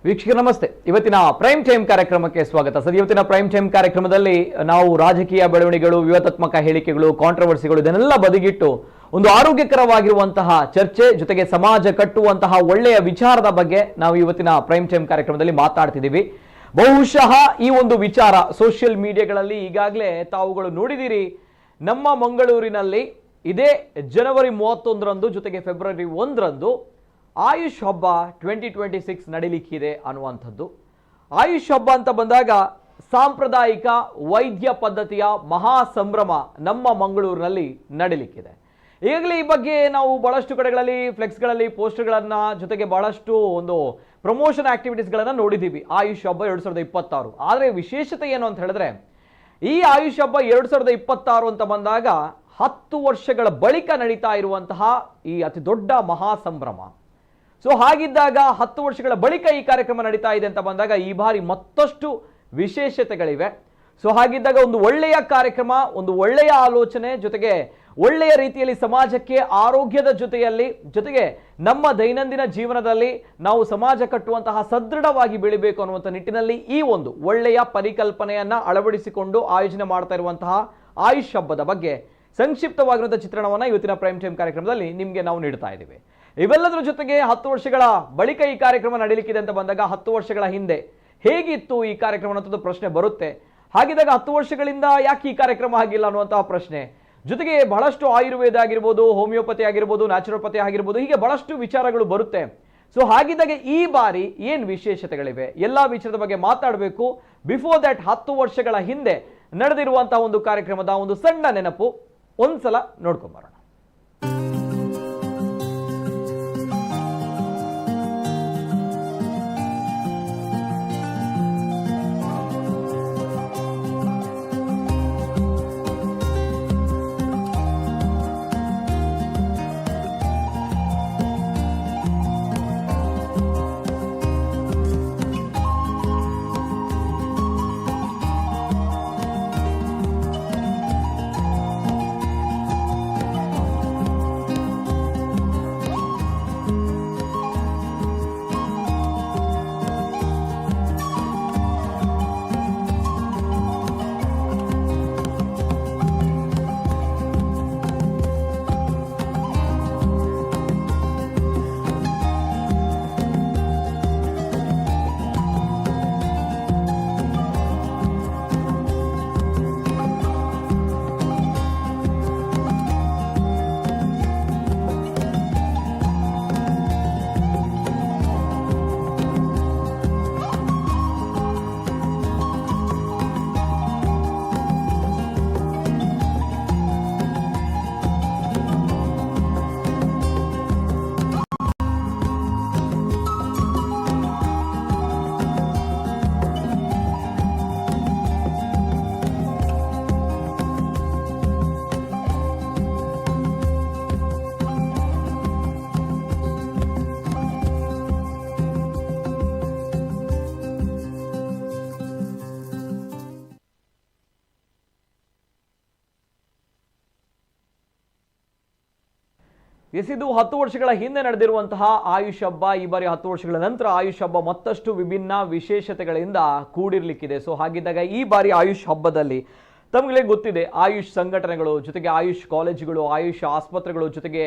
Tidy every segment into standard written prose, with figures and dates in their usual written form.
ವೀಕ್ಷಕರು ನಮಸ್ತೆ. ಇವತ್ತಿನ ಪ್ರೈಮ್ ಟೈಮ್ ಕಾರ್ಯಕ್ರಮಕ್ಕೆ ಸ್ವಾಗತ. ಸರ್, ಇವತ್ತಿನ ಪ್ರೈಮ್ ಟೈಮ್ ಕಾರ್ಯಕ್ರಮದಲ್ಲಿ ನಾವು ರಾಜಕೀಯ ಬೆಳವಣಿಗೆಗಳು, ವ್ಯೂಹಾತ್ಮಕ ಹೇಳಿಕೆಗಳು, ಕಾಂಟ್ರವರ್ಸಿಗಳು ಇದನ್ನೆಲ್ಲ ಬದಿಗಿಟ್ಟು ಒಂದು ಆರೋಗ್ಯಕರವಾಗಿರುವಂತಹ ಚರ್ಚೆ ಜೊತೆಗೆ ಸಮಾಜ ಕಟ್ಟುವಂತಹ ಒಳ್ಳೆಯ ವಿಚಾರದ ಬಗ್ಗೆ ನಾವು ಇವತ್ತಿನ ಪ್ರೈಮ್ ಟೈಮ್ ಕಾರ್ಯಕ್ರಮದಲ್ಲಿ ಮಾತಾಡ್ತಿದ್ದೀವಿ. ಬಹುಶಃ ಈ ಒಂದು ವಿಚಾರ ಸೋಷಿಯಲ್ ಮೀಡಿಯಾಗಳಲ್ಲಿ ಈಗಾಗಲೇ ತಾವುಗಳು ನೋಡಿದಿರಿ. ನಮ್ಮ ಮಂಗಳೂರಿನಲ್ಲಿ ಇದೇ ಜನವರಿ 31ರಂದು ಜೊತೆಗೆ ಫೆಬ್ರವರಿ 1ರಂದು ಆಯುಷ್ ಹಬ್ಬ 2026 ನಡೀಲಿಕ್ಕಿದೆ ಅನ್ನುವಂಥದ್ದು. ಆಯುಷ್ ಹಬ್ಬ ಅಂತ ಬಂದಾಗ ಸಾಂಪ್ರದಾಯಿಕ ವೈದ್ಯ ಪದ್ಧತಿಯ ಮಹಾ ಸಂಭ್ರಮ ನಮ್ಮ ಮಂಗಳೂರಿನಲ್ಲಿ ನಡೀಲಿಕ್ಕಿದೆ. ಈಗಾಗಲೇ ಈ ಬಗ್ಗೆ ನಾವು ಬಹಳಷ್ಟು ಕಡೆಗಳಲ್ಲಿ ಫ್ಲೆಕ್ಸ್ಗಳಲ್ಲಿ ಪೋಸ್ಟರ್ಗಳನ್ನು ಜೊತೆಗೆ ಬಹಳಷ್ಟು ಒಂದು ಪ್ರಮೋಷನ್ ಆಕ್ಟಿವಿಟೀಸ್ಗಳನ್ನು ನೋಡಿದ್ದೀವಿ ಆಯುಷ್ ಹಬ್ಬ 2026. ಆದರೆ ವಿಶೇಷತೆ ಏನು ಅಂತ ಹೇಳಿದ್ರೆ, ಈ ಆಯುಷ್ ಹಬ್ಬ 2026 ಅಂತ ಬಂದಾಗ 10 ವರ್ಷಗಳ ಬಳಿಕ ನಡೀತಾ ಇರುವಂತಹ ಈ ಅತಿ ದೊಡ್ಡ ಮಹಾ ಸಂಭ್ರಮ. ಸೊ ಹಾಗಿದ್ದಾಗ 10 ವರ್ಷಗಳ ಬಳಿಕ ಈ ಕಾರ್ಯಕ್ರಮ ನಡೀತಾ ಇದೆ ಅಂತ ಬಂದಾಗ ಈ ಬಾರಿ ಮತ್ತಷ್ಟು ವಿಶೇಷತೆಗಳಿವೆ. ಸೊ ಹಾಗಿದ್ದಾಗ ಒಂದು ಒಳ್ಳೆಯ ಕಾರ್ಯಕ್ರಮ, ಒಂದು ಒಳ್ಳೆಯ ಆಲೋಚನೆ, ಜೊತೆಗೆ ಒಳ್ಳೆಯ ರೀತಿಯಲ್ಲಿ ಸಮಾಜಕ್ಕೆ ಆರೋಗ್ಯದ ಜೊತೆಗೆ ನಮ್ಮ ದೈನಂದಿನ ಜೀವನದಲ್ಲಿ ನಾವು ಸಮಾಜ ಕಟ್ಟುವಂತಹ ಸದೃಢವಾಗಿ ಬೆಳಿಬೇಕು ಅನ್ನುವಂಥ ನಿಟ್ಟಿನಲ್ಲಿ ಈ ಒಂದು ಒಳ್ಳೆಯ ಪರಿಕಲ್ಪನೆಯನ್ನ ಅಳವಡಿಸಿಕೊಂಡು ಆಯೋಜನೆ ಮಾಡ್ತಾ ಇರುವಂತಹ ಆಯುಷ್ ಹಬ್ಬದ ಬಗ್ಗೆ ಸಂಕ್ಷಿಪ್ತವಾಗಿರುವಂತಹ ಚಿತ್ರಣವನ್ನು ಇವತ್ತಿನ ಪ್ರೈಮ್ ಟೈಮ್ ಕಾರ್ಯಕ್ರಮದಲ್ಲಿ ನಿಮಗೆ ನಾವು ನೀಡ್ತಾ ಇದ್ದೀವಿ. ಇವೆಲ್ಲದರ ಜೊತೆಗೆ 10 ವರ್ಷಗಳ ಬಳಿಕ ಈ ಕಾರ್ಯಕ್ರಮ ನಡೀಲಿಕ್ಕಿದೆ ಅಂತ ಬಂದಾಗ 10 ವರ್ಷಗಳ ಹಿಂದೆ ಹೇಗಿತ್ತು ಈ ಕಾರ್ಯಕ್ರಮ ಅನ್ನೋದು ಪ್ರಶ್ನೆ ಬರುತ್ತೆ. ಹಾಗಿದ್ದಾಗ 10 ವರ್ಷಗಳಿಂದ ಯಾಕೆ ಈ ಕಾರ್ಯಕ್ರಮ ಆಗಿಲ್ಲ ಅನ್ನುವಂತಹ ಪ್ರಶ್ನೆ, ಜೊತೆಗೆ ಬಹಳಷ್ಟು ಆಯುರ್ವೇದ ಆಗಿರ್ಬೋದು, ಹೋಮಿಯೋಪತಿ ಆಗಿರ್ಬೋದು, ನ್ಯಾಚುರೋಪತಿ ಆಗಿರ್ಬೋದು, ಹೀಗೆ ಬಹಳಷ್ಟು ವಿಚಾರಗಳು ಬರುತ್ತೆ. ಸೊ ಹಾಗಿದ್ದಾಗ ಈ ಬಾರಿ ಏನು ವಿಶೇಷತೆಗಳಿವೆ, ಎಲ್ಲ ವಿಚಾರದ ಬಗ್ಗೆ ಮಾತಾಡಬೇಕು. ಬಿಫೋರ್ ದಟ್ 10 ವರ್ಷಗಳ ಹಿಂದೆ ನಡೆದಿರುವಂತಹ ಒಂದು ಕಾರ್ಯಕ್ರಮದ ಒಂದು ಸಣ್ಣ ನೆನಪು ಒಂದ್ಸಲ ನೋಡ್ಕೊಂಬರೋಣ. ಇದು 10 ವರ್ಷಗಳ ಹಿಂದೆ ನಡೆದಿರುವಂತಹ ಆಯುಷ್ ಹಬ್ಬ. ಈ ಬಾರಿ 10 ವರ್ಷಗಳ ನಂತರ ಆಯುಷ್ ಹಬ್ಬ ಮತ್ತಷ್ಟು ವಿಭಿನ್ನ ವಿಶೇಷತೆಗಳಿಂದ ಕೂಡಿರ್ಲಿಕ್ಕಿದೆ. ಸೊ ಹಾಗಿದ್ದಾಗ ಈ ಬಾರಿ ಆಯುಷ್ ಹಬ್ಬದಲ್ಲಿ ತಮಗೆ ಗೊತ್ತಿದೆ, ಆಯುಷ್ ಸಂಘಟನೆಗಳು, ಜೊತೆಗೆ ಆಯುಷ್ ಕಾಲೇಜುಗಳು, ಆಯುಷ್ ಆಸ್ಪತ್ರೆಗಳು, ಜೊತೆಗೆ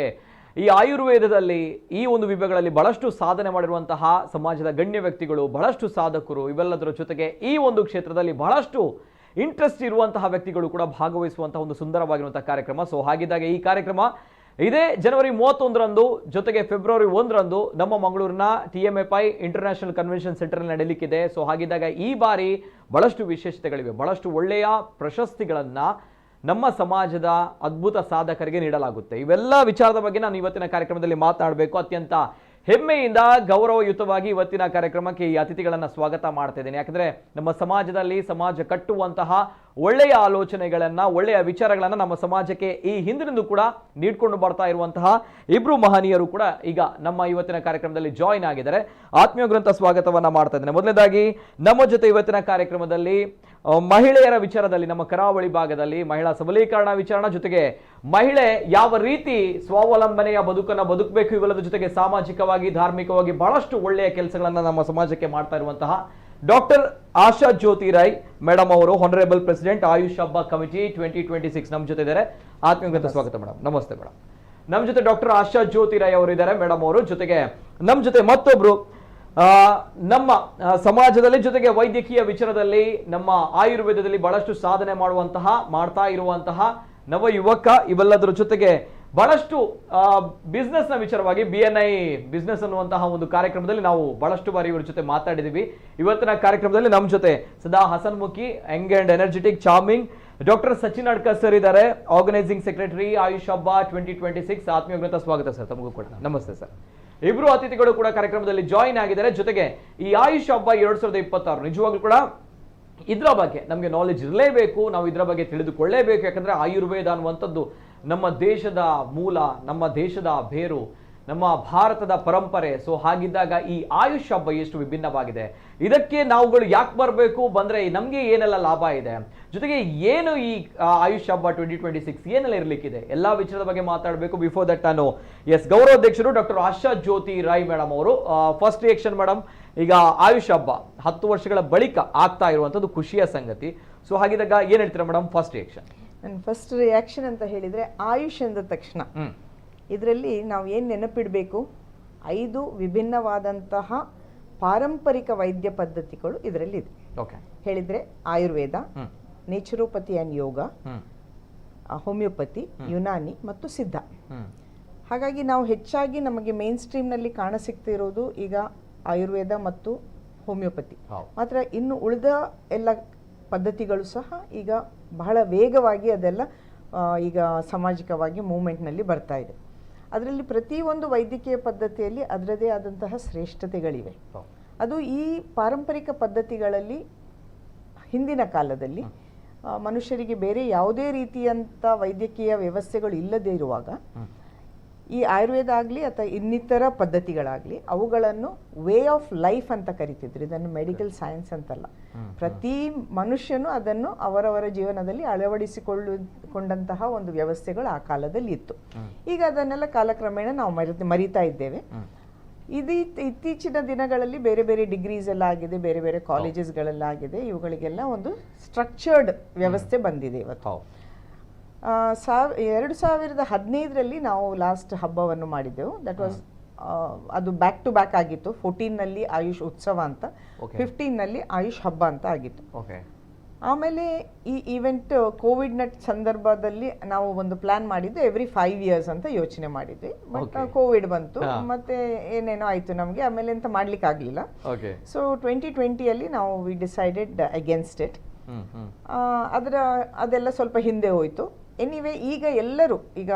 ಈ ಆಯುರ್ವೇದದಲ್ಲಿ ಈ ಒಂದು ವಿಭಾಗಗಳಲ್ಲಿ ಬಹಳಷ್ಟು ಸಾಧನೆ ಮಾಡಿರುವಂತಹ ಸಮಾಜದ ಗಣ್ಯ ವ್ಯಕ್ತಿಗಳು, ಬಹಳಷ್ಟು ಸಾಧಕರು, ಇವೆಲ್ಲದರ ಜೊತೆಗೆ ಈ ಒಂದು ಕ್ಷೇತ್ರದಲ್ಲಿ ಬಹಳಷ್ಟು ಇಂಟ್ರೆಸ್ಟ್ ಇರುವಂತಹ ವ್ಯಕ್ತಿಗಳು ಕೂಡ ಭಾಗವಹಿಸುವಂತಹ ಒಂದು ಸುಂದರವಾಗಿರುವಂತಹ ಕಾರ್ಯಕ್ರಮ. ಸೊ ಹಾಗಿದ್ದಾಗ ಈ ಕಾರ್ಯಕ್ರಮ ಇದೇ ಜನವರಿ 31ರಂದು ಜೊತೆಗೆ ಫೆಬ್ರವರಿ 1ರಂದು ನಮ್ಮ ಮಂಗಳೂರಿನ TMFI ಇಂಟರ್ನ್ಯಾಷನಲ್ ಕನ್ವೆನ್ಷನ್ ಸೆಂಟರ್ ನಡೀಲಿಕ್ಕಿದೆ. ಸೊ ಹಾಗಿದ್ದಾಗ ಈ ಬಾರಿ ಬಹಳಷ್ಟು ವಿಶೇಷತೆಗಳಿವೆ, ಬಹಳಷ್ಟು ಒಳ್ಳೆಯ ಪ್ರಶಸ್ತಿಗಳನ್ನ ನಮ್ಮ ಸಮಾಜದ ಅದ್ಭುತ ಸಾಧಕರಿಗೆ ನೀಡಲಾಗುತ್ತೆ. ಇವೆಲ್ಲ ವಿಚಾರದ ಬಗ್ಗೆ ನಾನು ಇವತ್ತಿನ ಕಾರ್ಯಕ್ರಮದಲ್ಲಿ ಮಾತನಾಡಬೇಕು. ಅತ್ಯಂತ ಹೆಮ್ಮೆಯಿಂದ ಗೌರವಯುತವಾಗಿ ಇವತ್ತಿನ ಕಾರ್ಯಕ್ರಮಕ್ಕೆ ಈ ಅತಿಥಿಗಳನ್ನು ಸ್ವಾಗತ ಮಾಡ್ತಾ ಇದ್ದೇನೆ. ಯಾಕಂದ್ರೆ ನಮ್ಮ ಸಮಾಜದಲ್ಲಿ ಸಮಾಜ ಕಟ್ಟುವಂತಹ ಒಳ್ಳೆಯ ಆಲೋಚನೆಗಳನ್ನ, ಒಳ್ಳೆಯ ವಿಚಾರಗಳನ್ನ ನಮ್ಮ ಸಮಾಜಕ್ಕೆ ಈ ಹಿಂದಿನಿಂದ ಕೂಡ ನೀಡ್ಕೊಂಡು ಬರ್ತಾ ಇರುವಂತಹ ಇಬ್ರು ಮಹನೀಯರು ಕೂಡ ಈಗ ನಮ್ಮ ಇವತ್ತಿನ ಕಾರ್ಯಕ್ರಮದಲ್ಲಿ ಜಾಯಿನ್ ಆಗಿದ್ದಾರೆ. ಆತ್ಮೀಯ ಗ್ರಂಥ ಸ್ವಾಗತವನ್ನ ಮಾಡ್ತಾ ಇದ್ದೇನೆ. ಮೊದಲನೇದಾಗಿ ನಮ್ಮ ಜೊತೆ ಇವತ್ತಿನ ಕಾರ್ಯಕ್ರಮದಲ್ಲಿ ಮಹಿಳೆಯರ ವಿಚಾರದಲ್ಲಿ ನಮ್ಮ ಕರಾವಳಿ ಭಾಗದಲ್ಲಿ ಮಹಿಳಾ ಸಬಲೀಕರಣ ವಿಚಾರ ಜೊತೆಗೆ ಮಹಿಳೆ ಯಾವ ರೀತಿ ಸ್ವಾವಲಂಬನೆಯ ಬದುಕನ್ನು ಬದುಕಬೇಕು ಇವೆಲ್ಲದ ಜೊತೆಗೆ ಸಾಮಾಜಿಕವಾಗಿ ಧಾರ್ಮಿಕವಾಗಿ ಬಹಳಷ್ಟು ಒಳ್ಳೆಯ ಕೆಲಸಗಳನ್ನ ನಮ್ಮ ಸಮಾಜಕ್ಕೆ ಮಾಡ್ತಾ ಇರುವಂತಹ ಡಾಕ್ಟರ್ ಆಶಾ ಜ್ಯೋತಿ ರಾಯ್ ಮೇಡಮ್ ಅವರು honourable president Ayush Habba committee 2026 ನಮ್ಮ ಜೊತೆ ಇದ್ದಾರೆ. ಆತ್ಮೀಯವಾದ ಸ್ವಾಗತ ಮೇಡಮ್. ನಮಸ್ತೆ ಮೇಡಮ್. ನಮ್ಮ ಜೊತೆ ಡಾಕ್ಟರ್ ಆಶಾ ಜ್ಯೋತಿ ರಾಯ್ ಅವರು ಇದ್ದಾರೆ ಮೇಡಮ್ ಅವರು. ಜೊತೆಗೆ ನಮ್ಮ ಜೊತೆ ಮತ್ತೊಬ್ರು ನಮ್ಮ ಸಮಾಜದಲ್ಲಿ ಜೊತೆಗೆ ವೈದ್ಯಕೀಯ ವಿಚಾರದಲ್ಲಿ ನಮ್ಮ ಆಯುರ್ವೇದದಲ್ಲಿ ಬಹಳಷ್ಟು ಸಾಧನೆ ಮಾಡ್ತಾ ಇರುವಂತಹ ನವ ಯುವಕ, ಇವೆಲ್ಲದರ ಜೊತೆಗೆ ಬಹಳಷ್ಟು ಬಿಸ್ನೆಸ್ ನ ವಿಚಾರವಾಗಿ BNI ಬಿಸ್ನೆಸ್ ಅನ್ನುವಂತಹ ಒಂದು ಕಾರ್ಯಕ್ರಮದಲ್ಲಿ ನಾವು ಬಹಳಷ್ಟು ಬಾರಿ ಇವ್ರ ಜೊತೆ ಮಾತಾಡಿದೀವಿ. ಇವತ್ತಿನ ಕಾರ್ಯಕ್ರಮದಲ್ಲಿ ನಮ್ಮ ಜೊತೆ ಸದಾ ಹಸನ್ಮುಖಿ, young and energetic, charming doctor Sachin Adkar sir ಇದ್ದಾರೆ, ಆರ್ಗನೈಸಿಂಗ್ ಸೆಕ್ರೆಟರಿ ಆಯುಷ್ ಹಬ್ಬ 2026. ಆತ್ಮೀಯವಾದ ಸ್ವಾಗತ ಸರ್ ತಮಗೂ ಕೂಡ. ನಮಸ್ತೆ ಸರ್. ಇಬ್ರು ಅತಿಥಿಗಳು ಕೂಡ ಕಾರ್ಯಕ್ರಮದಲ್ಲಿ ಜಾಯಿನ್ ಆಗಿದ್ದಾರೆ. ಜೊತೆಗೆ ಈ ಆಯುಷ್ ಹಬ್ಬ 2026 ನಿಜವಾಗ್ಲೂ ಕೂಡ ಇದ್ರ ಬಗ್ಗೆ ನಮಗೆ ನಾಲೆಜ್ ಇರಲೇಬೇಕು, ನಾವು ಇದರ ಬಗ್ಗೆ ತಿಳಿದುಕೊಳ್ಳೇಬೇಕು. ಯಾಕಂದ್ರೆ ಆಯುರ್ವೇದ ಅನ್ನುವಂಥದ್ದು ನಮ್ಮ ದೇಶದ ಮೂಲ, ನಮ್ಮ ದೇಶದ ಬೇರು, ನಮ್ಮ ಭಾರತದ ಪರಂಪರೆ. ಸೊ ಹಾಗಿದ್ದಾಗ ಈ ಆಯುಷ್ ಹಬ್ಬ ಎಷ್ಟು ವಿಭಿನ್ನವಾಗಿದೆ, ಇದಕ್ಕೆ ನಾವುಗಳು ಯಾಕೆ ಬರಬೇಕು, ಬಂದ್ರೆ ನಮ್ಗೆ ಏನೆಲ್ಲ ಲಾಭ ಇದೆ, ಜೊತೆಗೆ ಏನು ಈ ಆಯುಷ್ ಹಬ್ಬ 2026 ಏನೆಲ್ಲ ಇರ್ಲಿಕ್ಕಿದೆ, ಎಲ್ಲಾ ವಿಚಾರದ ಬಗ್ಗೆ ಮಾತಾಡಬೇಕು. ಬಿಫೋರ್ ದಟ್ ನಾನು ಗೌರವಾಧ್ಯಕ್ಷರು ಡಾಕ್ಟರ್ ಆಶಾ ಜ್ಯೋತಿ ರಾಯ್ ಮೇಡಮ್ ಅವರು. ಫಸ್ಟ್ ರಿಯಾಕ್ಷನ್ ಮೇಡಮ್, ಈಗ ಆಯುಷ್ ಹಬ್ಬ 10 ವರ್ಷಗಳ ಬಳಿಕ ಆಗ್ತಾ ಇರುವಂತದ್ದು ಖುಷಿಯ ಸಂಗತಿ. ಸೊ ಹಾಗಿದ್ದಾಗ ಏನ್ ಹೇಳ್ತೀರಾ ಮೇಡಮ್, ಫಸ್ಟ್ ರಿಯಾಕ್ಷನ್? ನನ್ನ ಫಸ್ಟ್ ರಿಯಾಕ್ಷನ್ ಅಂತ ಹೇಳಿದ್ರೆ ಆಯುಷ್ ಎಂದ ತಕ್ಷಣ ಇದರಲ್ಲಿ ನಾವು ಏನು ನೆನಪಿಡಬೇಕು, 5 ವಿಭಿನ್ನವಾದಂತಹ ಪಾರಂಪರಿಕ ವೈದ್ಯ ಪದ್ಧತಿಗಳು ಇದರಲ್ಲಿದೆ. ಹೇಳಿದ್ರೆ Ayurveda, naturopathy and yoga, homeopathy, Unani ಮತ್ತು ಸಿದ್ಧ. ಹಾಗಾಗಿ ನಾವು ಹೆಚ್ಚಾಗಿ ನಮಗೆ ಮೇನ್ ಸ್ಟ್ರೀಮ್ನಲ್ಲಿ ಕಾಣಸಿಗ್ತಿರೋದು ಈಗ ಆಯುರ್ವೇದ ಮತ್ತು ಹೋಮಿಯೋಪತಿ ಮಾತ್ರ. ಇನ್ನು ಉಳಿದ ಎಲ್ಲ ಪದ್ಧತಿಗಳು ಸಹ ಈಗ ಬಹಳ ವೇಗವಾಗಿ ಅದೆಲ್ಲ ಈಗ ಸಾಮಾಜಿಕವಾಗಿ ಮೂವ್ಮೆಂಟ್ನಲ್ಲಿ ಬರ್ತಾ ಇದೆ. ಅದರಲ್ಲಿ ಪ್ರತಿಯೊಂದು ವೈದ್ಯಕೀಯ ಪದ್ಧತಿಯಲ್ಲಿ ಅದರದೇ ಆದಂತಹ ಶ್ರೇಷ್ಠತೆಗಳಿವೆ. ಅದು ಈ ಪಾರಂಪರಿಕ ಪದ್ಧತಿಗಳಲ್ಲಿ ಹಿಂದಿನ ಕಾಲದಲ್ಲಿ ಮನುಷ್ಯರಿಗೆ ಬೇರೆ ಯಾವುದೇ ರೀತಿಯಂಥ ವೈದ್ಯಕೀಯ ವ್ಯವಸ್ಥೆಗಳು ಇಲ್ಲದೇ ಇರುವಾಗ ಈ ಆಯುರ್ವೇದ ಆಗಲಿ ಅಥವಾ ಇನ್ನಿತರ ಪದ್ಧತಿಗಳಾಗಲಿ ಅವುಗಳನ್ನು ವೇ ಆಫ್ ಲೈಫ್ ಅಂತ ಕರಿತಿದ್ರು. ಇದನ್ನು ಮೆಡಿಕಲ್ ಸೈನ್ಸ್ ಅಂತಲ್ಲ. ಪ್ರತಿ ಮನುಷ್ಯನು ಅದನ್ನು ಅವರವರ ಜೀವನದಲ್ಲಿ ಅಳವಡಿಸಿಕೊಂಡಂತಹ ಒಂದು ವ್ಯವಸ್ಥೆಗಳು ಆ ಕಾಲದಲ್ಲಿ ಇತ್ತು. ಈಗ ಅದನ್ನೆಲ್ಲ ಕಾಲಕ್ರಮೇಣ ನಾವು ಮರಿತಾ ಇದ್ದೇವೆ. ಇತ್ತೀಚಿನ ದಿನಗಳಲ್ಲಿ ಬೇರೆ ಬೇರೆ ಡಿಗ್ರೀಸ್ ಎಲ್ಲ ಆಗಿದೆ, ಬೇರೆ ಬೇರೆ ಕಾಲೇಜಸ್ಗಳೆಲ್ಲ ಆಗಿದೆ. ಇವುಗಳಿಗೆಲ್ಲ ಒಂದು ಸ್ಟ್ರಕ್ಚರ್ಡ್ ವ್ಯವಸ್ಥೆ ಬಂದಿದೆ ಇವತ್ತು. 2015ರಲ್ಲಿ ನಾವು ಲಾಸ್ಟ್ ಹಬ್ಬವನ್ನು ಮಾಡಿದ್ದೆವು. ದಟ್ ವಾಸ್ ಅದು ಬ್ಯಾಕ್ ಟು ಬ್ಯಾಕ್ ಆಗಿತ್ತು. 14ನಲ್ಲಿ ಆಯುಷ್ ಉತ್ಸವ ಅಂತ, 15ನಲ್ಲಿ ಆಯುಷ್ ಹಬ್ಬ ಅಂತ ಆಗಿತ್ತು. ಆಮೇಲೆ ಈ ಈವೆಂಟ್ ಕೋವಿಡ್ ಸಂದರ್ಭದಲ್ಲಿ ನಾವು ಒಂದು ಪ್ಲಾನ್ ಮಾಡಿದ್ದು ಎವ್ರಿ 5 years ಅಂತ ಯೋಚನೆ ಮಾಡಿದ್ವಿ. ಬಟ್ ಕೋವಿಡ್ ಬಂತು, ಮತ್ತೆ ಏನೇನೋ ಆಯ್ತು ನಮಗೆ, ಆಮೇಲೆ ಎಂತ ಮಾಡ್ಲಿಕ್ಕೆ ಆಗ್ಲಿಲ್ಲ. ಸೊ 2020ಯಲ್ಲಿ ನಾವು ವಿ ಡಿಸೈಡೆಡ್ ಅಗೇನ್ಸ್ಟ್ ಇಟ್. ಅದೆಲ್ಲ ಸ್ವಲ್ಪ ಹಿಂದೆ ಹೋಯ್ತು. ಎನಿವೇ ಈಗ ಎಲ್ಲರೂ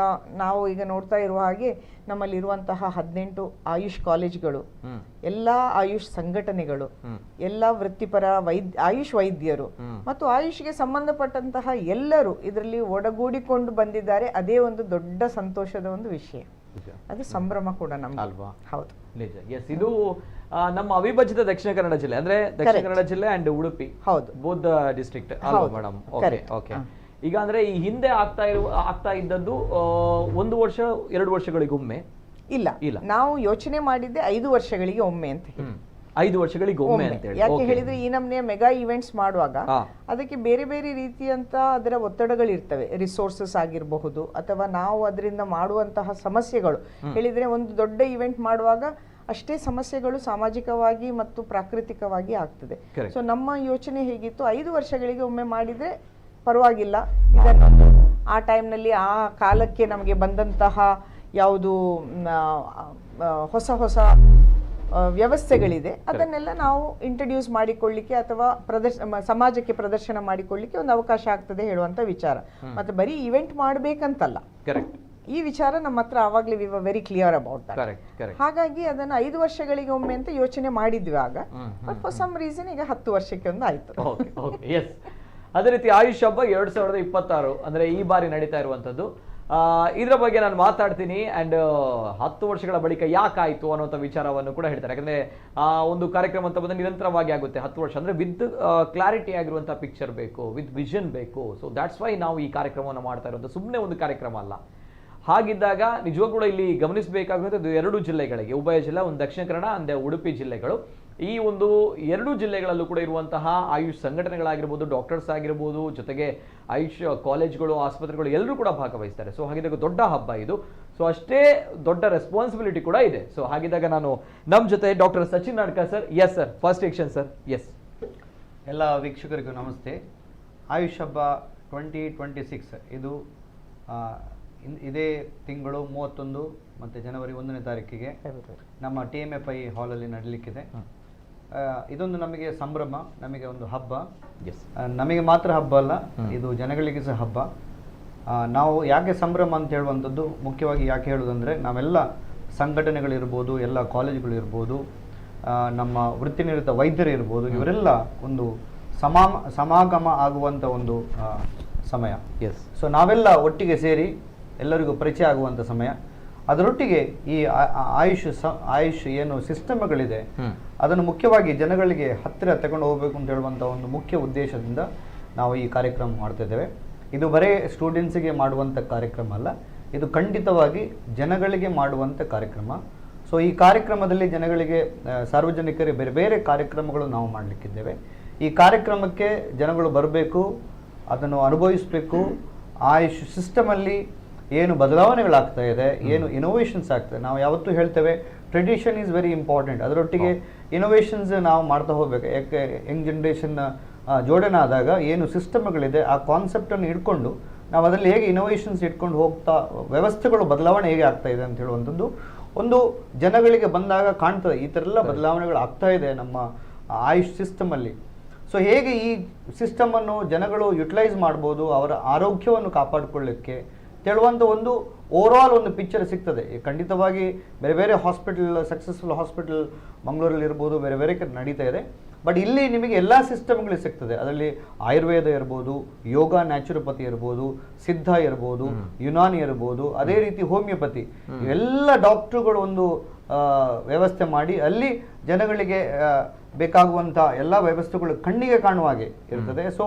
ನಾವು ನೋಡ್ತಾ ಇರುವ ಹಾಗೆ ನಮ್ಮಲ್ಲಿರುವಂತಹ 18 ಆಯುಷ್ ಕಾಲೇಜ್ಗಳು, ಎಲ್ಲ ಆಯುಷ್ ಸಂಘಟನೆಗಳು, ಎಲ್ಲ ವೃತ್ತಿಪರ ಆಯುಷ್ ವೈದ್ಯರು ಮತ್ತು ಆಯುಷ್ಗೆ ಸಂಬಂಧಪಟ್ಟಂತಹ ಎಲ್ಲರೂ ಇದರಲ್ಲಿ ಒಡಗೂಡಿಕೊಂಡು ಬಂದಿದ್ದಾರೆ. ಅದೇ ಒಂದು ದೊಡ್ಡ ಸಂತೋಷದ ಒಂದು ವಿಷಯ, ಅದು ಸಂಭ್ರಮ ಕೂಡ ನಮ್ಗೆ ಅಲ್ವಾ? ಹೌದು, ನಿಜ. ಎಸ್, ಇದು ನಮ್ಮ ಅವಿಭಜಿತ ದಕ್ಷಿಣ ಕನ್ನಡ ಜಿಲ್ಲೆ, ಅಂದ್ರೆ ದಕ್ಷಿಣ ಕನ್ನಡ ಜಿಲ್ಲೆ ಅಂಡ್ ಉಡುಪಿ, ಹೌದು, ಬೌದ್ಧ ಡಿಸ್ಟ್ರಿಕ್ಟ್ ಅಲ್ವಾ ಮೇಡಮ್? ಓಕೆ. ಈಗ ಅಂದ್ರೆ ಈ ಹಿಂದೆ ಆಗ್ತಾ ಇದ್ದದ್ದು 1 ವರ್ಷ 2 ವರ್ಷಗಳಿಗೊಮ್ಮೆ ಇಲ್ಲ, ನಾವು ಯೋಚನೆ ಮಾಡಿದ್ದೆ 5 ವರ್ಷಗಳಿಗೆ ಒಮ್ಮೆ ಅಂತ. 5 ವರ್ಷಗಳಿಗೆ ಒಮ್ಮೆ ಅಂತ ಹೇಳಿ. ಯಾಕೆ ಹೇಳಿದ್ರೆ ಈ ನಮ್ನೆ ಮೆಗಾ ಇವೆಂಟ್ಸ್ ಮಾಡುವಾಗ ಅದಕ್ಕೆ ಬೇರೆ ಬೇರೆ ರೀತಿಯಂತ ಅದರ ಒತ್ತಡಗಳಿರ್ತವೆ. ರಿಸೋರ್ಸಸ್ ಆಗಿರಬಹುದು ಅಥವಾ ನಾವು ಅದರಿಂದ ಮಾಡುವಂತಹ ಸಮಸ್ಯೆಗಳು. ಹೇಳಿದ್ರೆ ಒಂದು ದೊಡ್ಡ ಇವೆಂಟ್ ಮಾಡುವಾಗ ಅಷ್ಟೇ ಸಮಸ್ಯೆಗಳು ಸಾಮಾಜಿಕವಾಗಿ ಮತ್ತು ಪ್ರಾಕೃತಿಕವಾಗಿ ಆಗ್ತದೆ. ಸೊ ನಮ್ಮ ಯೋಚನೆ ಹೇಗಿತ್ತು, 5 ವರ್ಷಗಳಿಗೆ ಒಮ್ಮೆ ಮಾಡಿದ್ರೆ ಪರವಾಗಿಲ್ಲ. ಇದನ್ನು ಆ ಟೈಮ್ನಲ್ಲಿ ಆ ಕಾಲಕ್ಕೆ ನಮಗೆ ಬಂದಂತಹ ಯಾವುದು ಹೊಸ ಹೊಸ ವ್ಯವಸ್ಥೆಗಳಿದೆ ಅದನ್ನೆಲ್ಲ ನಾವು ಇಂಟ್ರಡ್ಯೂಸ್ ಮಾಡಿಕೊಳ್ಳಿಕ್ಕೆ ಅಥವಾ ಸಮಾಜಕ್ಕೆ ಪ್ರದರ್ಶನ ಮಾಡಿಕೊಳ್ಳಿಕ್ಕೆ ಒಂದು ಅವಕಾಶ ಆಗ್ತದೆ ಹೇಳುವಂತ ವಿಚಾರ. ಮತ್ತೆ ಬರೀ ಇವೆಂಟ್ ಮಾಡ್ಬೇಕಂತಲ್ಲ, ಈ ವಿಚಾರ ನಮ್ಮ ಹತ್ರ ಆವಾಗಲೇ we were very clear about that. ಹಾಗಾಗಿ ಅದನ್ನು 5 ವರ್ಷಗಳಿಗೆ ಒಮ್ಮೆ ಅಂತ ಯೋಚನೆ ಮಾಡಿದ್ವಿ ಆಗ. ಬಟ್ ಫಾರ್ ಸಮ್ ರೀಸನ್ ಈಗ 10 ವರ್ಷಕ್ಕೆ ಒಂದು ಆಯ್ತು. ಅದೇ ರೀತಿ ಆಯುಷ್ ಹಬ್ಬ 2026 ಅಂದ್ರೆ ಈ ಬಾರಿ ನಡೀತಾ ಇರುವಂತದ್ದು ಇದರ ಬಗ್ಗೆ ನಾನು ಮಾತಾಡ್ತೀನಿ. ಆ್ಯಂಡ್ 10 ವರ್ಷಗಳ ಬಳಿಕ ಯಾಕಾಯಿತು ಅನ್ನೋಂಥ ವಿಚಾರವನ್ನು ಕೂಡ ಹೇಳ್ತಾರೆ. ಯಾಕಂದರೆ ಒಂದು ಕಾರ್ಯಕ್ರಮ ಅಂತ ಬಂದರೆ ನಿರಂತರವಾಗಿ ಆಗುತ್ತೆ 10 ವರ್ಷ. ಅಂದರೆ ವಿತ್ ಕ್ಲಾರಿಟಿ ಆಗಿರುವಂಥ ಪಿಕ್ಚರ್ ಬೇಕು, ವಿತ್ ವಿಷನ್ ಬೇಕು. ಸೊ ದ್ಯಾಟ್ಸ್ ವೈ ನಾವು ಈ ಕಾರ್ಯಕ್ರಮವನ್ನು ಮಾಡ್ತಾ ಇರೋದು, ಸುಮ್ಮನೆ ಒಂದು ಕಾರ್ಯಕ್ರಮ ಅಲ್ಲ. ಹಾಗಿದ್ದಾಗ ನಿಜವಾಗೂ ಕೂಡ ಇಲ್ಲಿ ಗಮನಿಸಬೇಕಾಗಿರೋದು 2 ಜಿಲ್ಲೆಗಳಿಗೆ, ಉಭಯ ಜಿಲ್ಲೆ, ಒಂದು ದಕ್ಷಿಣ ಕನ್ನಡ ಅಂದೆ ಉಡುಪಿ ಜಿಲ್ಲೆಗಳು. ಈ ಒಂದು 2 ಜಿಲ್ಲೆಗಳಲ್ಲೂ ಕೂಡ ಇರುವಂತಹ ಆಯುಷ್ ಸಂಘಟನೆಗಳಾಗಿರ್ಬೋದು, ಡಾಕ್ಟರ್ಸ್ ಆಗಿರ್ಬೋದು, ಜೊತೆಗೆ ಆಯುಷ್ ಕಾಲೇಜ್ಗಳು, ಆಸ್ಪತ್ರೆಗಳು ಎಲ್ಲರೂ ಕೂಡ ಭಾಗವಹಿಸ್ತಾರೆ. ಸೊ ಹಾಗಿದ್ದಾಗ ದೊಡ್ಡ ಹಬ್ಬ ಇದು. ಸೊ ಅಷ್ಟೇ ದೊಡ್ಡ ರೆಸ್ಪಾನ್ಸಿಬಿಲಿಟಿ ಕೂಡ ಇದೆ. ಸೊ ಹಾಗಿದ್ದಾಗ ನಾನು ನಮ್ಮ ಜೊತೆ doctor Sachin Nadka sir. Yes sir, first action sir. Yes, ಎಲ್ಲ ವೀಕ್ಷಕರಿಗೂ ನಮಸ್ತೆ. ಆಯುಷ್ ಹಬ್ಬ 2026 ಇದು ಇದೇ ತಿಂಗಳು 31 ಮತ್ತು ಜನವರಿ 1ನೇ ತಾರೀಕಿಗೆ ನಮ್ಮ TMFI ಹಾಲಲ್ಲಿ ನಡೀಲಿಕ್ಕಿದೆ. ಇದೊಂದು ನಮಗೆ ಸಂಭ್ರಮ, ನಮಗೆ ಒಂದು ಹಬ್ಬ. ನಮಗೆ ಮಾತ್ರ ಹಬ್ಬ ಅಲ್ಲ, ಇದು ಜನಗಳಿಗೆ ಸಹ ಹಬ್ಬ. ನಾವು ಯಾಕೆ ಸಂಭ್ರಮ ಅಂತ ಹೇಳುವಂಥದ್ದು, ಮುಖ್ಯವಾಗಿ ಯಾಕೆ ಹೇಳೋದಂದರೆ, ನಾವೆಲ್ಲ ಸಂಘಟನೆಗಳಿರ್ಬೋದು, ಎಲ್ಲ ಕಾಲೇಜುಗಳಿರ್ಬೋದು, ನಮ್ಮ ವೃತ್ತಿನಿರತ ವೈದ್ಯರು ಇರ್ಬೋದು, ಇವರೆಲ್ಲ ಒಂದು ಸಮಾಗಮ ಆಗುವಂಥ ಒಂದು ಸಮಯ. ಸೊ ನಾವೆಲ್ಲ ಒಟ್ಟಿಗೆ ಸೇರಿ ಎಲ್ಲರಿಗೂ ಪರಿಚಯ ಆಗುವಂಥ ಸಮಯ. ಅದರೊಟ್ಟಿಗೆ ಈ ಆಯುಷ್ ಏನು ಸಿಸ್ಟಮ್ಗಳಿದೆ ಅದನ್ನು ಮುಖ್ಯವಾಗಿ ಜನಗಳಿಗೆ ಹತ್ತಿರ ತಗೊಂಡು ಹೋಗಬೇಕು ಅಂತ ಹೇಳುವಂಥ ಒಂದು ಮುಖ್ಯ ಉದ್ದೇಶದಿಂದ ನಾವು ಈ ಕಾರ್ಯಕ್ರಮ ಮಾಡ್ತಾ ಇದ್ದೇವೆ. ಇದು ಬರೀ ಸ್ಟೂಡೆಂಟ್ಸಿಗೆ ಮಾಡುವಂಥ ಕಾರ್ಯಕ್ರಮ ಅಲ್ಲ, ಇದು ಖಂಡಿತವಾಗಿ ಜನಗಳಿಗೆ ಮಾಡುವಂಥ ಕಾರ್ಯಕ್ರಮ. ಸೊ ಈ ಕಾರ್ಯಕ್ರಮದಲ್ಲಿ ಜನಗಳಿಗೆ, ಸಾರ್ವಜನಿಕರಿಗೆ ಬೇರೆ ಬೇರೆ ಕಾರ್ಯಕ್ರಮಗಳು ನಾವು ಮಾಡಲಿಕ್ಕಿದ್ದೇವೆ. ಈ ಕಾರ್ಯಕ್ರಮಕ್ಕೆ ಜನಗಳು ಬರಬೇಕು, ಅದನ್ನು ಅನುಭವಿಸಬೇಕು. ಆಯುಷ್ ಸಿಸ್ಟಮಲ್ಲಿ ಏನು ಬದಲಾವಣೆಗಳಾಗ್ತಾ ಇದೆ, ಏನು ಇನೋವೇಷನ್ಸ್ ಆಗ್ತದೆ. ನಾವು ಯಾವತ್ತೂ ಹೇಳ್ತೇವೆ ಟ್ರೆಡಿಷನ್ ಈಸ್ ವೆರಿ ಇಂಪಾರ್ಟೆಂಟ್, ಅದರೊಟ್ಟಿಗೆ ಇನೋವೇಷನ್ಸ್ ನಾವು ಮಾಡ್ತಾ ಹೋಗ್ಬೇಕು. ಯಾಕೆ ಯಂಗ್ ಜನ್ರೇಷನ್ನ ಜೋಡಣೆ ಆದಾಗ ಏನು ಸಿಸ್ಟಮ್ಗಳಿದೆ ಆ ಕಾನ್ಸೆಪ್ಟನ್ನು ಇಟ್ಕೊಂಡು ನಾವು ಅದರಲ್ಲಿ ಹೇಗೆ ಇನೋವೇಷನ್ಸ್ ಇಟ್ಕೊಂಡು ಹೋಗ್ತಾ, ವ್ಯವಸ್ಥೆಗಳು ಬದಲಾವಣೆ ಹೇಗೆ ಆಗ್ತಾ ಇದೆ ಅಂತ ಹೇಳುವಂಥದ್ದು ಒಂದು ಜನಗಳಿಗೆ ಬಂದಾಗ ಕಾಣ್ತದೆ. ಈ ಥರ ಎಲ್ಲ ಬದಲಾವಣೆಗಳು ಆಗ್ತಾ ಇದೆ ನಮ್ಮ ಆಯುಷ್ ಸಿಸ್ಟಮಲ್ಲಿ. ಸೊ ಹೇಗೆ ಈ ಸಿಸ್ಟಮನ್ನು ಜನಗಳು ಯುಟಿಲೈಸ್ ಮಾಡ್ಬೋದು, ಅವರ ಆರೋಗ್ಯವನ್ನು ಕಾಪಾಡಿಕೊಳ್ಳಿಕ್ಕೆ ಹೇಳುವಂಥ ಒಂದು ಓವರಾಲ್ ಒಂದು ಪಿಕ್ಚರ್ ಸಿಗ್ತದೆ. ಖಂಡಿತವಾಗಿ ಬೇರೆ ಬೇರೆ ಹಾಸ್ಪಿಟಲ್, ಸಕ್ಸಸ್ಫುಲ್ ಹಾಸ್ಪಿಟಲ್ ಮಂಗಳೂರಲ್ಲಿ ಇರ್ಬೋದು, ಬೇರೆ ಬೇರೆ ಕಡೆ ನಡೀತಾ ಇದೆ. ಬಟ್ ಇಲ್ಲಿ ನಿಮಗೆ ಎಲ್ಲ ಸಿಸ್ಟಮ್ಗಳು ಸಿಗ್ತದೆ. ಅದರಲ್ಲಿ ಆಯುರ್ವೇದ ಇರ್ಬೋದು, ಯೋಗ ನ್ಯಾಚುರೋಪತಿ ಇರ್ಬೋದು, ಸಿದ್ಧ ಇರ್ಬೋದು, ಯುನಾನಿ ಇರ್ಬೋದು, ಅದೇ ರೀತಿ ಹೋಮಿಯೋಪತಿ, ಎಲ್ಲ ಡಾಕ್ಟ್ರುಗಳು ಒಂದು ವ್ಯವಸ್ಥೆ ಮಾಡಿ ಅಲ್ಲಿ ಜನಗಳಿಗೆ ಬೇಕಾಗುವಂಥ ಎಲ್ಲ ವ್ಯವಸ್ಥೆಗಳು ಕಣ್ಣಿಗೆ ಕಾಣುವ ಹಾಗೆ ಇರ್ತದೆ. So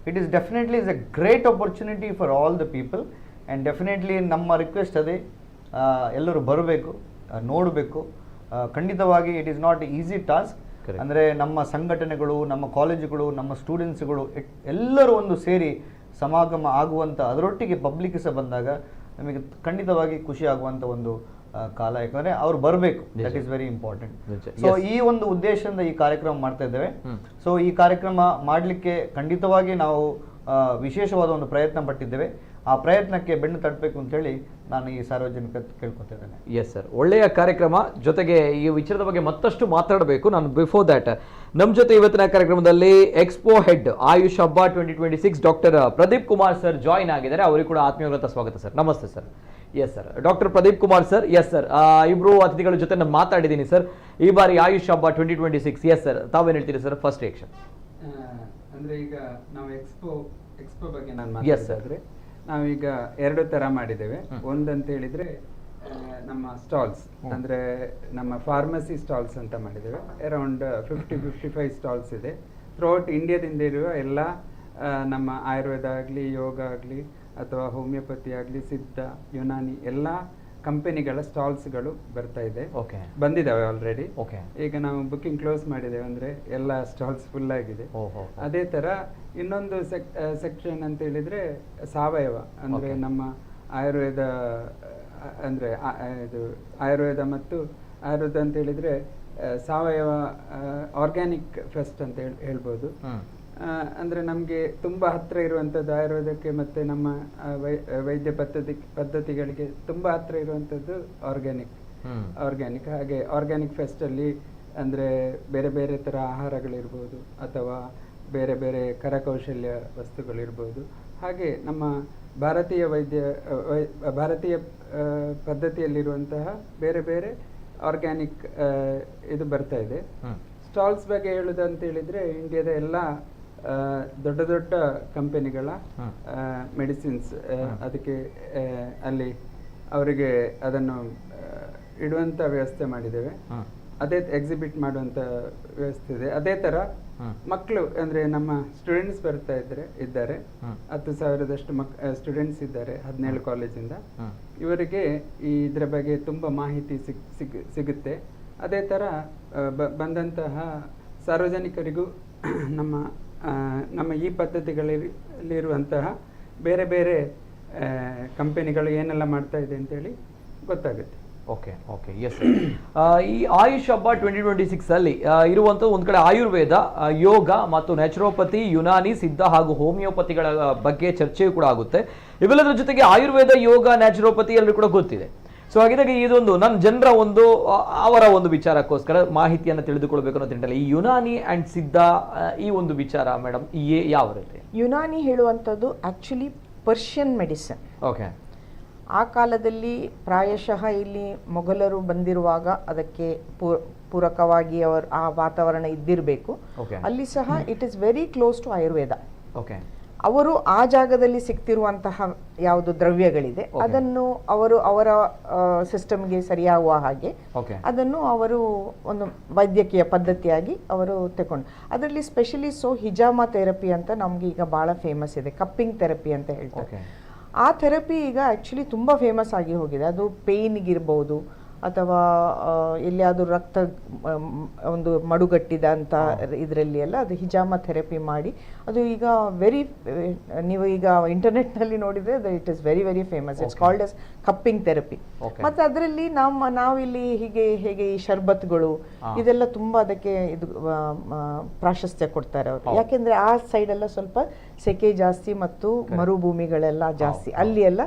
it is definitely is a great opportunity for all the people. And definitely ನಮ್ಮ ರಿಕ್ವೆಸ್ಟ್ ಅದೇ, ಎಲ್ಲರೂ ಬರಬೇಕು, ನೋಡಬೇಕು. ಖಂಡಿತವಾಗಿ it is not easy task. ಅಂದರೆ ನಮ್ಮ ಸಂಘಟನೆಗಳು, ನಮ್ಮ ಕಾಲೇಜುಗಳು, ನಮ್ಮ ಸ್ಟೂಡೆಂಟ್ಸ್ಗಳು ಎಲ್ಲರೂ ಒಂದು ಸೇರಿ ಸಮಾಗಮ ಆಗುವಂಥ, ಅದರೊಟ್ಟಿಗೆ ಪಬ್ಲಿಕ್ ಸಹ ಬಂದಾಗ ನಮಗೆ ಖಂಡಿತವಾಗಿ ಖುಷಿ ಆಗುವಂಥ ಒಂದು ಕಾಲ. ಯಾಕಂದರೆ ಅವ್ರು ಬರಬೇಕು, that is very important. So ಈ ಒಂದು ಉದ್ದೇಶದಿಂದ ಈ ಕಾರ್ಯಕ್ರಮ ಮಾಡ್ತಾ ಇದ್ದೇವೆ. ಸೊ ಈ ಕಾರ್ಯಕ್ರಮ ಮಾಡಲಿಕ್ಕೆ ಖಂಡಿತವಾಗಿ ನಾವು ವಿಶೇಷವಾದ ಒಂದು ಪ್ರಯತ್ನ ಪಟ್ಟಿದ್ದೇವೆ. ಆ ಪ್ರಯತ್ನಕ್ಕೆ ಬೆನ್ನು ತಟ್ಟಬೇಕು ಅಂತೇಳಿ ನಾನು ಈ ಸಾರ್ವಜನಿಕ ಕೇಳ್ಕೊತಿದ್ದೇನೆ. ಎಸ್ ಸರ್, ಒಳ್ಳೆಯ ಕಾರ್ಯಕ್ರಮ. ಜೊತೆಗೆ ಈ ವಿಚಾರದ ಬಗ್ಗೆ ಮತ್ತಷ್ಟು ಮಾತಾಡಬೇಕು. ನಾನು ಬಿಫೋರ್ ದ್ಯಾಟ್ ನಮ್ಮ ಜೊತೆ ಇವತ್ತಿನ ಕಾರ್ಯಕ್ರಮದಲ್ಲಿ expo head Ayush Habba 2026 doctor Pradeep Kumar sir join ಆಗಿದ್ದಾರೆ. ಅವರಿಗೆ ಕೂಡ ಆತ್ಮೀಯವಾದ ಸ್ವಾಗತ ಸರ್. ನಮಸ್ತೆ sir. Yes sir, doctor Pradeep Kumar sir. Yes sir, ಇಬ್ರು ಅತಿಥಿಗಳ ಜೊತೆ ನಾನು ಮಾತಾಡಿದ್ದೀನಿ ಸರ್ ಈ ಬಾರಿ ಆಯುಷ್ ಹಬ್ಬ 2026. ಎಸ್ ಸರ್, ತಾವೇನು ಹೇಳ್ತೀರಿ ಸರ್? ಫಸ್ಟ್ ರಿಯಾಕ್ಷನ್ ಅಂದ್ರೆ ಈಗ ನಾವು ಎಕ್ಸ್ಪೋ ಬಗ್ಗೆ ನಾನು ಮಾತಾಡಿದ್ರೆ, ನಾವೀಗ 2 ತರ ಮಾಡಿದ್ದೇವೆ. ಒಂದಂತ ಹೇಳಿದ್ರೆ ನಮ್ಮ ಸ್ಟಾಲ್ಸ್, ಅಂದ್ರೆ ನಮ್ಮ ಫಾರ್ಮಸಿ ಸ್ಟಾಲ್ಸ್ ಅಂತ ಮಾಡಿದ್ದೇವೆ. ಅರೌಂಡ್ 50-55 ಸ್ಟಾಲ್ಸ್ ಇದೆ. ಥ್ರೂಔಟ್ ಇಂಡಿಯಾದಿಂದ ಇರುವ ಎಲ್ಲ ನಮ್ಮ ಆಯುರ್ವೇದ ಆಗಲಿ, ಯೋಗ ಆಗಲಿ, ಅಥವಾ ಹೋಮಿಯೋಪತಿ ಆಗಲಿ, ಸಿದ್ಧ, ಯುನಾನಿ ಎಲ್ಲ ಕಂಪನಿಗಳ ಸ್ಟಾಲ್ಸ್ಗಳು ಬರ್ತಾ ಇದೆ, ಬಂದಿದ್ದಾವೆ ಆಲ್ರೆಡಿ. ಈಗ ನಾವು ಬುಕ್ಕಿಂಗ್ ಕ್ಲೋಸ್ ಮಾಡಿದ್ದೇವೆ, ಅಂದ್ರೆ ಎಲ್ಲ ಸ್ಟಾಲ್ಸ್ ಫುಲ್ ಆಗಿದೆ. ಅದೇ ತರ ಇನ್ನೊಂದು ಸೆಕ್ಷನ್ ಅಂತ ಹೇಳಿದ್ರೆ ಸಾವಯವ, ಅಂದ್ರೆ ನಮ್ಮ ಆಯುರ್ವೇದ, ಅಂದ್ರೆ ಇದು ಆಯುರ್ವೇದ ಮತ್ತು ಆಯುರ್ವೇದ ಅಂತ ಹೇಳಿದ್ರೆ ಸಾವಯವ ಆರ್ಗ್ಯಾನಿಕ್ ಫೆಸ್ಟ್ ಅಂತ ಹೇಳ್ಬೋದು. ಅಂದ್ರೆ ನಮಗೆ ತುಂಬಾ ಹತ್ರ ಇರುವಂಥದ್ದು ಆಯುರ್ವೇದಕ್ಕೆ ಮತ್ತೆ ನಮ್ಮ ವೈದ್ಯ ಪದ್ಧತಿಗಳಿಗೆ ತುಂಬಾ ಹತ್ರ ಇರುವಂಥದ್ದು ಆರ್ಗ್ಯಾನಿಕ್. ಹಾಗೆ ಆರ್ಗ್ಯಾನಿಕ್ ಫೆಸ್ಟ್ ಅಲ್ಲಿ ಅಂದ್ರೆ ಬೇರೆ ಬೇರೆ ತರ ಆಹಾರಗಳಿರ್ಬೋದು, ಅಥವಾ ಬೇರೆ ಬೇರೆ ಕರಕೌಶಲ್ಯ ವಸ್ತುಗಳಿರ್ಬೋದು. ಹಾಗೆ ನಮ್ಮ ಭಾರತೀಯ ಪದ್ಧತಿಯಲ್ಲಿರುವಂತಹ ಬೇರೆ ಬೇರೆ ಆರ್ಗ್ಯಾನಿಕ್ ಇದು ಬರ್ತಾ ಇದೆ. ಸ್ಟಾಲ್ಸ್ ಬಗ್ಗೆ ಹೇಳುದಂತ ಹೇಳಿದ್ರೆ, ಇಂಡಿಯಾದ ಎಲ್ಲ ದೊಡ್ಡ ದೊಡ್ಡ ಕಂಪನಿಗಳ ಮೆಡಿಸಿನ್ಸ್ ಅದಕ್ಕೆ ಅಲ್ಲಿ ಅವರಿಗೆ ಅದನ್ನು ಇಡುವಂಥ ವ್ಯವಸ್ಥೆ ಮಾಡಿದ್ದೇವೆ. ಅದೇ ಎಕ್ಸಿಬಿಟ್ ಮಾಡುವಂಥ ವ್ಯವಸ್ಥೆ ಇದೆ. ಅದೇ ಥರ ಮಕ್ಕಳು ಅಂದರೆ ನಮ್ಮ ಸ್ಟೂಡೆಂಟ್ಸ್ ಬರ್ತಾ ಇದ್ದಾರೆ 10,000ದಷ್ಟು ಸ್ಟೂಡೆಂಟ್ಸ್ ಇದ್ದಾರೆ 17 ಕಾಲೇಜಿಂದ. ಇವರಿಗೆ ಇದರ ಬಗ್ಗೆ ತುಂಬ ಮಾಹಿತಿ ಸಿಗುತ್ತೆ. ಅದೇ ಥರ ಬಂದಂತಹ ಸಾರ್ವಜನಿಕರಿಗೂ ನಮ್ಮ ಈ ಪದ್ಧತಿಗಳಲ್ಲಿರುವಂತಹ ಬೇರೆ ಬೇರೆ ಕಂಪನಿಗಳು ಏನೆಲ್ಲ ಮಾಡ್ತಾ ಇದೆ ಅಂತೇಳಿ ಗೊತ್ತಾಗುತ್ತೆ. Okay okay yes. ಈ ಆಯುಷ್ ಹಬ್ಬ 2026 ಅಲ್ಲಿ ಇರುವಂಥ ಒಂದು ಕಡೆ ಆಯುರ್ವೇದ, ಯೋಗ ಮತ್ತು ನ್ಯಾಚುರೋಪತಿ, ಯುನಾನಿ, ಸಿದ್ಧ ಹಾಗೂ ಹೋಮಿಯೋಪತಿಗಳ ಬಗ್ಗೆ ಚರ್ಚೆಯೂ ಕೂಡ ಆಗುತ್ತೆ. ಇವೆಲ್ಲದರ ಜೊತೆಗೆ ಆಯುರ್ವೇದ, ಯೋಗ, ನ್ಯಾಚುರೋಪತಿ ಎಲ್ಲರೂ ಕೂಡ ಗೊತ್ತಿದೆ. ಸೊ ಹಾಗಿದ್ದಾಗ ಇದೊಂದು ನನ್ನ ಜನರ ಒಂದು ಅವರ ಒಂದು ವಿಚಾರಕ್ಕೋಸ್ಕರ ಮಾಹಿತಿಯನ್ನು ತಿಳಿದುಕೊಳ್ಬೇಕು ಅನ್ನೋ ತಿಂಟಲ್ಲ ಈ ಯುನಾನಿ ಆ್ಯಂಡ್ ಸಿದ್ಧ ಈ ಒಂದು ವಿಚಾರ ಮೇಡಮ್ ಯಾವ ರೀತಿ? ಯುನಾನಿ ಹೇಳುವಂಥದ್ದು ಆ್ಯಕ್ಚುಲಿ ಪರ್ಷಿಯನ್ ಮೆಡಿಸಿನ್. ಓಕೆ. ಆ ಕಾಲದಲ್ಲಿ ಪ್ರಾಯಶಃ ಇಲ್ಲಿ ಮೊಘಲರು ಬಂದಿರುವಾಗ ಅದಕ್ಕೆ ಪೂರಕವಾಗಿ ಆ ವಾತಾವರಣ ಇದ್ದಿರಬೇಕು. ಅಲ್ಲಿ ಸಹ it is very close to Ayurveda. Okay. ಅವರು ಆ ಜಾಗದಲ್ಲಿ ಸಿಗ್ತಿರುವಂತಹ ಯಾವುದು ದ್ರವ್ಯಗಳಿದೆ ಅದನ್ನು ಅವರ ಸಿಸ್ಟಮ್ಗೆ ಸರಿಯಾಗುವ ಹಾಗೆ ಅದನ್ನು ಅವರು ಒಂದು ವೈದ್ಯಕೀಯ ಪದ್ಧತಿಯಾಗಿ ಅವರು ತಗೊಂಡು ಅದರಲ್ಲಿ ಸ್ಪೆಷಲಿ ಹಿಜಾಮಾ ಥೆರಪಿ ಅಂತ ನಮ್ಗೆ ಈಗ ಬಹಳ ಫೇಮಸ್ ಇದೆ. ಕಪ್ಪಿಂಗ್ ಥೆರಪಿ ಅಂತ ಹೇಳ್ತಾರೆ. ಆ ಥೆರಪಿ ಈಗ ಆ್ಯಕ್ಚುಲಿ ತುಂಬ ಫೇಮಸ್ ಆಗಿ ಹೋಗಿದೆ. ಅದು ಪೇಯ್ನಿಗಿರ್ಬೋದು ಅಥವಾ ಎಲ್ಲಿಯಾದರೂ ರಕ್ತ ಒಂದು ಮಡುಗಟ್ಟಿದ ಅಂತ ಇದರಲ್ಲಿ ಎಲ್ಲ ಅದು ಹಿಜಾಮ ಥೆರಪಿ ಮಾಡಿ ಅದು ಈಗ ನೀವು ಈಗ ಇಂಟರ್ನೆಟ್ನಲ್ಲಿ ನೋಡಿದರೆ ಅದು it is very very famous. It's called as cupping therapy. ಮತ್ತು ಅದರಲ್ಲಿ ನಾವಿಲ್ಲಿ ಹೇಗೆ ಈ ಶರ್ಬತ್ಗಳು ಇದೆಲ್ಲ ತುಂಬ ಅದಕ್ಕೆ ಇದು ಪ್ರಾಶಸ್ತ್ಯ ಕೊಡ್ತಾರೆ ಅವರು. ಯಾಕೆಂದರೆ ಆ ಸೈಡೆಲ್ಲ ಸ್ವಲ್ಪ ಸೆಕೆ ಜಾಸ್ತಿ ಮತ್ತು ಮರುಭೂಮಿಗಳೆಲ್ಲ ಜಾಸ್ತಿ ಅಲ್ಲಿ ಎಲ್ಲ.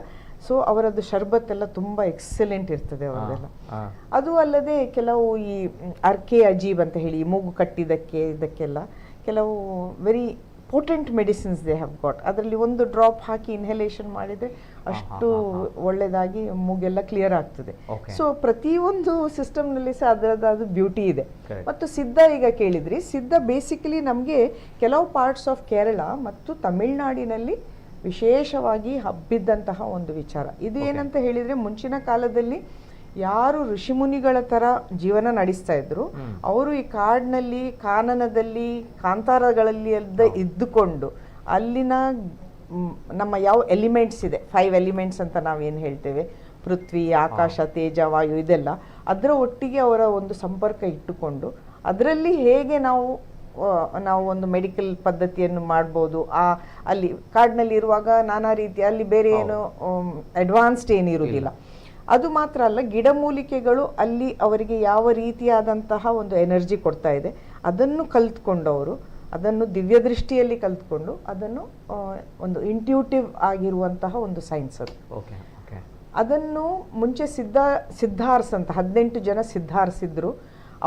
ಸೊ ಅವರದ್ದು ಶರ್ಬತ್ ಎಲ್ಲ ತುಂಬ ಎಕ್ಸಲೆಂಟ್ ಇರ್ತದೆ ಅವರದೆಲ್ಲ. ಅದು ಅಲ್ಲದೆ ಕೆಲವು ಈ ಅರ್ಕೆ ಅಜೀಬ್ ಅಂತ ಹೇಳಿ ಮೂಗು ಕಟ್ಟಿದ್ದಕ್ಕೆ ಇದಕ್ಕೆಲ್ಲ ಕೆಲವು very potent medicines they have got. ಅದರಲ್ಲಿ ಒಂದು ಡ್ರಾಪ್ ಹಾಕಿ ಇನ್ಹಲೇಷನ್ ಮಾಡಿದರೆ ಅಷ್ಟು ಒಳ್ಳೆಯದಾಗಿ ಮೂಗೆಲ್ಲ ಕ್ಲಿಯರ್ ಆಗ್ತದೆ. ಸೊ ಪ್ರತಿಯೊಂದು ಸಿಸ್ಟಮ್ನಲ್ಲಿ ಸಹ ಅದರದ್ದು ಬ್ಯೂಟಿ ಇದೆ. ಮತ್ತು ಸಿದ್ಧ ಈಗ ಕೇಳಿದ್ರಿ, ಸಿದ್ಧ ಬೇಸಿಕಲಿ ನಮಗೆ ಕೆಲವು ಪಾರ್ಟ್ಸ್ ಆಫ್ ಕೇರಳ ಮತ್ತು ತಮಿಳುನಾಡಿನಲ್ಲಿ ವಿಶೇಷವಾಗಿ ಹಬ್ಬಿದ್ದಂತಹ ಒಂದು ವಿಚಾರ. ಇದು ಏನಂತ ಹೇಳಿದರೆ ಮುಂಚಿನ ಕಾಲದಲ್ಲಿ ಯಾರು ಋಷಿಮುನಿಗಳ ಥರ ಜೀವನ ನಡೆಸ್ತಾ ಇದ್ರು ಅವರು ಈ ಕಾಡಿನಲ್ಲಿ ಕಾನನದಲ್ಲಿ ಕಾಂತಾರಗಳಲ್ಲಿ ಇದ್ದುಕೊಂಡು ಅಲ್ಲಿನ ನಮ್ಮ ಯಾವ ಎಲಿಮೆಂಟ್ಸ್ ಇದೆ 5 ಎಲಿಮೆಂಟ್ಸ್ ಅಂತ ನಾವೇನು ಹೇಳ್ತೇವೆ, ಪೃಥ್ವಿ, ಆಕಾಶ, ತೇಜ, ವಾಯು ಇದೆಲ್ಲ ಅದರ ಒಟ್ಟಿಗೆ ಅವರ ಒಂದು ಸಂಪರ್ಕ ಇಟ್ಟುಕೊಂಡು ಅದರಲ್ಲಿ ಹೇಗೆ ನಾವು ಒಂದು ಮೆಡಿಕಲ್ ಪದ್ಧತಿಯನ್ನು ಮಾಡ್ಬೋದು. ಅಲ್ಲಿ ಕಾಡಿನಲ್ಲಿ ಇರುವಾಗ ನಾನಾ ರೀತಿ ಅಲ್ಲಿ ಬೇರೆ ಏನು ಅಡ್ವಾನ್ಸ್ಡ್ ಏನಿರುವುದಿಲ್ಲ. ಅದು ಮಾತ್ರ ಅಲ್ಲ, ಗಿಡಮೂಲಿಕೆಗಳು ಅಲ್ಲಿ ಅವರಿಗೆ ಯಾವ ರೀತಿಯಾದಂತಹ ಒಂದು ಎನರ್ಜಿ ಕೊಡ್ತಾ ಇದೆ ಅದನ್ನು ಕಲ್ತ್ಕೊಂಡವರು ಅದನ್ನು ದಿವ್ಯ ದೃಷ್ಟಿಯಲ್ಲಿ ಕಲ್ತ್ಕೊಂಡು ಅದನ್ನು ಒಂದು ಇಂಟ್ಯೂಟಿವ್ ಆಗಿರುವಂತಹ ಒಂದು ಸೈನ್ಸ್ ಅದು. ಅದನ್ನು ಮುಂಚೆ ಸಿದ್ಧಾರ್ಸ್ ಅಂತ 18 ಜನ ಸಿದ್ಧಾರ್ಸಿದ್ರು.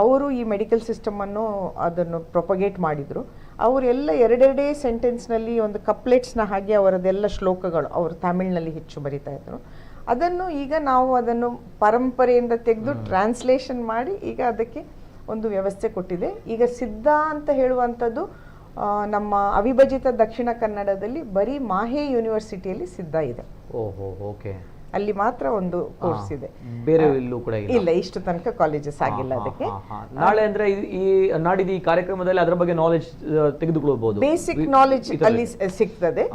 ಅವರು ಈ ಮೆಡಿಕಲ್ ಸಿಸ್ಟಮನ್ನು ಅದನ್ನು ಪ್ರೊಪಗೇಟ್ ಮಾಡಿದರು. ಅವರೆಲ್ಲ ಎರಡೆರಡೇ ಸೆಂಟೆನ್ಸ್ನಲ್ಲಿ ಒಂದು ಕಪ್ಲೆಟ್ಸ್ನ ಹಾಗೆ ಅವರದೆಲ್ಲ ಶ್ಲೋಕಗಳು ಅವರು ತಮಿಳಿನಲ್ಲಿ ಹೆಚ್ಚು ಬರಿತಾ ಇದ್ರು. ಅದನ್ನು ಈಗ ನಾವು ಅದನ್ನು ಪರಂಪರೆಯಿಂದ ತೆಗೆದು ಟ್ರಾನ್ಸ್ಲೇಷನ್ ಮಾಡಿ ಈಗ ಅದಕ್ಕೆ ಒಂದು ವ್ಯವಸ್ಥೆ ಕೊಟ್ಟಿದೆ. ಈಗ ಸಿದ್ಧ ಅಂತ ಹೇಳುವಂಥದ್ದು ನಮ್ಮ ಅವಿಭಜಿತ ದಕ್ಷಿಣ ಕನ್ನಡದಲ್ಲಿ ಬರೀ ಮಾಹೆ ಯೂನಿವರ್ಸಿಟಿಯಲ್ಲಿ ಸಿದ್ಧ ಇದೆ. ಓಹೋ, ಓಕೆ. ಅಲ್ಲಿ ಮಾತ್ರ ಒಂದು ಕೋರ್ಸ್ ಇದೆ, ಬೇರೆ ಎಲ್ಲೂ ಕೂಡ ಇಲ್ಲ. ಇಷ್ಟು ತನಕ ಕಾಲೇಜಸ್ ಆಗಿಲ್ಲ ಅದಕ್ಕೆ. ನಾಳೆ ಅಂದ್ರೆ ಈ ನಾಡಿದ ಈ ಕಾರ್ಯಕ್ರಮದಲ್ಲಿ ಅದರ ಬಗ್ಗೆ ನಾಲೆಜ್ ತೆಗೆದುಕೊಳ್ಳಬಹುದು, ಬೇಸಿಕ್ ನಾಲೆಜ್ ಅಲ್ಲಿ ಸಿಗ್ತದೆ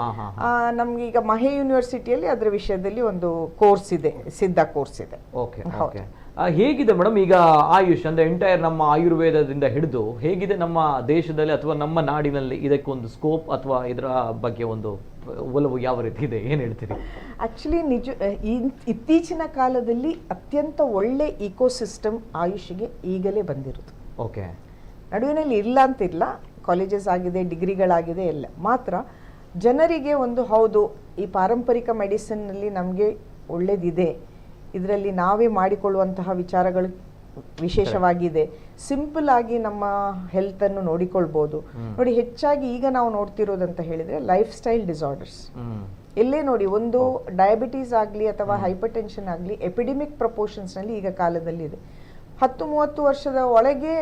ನಮ್ಗೆ. ಈಗ ಮಹೆ ಯೂನಿವರ್ಸಿಟಿಯಲ್ಲಿ ಅದರ ವಿಷಯದಲ್ಲಿ ಒಂದು ಕೋರ್ಸ್ ಇದೆ, ಸಿದ್ಧ ಕೋರ್ಸ್ ಇದೆ. Okay okay. ಹೇಗಿದೆ ಮೇಡಮ್ ಈಗ ಆಯುಷ್ ಅಂದ್ರೆ ಎಂಟೈರ್ ನಮ್ಮ ಆಯುರ್ವೇದದಿಂದ ಹಿಡಿದು ಹೇಗಿದೆ ನಮ್ಮ ದೇಶದಲ್ಲಿ ಅಥವಾ ನಮ್ಮ ನಾಡಿನಲ್ಲಿ ಇದಕ್ಕೊಂದು ಸ್ಕೋಪ್ ಅಥವಾ ಇದರ ಬಗ್ಗೆ ಒಂದು ಒಲವು ಯಾವ ರೀತಿ ಇದೆ, ಏನು ಹೇಳ್ತೀರಿ? ಆ್ಯಕ್ಚುಲಿ ಇತ್ತೀಚಿನ ಕಾಲದಲ್ಲಿ ಅತ್ಯಂತ ಒಳ್ಳೆ ಇಕೋಸಿಸ್ಟಮ್ ಆಯುಷ್ಗೆ ಈಗಲೇ ಬಂದಿರೋದು. ಓಕೆ. ನಡುವಿನಲ್ಲಿ ಇಲ್ಲ ಅಂತಿಲ್ಲ, ಕಾಲೇಜಸ್ ಆಗಿದೆ, ಡಿಗ್ರಿಗಳಾಗಿದೆ, ಎಲ್ಲ ಮಾತ್ರ ಜನರಿಗೆ ಒಂದು ಹೌದು ಈ ಪಾರಂಪರಿಕ ಮೆಡಿಸಿನ್ನಲ್ಲಿ ನಮಗೆ ಒಳ್ಳೇದಿದೆ, ಇದರಲ್ಲಿ ನಾವೇ ಮಾಡಿಕೊಳ್ಳುವಂತಹ ವಿಚಾರಗಳು ವಿಶೇಷವಾಗಿದೆ, ಸಿಂಪಲ್ ಆಗಿ ನಮ್ಮ ಹೆಲ್ತನ್ನು ನೋಡಿಕೊಳ್ಬೋದು. ನೋಡಿ, ಹೆಚ್ಚಾಗಿ ಈಗ ನಾವು ನೋಡ್ತಿರೋದಂತ ಹೇಳಿದರೆ ಲೈಫ್ ಸ್ಟೈಲ್ ಡಿಸಾರ್ಡರ್ಸ್. ಎಲ್ಲೇ ನೋಡಿ, ಒಂದು ಡಯಾಬಿಟೀಸ್ ಆಗಲಿ ಅಥವಾ ಹೈಪರ್ ಟೆನ್ಷನ್ ಆಗಲಿ ಎಪಿಡೆಮಿಕ್ ಪ್ರಪೋರ್ಷನ್ಸ್ನಲ್ಲಿ ಈಗ ಕಾಲದಲ್ಲಿ ಇದೆ. 10-30 ವರ್ಷದ ಒಳಗೆ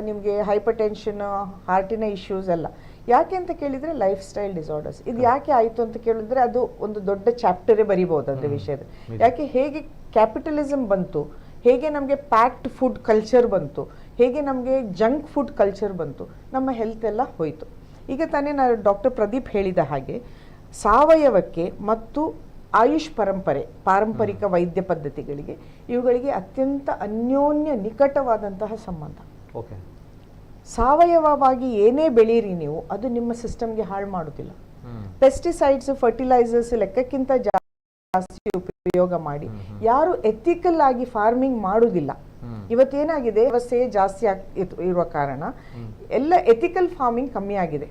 ನಿಮಗೆ ಹೈಪರ್ ಟೆನ್ಷನ್, ಹಾರ್ಟಿನ ಇಶ್ಯೂಸ್ ಎಲ್ಲ ಯಾಕೆ ಅಂತ ಕೇಳಿದರೆ ಲೈಫ್ ಸ್ಟೈಲ್ ಡಿಸಾರ್ಡರ್ಸ್. ಇದು ಯಾಕೆ ಆಯಿತು ಅಂತ ಕೇಳಿದ್ರೆ ಅದು ಒಂದು ದೊಡ್ಡ ಚಾಪ್ಟರೇ ಬರಿಬೋದು ಅದ್ರ ವಿಷಯದ. ಯಾಕೆ ಹೇಗೆ ಕ್ಯಾಪಿಟಲಿಸಮ್ ಬಂತು, ಹೇಗೆ ನಮಗೆ ಪ್ಯಾಕ್ಡ್ ಫುಡ್ ಕಲ್ಚರ್ ಬಂತು, ಹೇಗೆ ನಮಗೆ ಜಂಕ್ ಫುಡ್ ಕಲ್ಚರ್ ಬಂತು, ನಮ್ಮ ಹೆಲ್ತ್ ಎಲ್ಲ ಹೋಯಿತು. ಈಗ ತಾನೇ ನಾನು ಡಾಕ್ಟರ್ ಪ್ರದೀಪ್ ಹೇಳಿದ ಹಾಗೆ ಸಾವಯವಕ್ಕೆ ಮತ್ತು ಆಯುಷ್ ಪಾರಂಪರಿಕ ವೈದ್ಯ ಪದ್ಧತಿಗಳಿಗೆ ಇವುಗಳಿಗೆ ಅತ್ಯಂತ ಅನ್ಯೋನ್ಯ ನಿಕಟವಾದಂತಹ ಸಂಬಂಧ. ಓಕೆ, ಸಾವಯವವಾಗಿ ಏನೇ ಬೆಳೀರಿ ನೀವು, ಅದು ನಿಮ್ಮ ಸಿಸ್ಟಮ್ಗೆ ಹಾಳು ಮಾಡೋದಿಲ್ಲ. ಪೆಸ್ಟಿಸೈಡ್ಸ್, ಫರ್ಟಿಲೈಸರ್ಸ್ ಲೆಕ್ಕಕ್ಕಿಂತ ಜಾಸ್ತಿ ಉಪಯೋಗ ಮಾಡಿ ಯಾರು ಎಥಿಕಲ್ ಆಗಿ ಫಾರ್ಮಿಂಗ್ ಮಾಡುವುದಿಲ್ಲ. ಇವತ್ತೇನಾಗಿದೆ, ವ್ಯವಸ್ಥೆ ಜಾಸ್ತಿ ಇರುವ ಕಾರಣ ಎಲ್ಲ ಎಥಿಕಲ್ ಫಾರ್ಮಿಂಗ್ ಕಮ್ಮಿ ಆಗಿದೆ.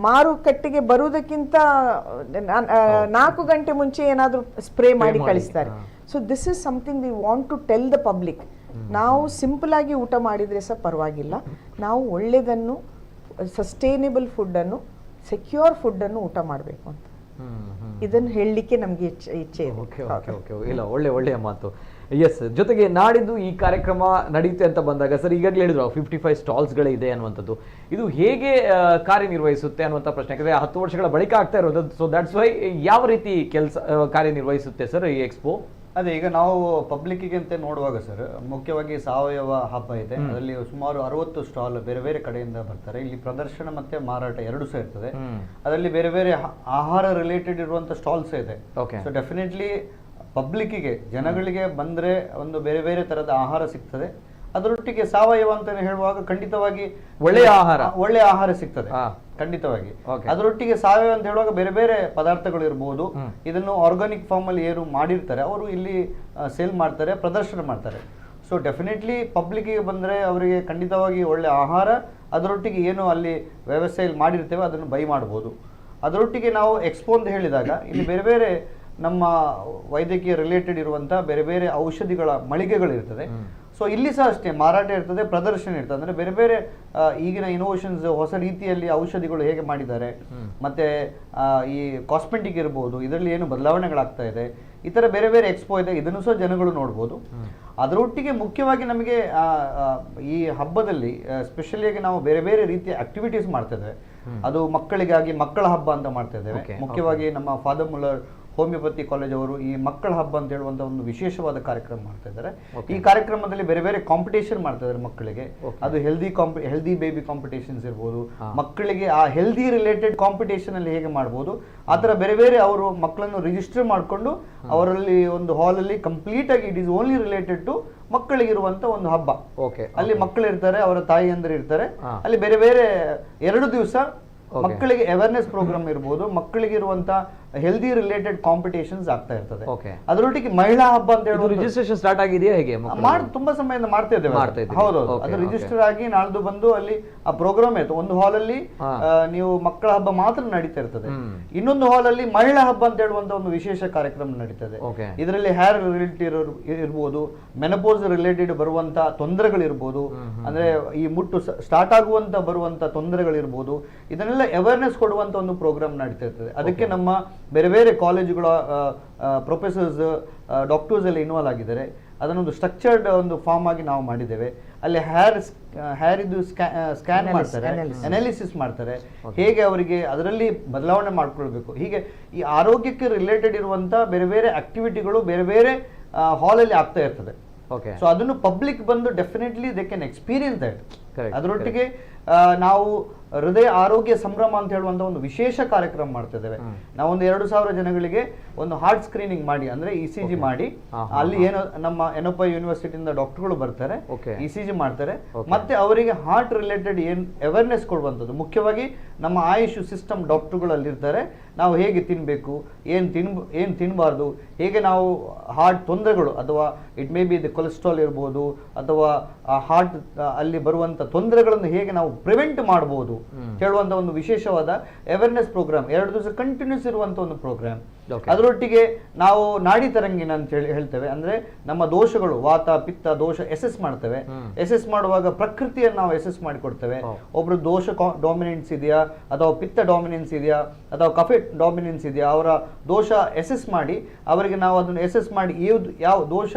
ಮಾರುಕಟ್ಟೆಗೆ ಬರುವುದಕ್ಕಿಂತ 4 ಗಂಟೆ ಮುಂಚೆ ಏನಾದರೂ ಸ್ಪ್ರೇ ಮಾಡಿ ಕಳಿಸ್ತಾರೆ. So this is something we want to tell the public. ನಾವು ಸಿಂಪಲ್ ಆಗಿ ಊಟ ಮಾಡಿದರೆ ಸಹ ಪರವಾಗಿಲ್ಲ, ನಾವು ಒಳ್ಳೆಯದನ್ನು, ಸಸ್ಟೈನೇಬಲ್ ಫುಡ್ಡನ್ನು, ಸೆಕ್ಯೂರ್ ಫುಡ್ಡನ್ನು ಊಟ ಮಾಡಬೇಕು ಅಂತ ಇದನ್ನು ಹೇಳಲಿಕ್ಕೆ ನಮಗೆ ಇಚ್ಛೆ ಇದೆ. ಓಕೆ ಓಕೆ ಓಕೆ, ಇಲ್ಲ ಒಳ್ಳೆಯ ಮಾತು. ಎಸ್, ಜೊತೆಗೆ ನಾಡಿದ್ದು ಈ ಕಾರ್ಯಕ್ರಮ ನಡೆಯುತ್ತೆ ಅಂತ ಬಂದಾಗ ಸರ್, ಈಗಾಗಲೇ ಹೇಳಿದ್ರು 55 ಸ್ಟಾಲ್ಸ್ಗಳೇ ಇದೆ ಅನ್ನುವಂಥದ್ದು. ಇದು ಹೇಗೆ ಕಾರ್ಯನಿರ್ವಹಿಸುತ್ತೆ ಅನ್ನುವಂಥ ಪ್ರಶ್ನೆ, ಯಾಕಂದರೆ 10 ವರ್ಷಗಳ ಬಳಿಕ ಆಗ್ತಾ ಇರೋದು. ಸೊ ದಟ್ಸ್ ವೈ ಯಾವ ರೀತಿ ಕಾರ್ಯನಿರ್ವಹಿಸುತ್ತೆ ಸರ್ ಈ ಎಕ್ಸ್ಪೋ? ಅದೇ ಈಗ ನಾವು ಪಬ್ಲಿಕ್ಕಿಗೆ ಅಂತ ನೋಡುವಾಗ ಸರ್, ಮುಖ್ಯವಾಗಿ ಸಾವಯವ ಹಬ್ಬ ಇದೆ, ಅದರಲ್ಲಿ ಸುಮಾರು 60 ಸ್ಟಾಲ್ ಬೇರೆ ಬೇರೆ ಕಡೆಯಿಂದ ಬರ್ತಾರೆ. ಇಲ್ಲಿ ಪ್ರದರ್ಶನ ಮತ್ತೆ ಮಾರಾಟ ಎರಡು ಸಹ ಇರ್ತದೆ. ಅದರಲ್ಲಿ ಬೇರೆ ಬೇರೆ ಆಹಾರ ರಿಲೇಟೆಡ್ ಇರುವಂತ ಸ್ಟಾಲ್ಸ್ ಇದೆ. ಸೊ ಡೆಫಿನೆಟ್ಲಿ ಪಬ್ಲಿಕ್ಕಿಗೆ, ಜನಗಳಿಗೆ ಬಂದ್ರೆ ಒಂದು ಬೇರೆ ಬೇರೆ ತರದ ಆಹಾರ ಸಿಗ್ತದೆ. ಅದರೊಟ್ಟಿಗೆ ಸಾವಯವ ಅಂತ ಹೇಳುವಾಗ ಖಂಡಿತವಾಗಿ ಒಳ್ಳೆಯ ಆಹಾರ ಸಿಗ್ತದೆ ಖಂಡಿತವಾಗಿ. ಅದರೊಟ್ಟಿಗೆ ಸಾವಯವ ಅಂತ ಹೇಳುವಾಗ ಬೇರೆ ಬೇರೆ ಪದಾರ್ಥಗಳು ಇರಬಹುದು. ಇದನ್ನು ಆರ್ಗಾನಿಕ್ ಫಾರ್ಮ್ ಅಲ್ಲಿ ಏನು ಮಾಡಿರ್ತಾರೆ ಅವರು ಇಲ್ಲಿ ಸೇಲ್ ಮಾಡ್ತಾರೆ, ಪ್ರದರ್ಶನ ಮಾಡ್ತಾರೆ. ಸೊ ಡೆಫಿನೆಟ್ಲಿ ಪಬ್ಲಿಕ್ಕಿಗೆ ಬಂದರೆ ಅವರಿಗೆ ಖಂಡಿತವಾಗಿ ಒಳ್ಳೆ ಆಹಾರ, ಅದರೊಟ್ಟಿಗೆ ಏನು ಅಲ್ಲಿ ವ್ಯವಸ್ಥೆಯಲ್ಲಿ ಮಾಡಿರ್ತೇವೆ ಅದನ್ನು ಬೈ ಮಾಡ್ಬೋದು. ಅದರೊಟ್ಟಿಗೆ ನಾವು ಎಕ್ಸ್ಪೋ ಅಂತ ಹೇಳಿದಾಗ ಇಲ್ಲಿ ಬೇರೆ ಬೇರೆ ನಮ್ಮ ವೈದ್ಯಕೀಯ ರಿಲೇಟೆಡ್ ಇರುವಂಥ ಬೇರೆ ಬೇರೆ ಔಷಧಿಗಳ ಮಳಿಗೆಗಳಿರ್ತದೆ. ಸೊ ಇಲ್ಲಿ ಸಹ ಅಷ್ಟೇ ಮಾರಾಟ ಇರ್ತದೆ, ಪ್ರದರ್ಶನ ಇರ್ತದೆ. ಅಂದರೆ ಬೇರೆ ಬೇರೆ ಈಗಿನ ಇನೋವೇಷನ್ಸ್, ಹೊಸ ರೀತಿಯಲ್ಲಿ ಔಷಧಿಗಳು ಹೇಗೆ ಮಾಡಿದ್ದಾರೆ, ಮತ್ತೆ ಈ ಕಾಸ್ಮೆಟಿಕ್ ಇರ್ಬೋದು, ಇದರಲ್ಲಿ ಏನು ಬದಲಾವಣೆಗಳಾಗ್ತಾ ಇದೆ, ಈ ಥರ ಬೇರೆ ಬೇರೆ ಎಕ್ಸ್ಪೋ ಇದೆ. ಇದನ್ನು ಸಹ ಜನಗಳು ನೋಡ್ಬೋದು. ಅದರೊಟ್ಟಿಗೆ ಮುಖ್ಯವಾಗಿ ನಮಗೆ ಈ ಹಬ್ಬದಲ್ಲಿ ಸ್ಪೆಷಲಿಯಾಗಿ ನಾವು ಬೇರೆ ಬೇರೆ ರೀತಿಯ ಆಕ್ಟಿವಿಟೀಸ್ ಮಾಡ್ತಾ ಇದ್ದೇವೆ. ಅದು ಮಕ್ಕಳಿಗಾಗಿ ಮಕ್ಕಳ ಹಬ್ಬ ಅಂತ ಮಾಡ್ತಾ ಇದ್ದೇವೆ. ಮುಖ್ಯವಾಗಿ ನಮ್ಮ ಫಾದರ್ ಮುಲ್ಲರ್ ಹೋಮಿಯೋಪತಿ ಕಾಲೇಜ್ ಅವರು ಈ ಮಕ್ಕಳ ಹಬ್ಬ ಅಂತ ಹೇಳುವಂತ ಒಂದು ವಿಶೇಷವಾದ ಕಾರ್ಯಕ್ರಮ ಮಾಡ್ತಾ ಇದ್ದಾರೆ. ಈ ಕಾರ್ಯಕ್ರಮದಲ್ಲಿ ಬೇರೆ ಬೇರೆ ಕಾಂಪಿಟೇಷನ್ ಮಾಡ್ತಾ ಇದ್ದಾರೆ ಮಕ್ಕಳಿಗೆ. ಅದು ಹೆಲ್ದಿ ಬೇಬಿ ಕಾಂಪಿಟೇಷನ್ಸ್ ಇರ್ಬೋದು, ಮಕ್ಕಳಿಗೆ ಆ ಹೆಲ್ದಿ ರಿಲೇಟೆಡ್ ಕಾಂಪಿಟೇಷನ್ ಅಲ್ಲಿ ಹೇಗೆ ಮಾಡ್ಬೋದು, ಆ ಥರ ಬೇರೆ ಬೇರೆ ಅವರು ಮಕ್ಕಳನ್ನು ರಿಜಿಸ್ಟರ್ ಮಾಡಿಕೊಂಡು ಅವರಲ್ಲಿ ಒಂದು ಹಾಲ್ ಅಲ್ಲಿ ಕಂಪ್ಲೀಟ್ ಆಗಿ it is only related to ಮಕ್ಕಳಿಗಿರುವಂತ ಒಂದು ಹಬ್ಬ. ಅಲ್ಲಿ ಮಕ್ಕಳು ಇರ್ತಾರೆ, ಅವರ ತಾಯಿಯಂದಿರು ಇರ್ತಾರೆ. ಅಲ್ಲಿ ಬೇರೆ ಬೇರೆ 2 ದಿವಸ ಮಕ್ಕಳಿಗೆ ಅವೇರ್ನೆಸ್ ಪ್ರೋಗ್ರಾಮ್ ಇರ್ಬೋದು, ಮಕ್ಕಳಿಗೆ ಇರುವಂತ ಹೆಲ್ದಿ ರಿಲೇಟೆಡ್ ಕಾಂಪಿಟೇಷನ್ಸ್ ಆಗ್ತಾ ಇರ್ತದೆ. ಅದರೊಟ್ಟಿಗೆ ಮಹಿಳಾ ಹಬ್ಬ ಅಂತ ಹೇಳಿ ರಿಜಿಸ್ಟ್ರೇಷನ್ ಸ್ಟಾರ್ಟ್ ಆಗಿದೆಯಾ ಹೇಗೆ? ತುಂಬಾ ಸಮಯದಿಂದ ಮಾಡ್ತಾ ಇದ್ದೇವೆ. ಹೌದು, ಅದು ರಿಜಿಸ್ಟರ್ ಆಗಿ ನಾಳ್ದು ಬಂದು ಅಲ್ಲಿ ಆ ಪ್ರೋಗ್ರಾಮ್ ಆಯ್ತು. ಒಂದು ಹಾಲ್ ಅಲ್ಲಿ ನೀವು ಮಕ್ಕಳ ಹಬ್ಬ ಮಾತ್ರ ನಡೀತಾ ಇರ್ತದೆ, ಇನ್ನೊಂದು ಹಾಲ್ ಅಲ್ಲಿ ಮಹಿಳಾ ಹಬ್ಬ ಅಂತ ಹೇಳುವಂತ ಒಂದು ವಿಶೇಷ ಕಾರ್ಯಕ್ರಮ ನಡೀತದೆ. ಇದರಲ್ಲಿ ಹೇರ್ ರಿಲೇಟೆಡ್ ಇರ್ಬೋದು, ಮೆನಪೋಸ್ ರಿಲೇಟೆಡ್ ಬರುವಂತ ತೊಂದರೆಗಳಿರ್ಬೋದು, ಅಂದ್ರೆ ಈ ಮುಟ್ಟು ಸ್ಟಾರ್ಟ್ ಆಗುವಂತ ಬರುವಂತ ತೊಂದರೆಗಳಿರ್ಬೋದು, ಇದನ್ನೆಲ್ಲ ಅವೇರ್ನೆಸ್ ಕೊಡುವಂತ ಒಂದು ಪ್ರೋಗ್ರಾಮ್ ನಡೀತಾ ಇರ್ತದೆ. ಅದಕ್ಕೆ ನಮ್ಮ ಬೇರೆ ಬೇರೆ ಕಾಲೇಜುಗಳ ಪ್ರೊಫೆಸರ್ಸ್, ಡಾಕ್ಟರ್ಸ್ ಎಲ್ಲ ಇನ್ವಾಲ್ವ್ ಆಗಿದ್ದಾರೆ. ಅದನ್ನೊಂದು ಸ್ಟ್ರಕ್ಚರ್ಡ್ ಒಂದು ಫಾರ್ಮ್ ಆಗಿ ನಾವು ಮಾಡಿದ್ದೇವೆ. ಅಲ್ಲಿ ಹೇರ್ ಇದು ಸ್ಕ್ಯಾನ್ ಮಾಡ್ತಾರೆ, ಅನಾಲಿಸಿಸ್ ಮಾಡ್ತಾರೆ, ಹೇಗೆ ಅವರಿಗೆ ಅದರಲ್ಲಿ ಬದಲಾವಣೆ ಮಾಡ್ಕೊಳ್ಬೇಕು. ಹೀಗೆ ಈ ಆರೋಗ್ಯಕ್ಕೆ ರಿಲೇಟೆಡ್ ಇರುವಂತ ಬೇರೆ ಬೇರೆ ಆಕ್ಟಿವಿಟಿಗಳು ಬೇರೆ ಬೇರೆ ಹಾಲಲ್ಲಿ ಆಗ್ತಾ ಇರ್ತದೆ. ಸೊ ಅದನ್ನು ಪಬ್ಲಿಕ್ ಬಂದು definitely they can experience that. ಅದರೊಟ್ಟಿಗೆ ನಾವು ಹೃದಯ ಆರೋಗ್ಯ ಸಂಭ್ರಮ ಅಂತ ಹೇಳುವಂತ ಒಂದು ವಿಶೇಷ ಕಾರ್ಯಕ್ರಮ ಮಾಡ್ತಾ ಇದ್ದೇವೆ. ನಾವೊಂದು 2,000 ಜನಗಳಿಗೆ ಒಂದು ಹಾರ್ಟ್ ಸ್ಕ್ರೀನಿಂಗ್ ಮಾಡಿ, ಅಂದ್ರೆ ECG ಮಾಡಿ, ಅಲ್ಲಿ ಏನು ನಮ್ಮ ಎನ್ಒಪೈ ಯೂನಿವರ್ಸಿಟಿಯಿಂದ ಡಾಕ್ಟರ್ಗಳು ಬರ್ತಾರೆ, ECG ಮಾಡ್ತಾರೆ, ಮತ್ತೆ ಅವರಿಗೆ ಹಾರ್ಟ್ ರಿಲೇಟೆಡ್ ಏನ್ ಅವೇರ್ನೆಸ್ ಕೊಡುವಂಥದ್ದು. ಮುಖ್ಯವಾಗಿ ನಮ್ಮ ಆಯುಷ್ ಸಿಸ್ಟಮ್ ಡಾಕ್ಟರ್ಗಳು ಅಲ್ಲಿರ್ತಾರೆ. ನಾವು ಹೇಗೆ ತಿನ್ಬೇಕು, ಏನ್ ತಿನ್ನಬಾರ್ದು, ಹೇಗೆ ನಾವು ಹಾರ್ಟ್ ತೊಂದರೆಗಳು ಅಥವಾ it may be the cholesterol ಇರ್ಬೋದು ಅಥವಾ ಹಾರ್ಟ್ ಅಲ್ಲಿ ಬರುವಂತ ತೊಂದರೆಗಳನ್ನು ಹೇಗೆ ನಾವು ಪ್ರಿವೆಂಟ್ ಮಾಡಬಹುದು ಹೇಳುವಂತ ಒಂದು ವಿಶೇಷವಾದ ಅವೇರ್ನೆಸ್ ಪ್ರೋಗ್ರಾಮ್ 2 ದಿವಸ ಕಂಟಿನ್ಯೂಸ್ ಇರುವಂತ ಒಂದು ಪ್ರೋಗ್ರಾಮ್. ಅದರೊಟ್ಟಿಗೆ ನಾವು ನಾಡಿ ತರಂಗಿನ ಅಂತ ಹೇಳ್ತೇವೆ. ಅಂದ್ರೆ ನಮ್ಮ ದೋಷಗಳು, ವಾತ ಪಿತ್ತ ದೋಷ ಎಸೆಸ್ ಮಾಡ್ತೇವೆ. ಎಸೆಸ್ ಮಾಡುವಾಗ ಪ್ರಕೃತಿಯನ್ನು ನಾವು ಎಸೆಸ್ ಮಾಡಿಕೊಡ್ತೇವೆ. ಒಬ್ರು ದೋಷ ಡಾಮಿನೆನ್ಸ್ ಇದೆಯಾ ಅಥವಾ ಪಿತ್ತ ಡಾಮಿನೆನ್ಸ್ ಇದೆಯಾ ಅಥವಾ ಕಫೆ ಡಾಮಿನೆನ್ಸ್ ಇದೆಯಾ, ಅವರ ದೋಷ ಎಸೆಸ್ ಮಾಡಿ ಅವರಿಗೆ ನಾವು ಅದನ್ನು ಎಸೆಸ್ ಮಾಡಿ ಯಾವ ದೋಷ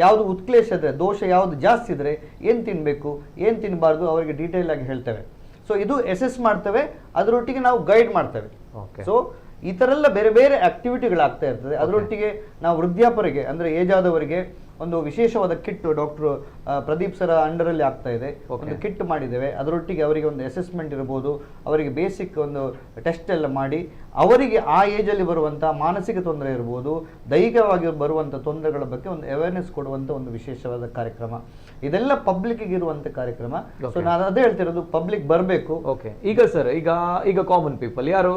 ಯಾವುದು ಉತ್ಕ್ಲೇಶ ಇದ್ರೆ, ದೋಷ ಯಾವುದು ಜಾಸ್ತಿ ಇದ್ರೆ ಏನ್ ತಿನ್ಬೇಕು ಏನ್ ತಿನ್ನಬಾರ್ದು ಅವರಿಗೆ ಡೀಟೇಲ್ ಆಗಿ ಹೇಳ್ತೇವೆ. ಸೊ ಇದು ಅಸೆಸ್ ಮಾಡ್ತೇವೆ, ಅದರೊಟ್ಟಿಗೆ ನಾವು ಗೈಡ್ ಮಾಡ್ತೇವೆ. Okay. ಸೊ ಈ ತರ ಎಲ್ಲ ಬೇರೆ ಬೇರೆ ಆಕ್ಟಿವಿಟಿಗಳಾಗ್ತಾ ಇರ್ತದೆ. ಅದರೊಟ್ಟಿಗೆ ನಾವು ವೃದ್ಧಾಪರಿಗೆ ಅಂದ್ರೆ ಏಜ್ ಆದವರಿಗೆ ಒಂದು ವಿಶೇಷವಾದ ಕಿಟ್ ಡಾಕ್ಟರ್ ಪ್ರದೀಪ್ ಸರ ಅಂಡರ್ ಅಲ್ಲಿ ಆಗ್ತಾ ಇದೆ. ಒಂದು ಕಿಟ್ ಮಾಡಿದ್ದೇವೆ, ಅದರೊಟ್ಟಿಗೆ ಅವರಿಗೆ ಒಂದು ಅಸೆಸ್ಮೆಂಟ್ ಇರಬಹುದು, ಅವರಿಗೆ ಬೇಸಿಕ್ ಒಂದು ಟೆಸ್ಟ್ ಎಲ್ಲ ಮಾಡಿ ಅವರಿಗೆ ಆ ಏಜ್ ಅಲ್ಲಿ ಬರುವಂತಹ ಮಾನಸಿಕ ತೊಂದರೆ ಇರಬಹುದು, ದೈಹಿಕವಾಗಿ ಬರುವಂತಹ ತೊಂದರೆಗಳ ಬಗ್ಗೆ ಒಂದು ಅವೇರ್ನೆಸ್ ಕೊಡುವಂತ ಒಂದು ವಿಶೇಷವಾದ ಕಾರ್ಯಕ್ರಮ. ಇದೆಲ್ಲ ಪಬ್ಲಿಕ್ ಇರುವಂತ ಕಾರ್ಯಕ್ರಮ. ಸೊ ನಾನು ಅದೇ ಹೇಳ್ತಿರೋದು, ಪಬ್ಲಿಕ್ ಬರಬೇಕು. ಓಕೆ, ಈಗ ಸರ್ ಈಗ ಕಾಮನ್ ಪೀಪಲ್ ಯಾರು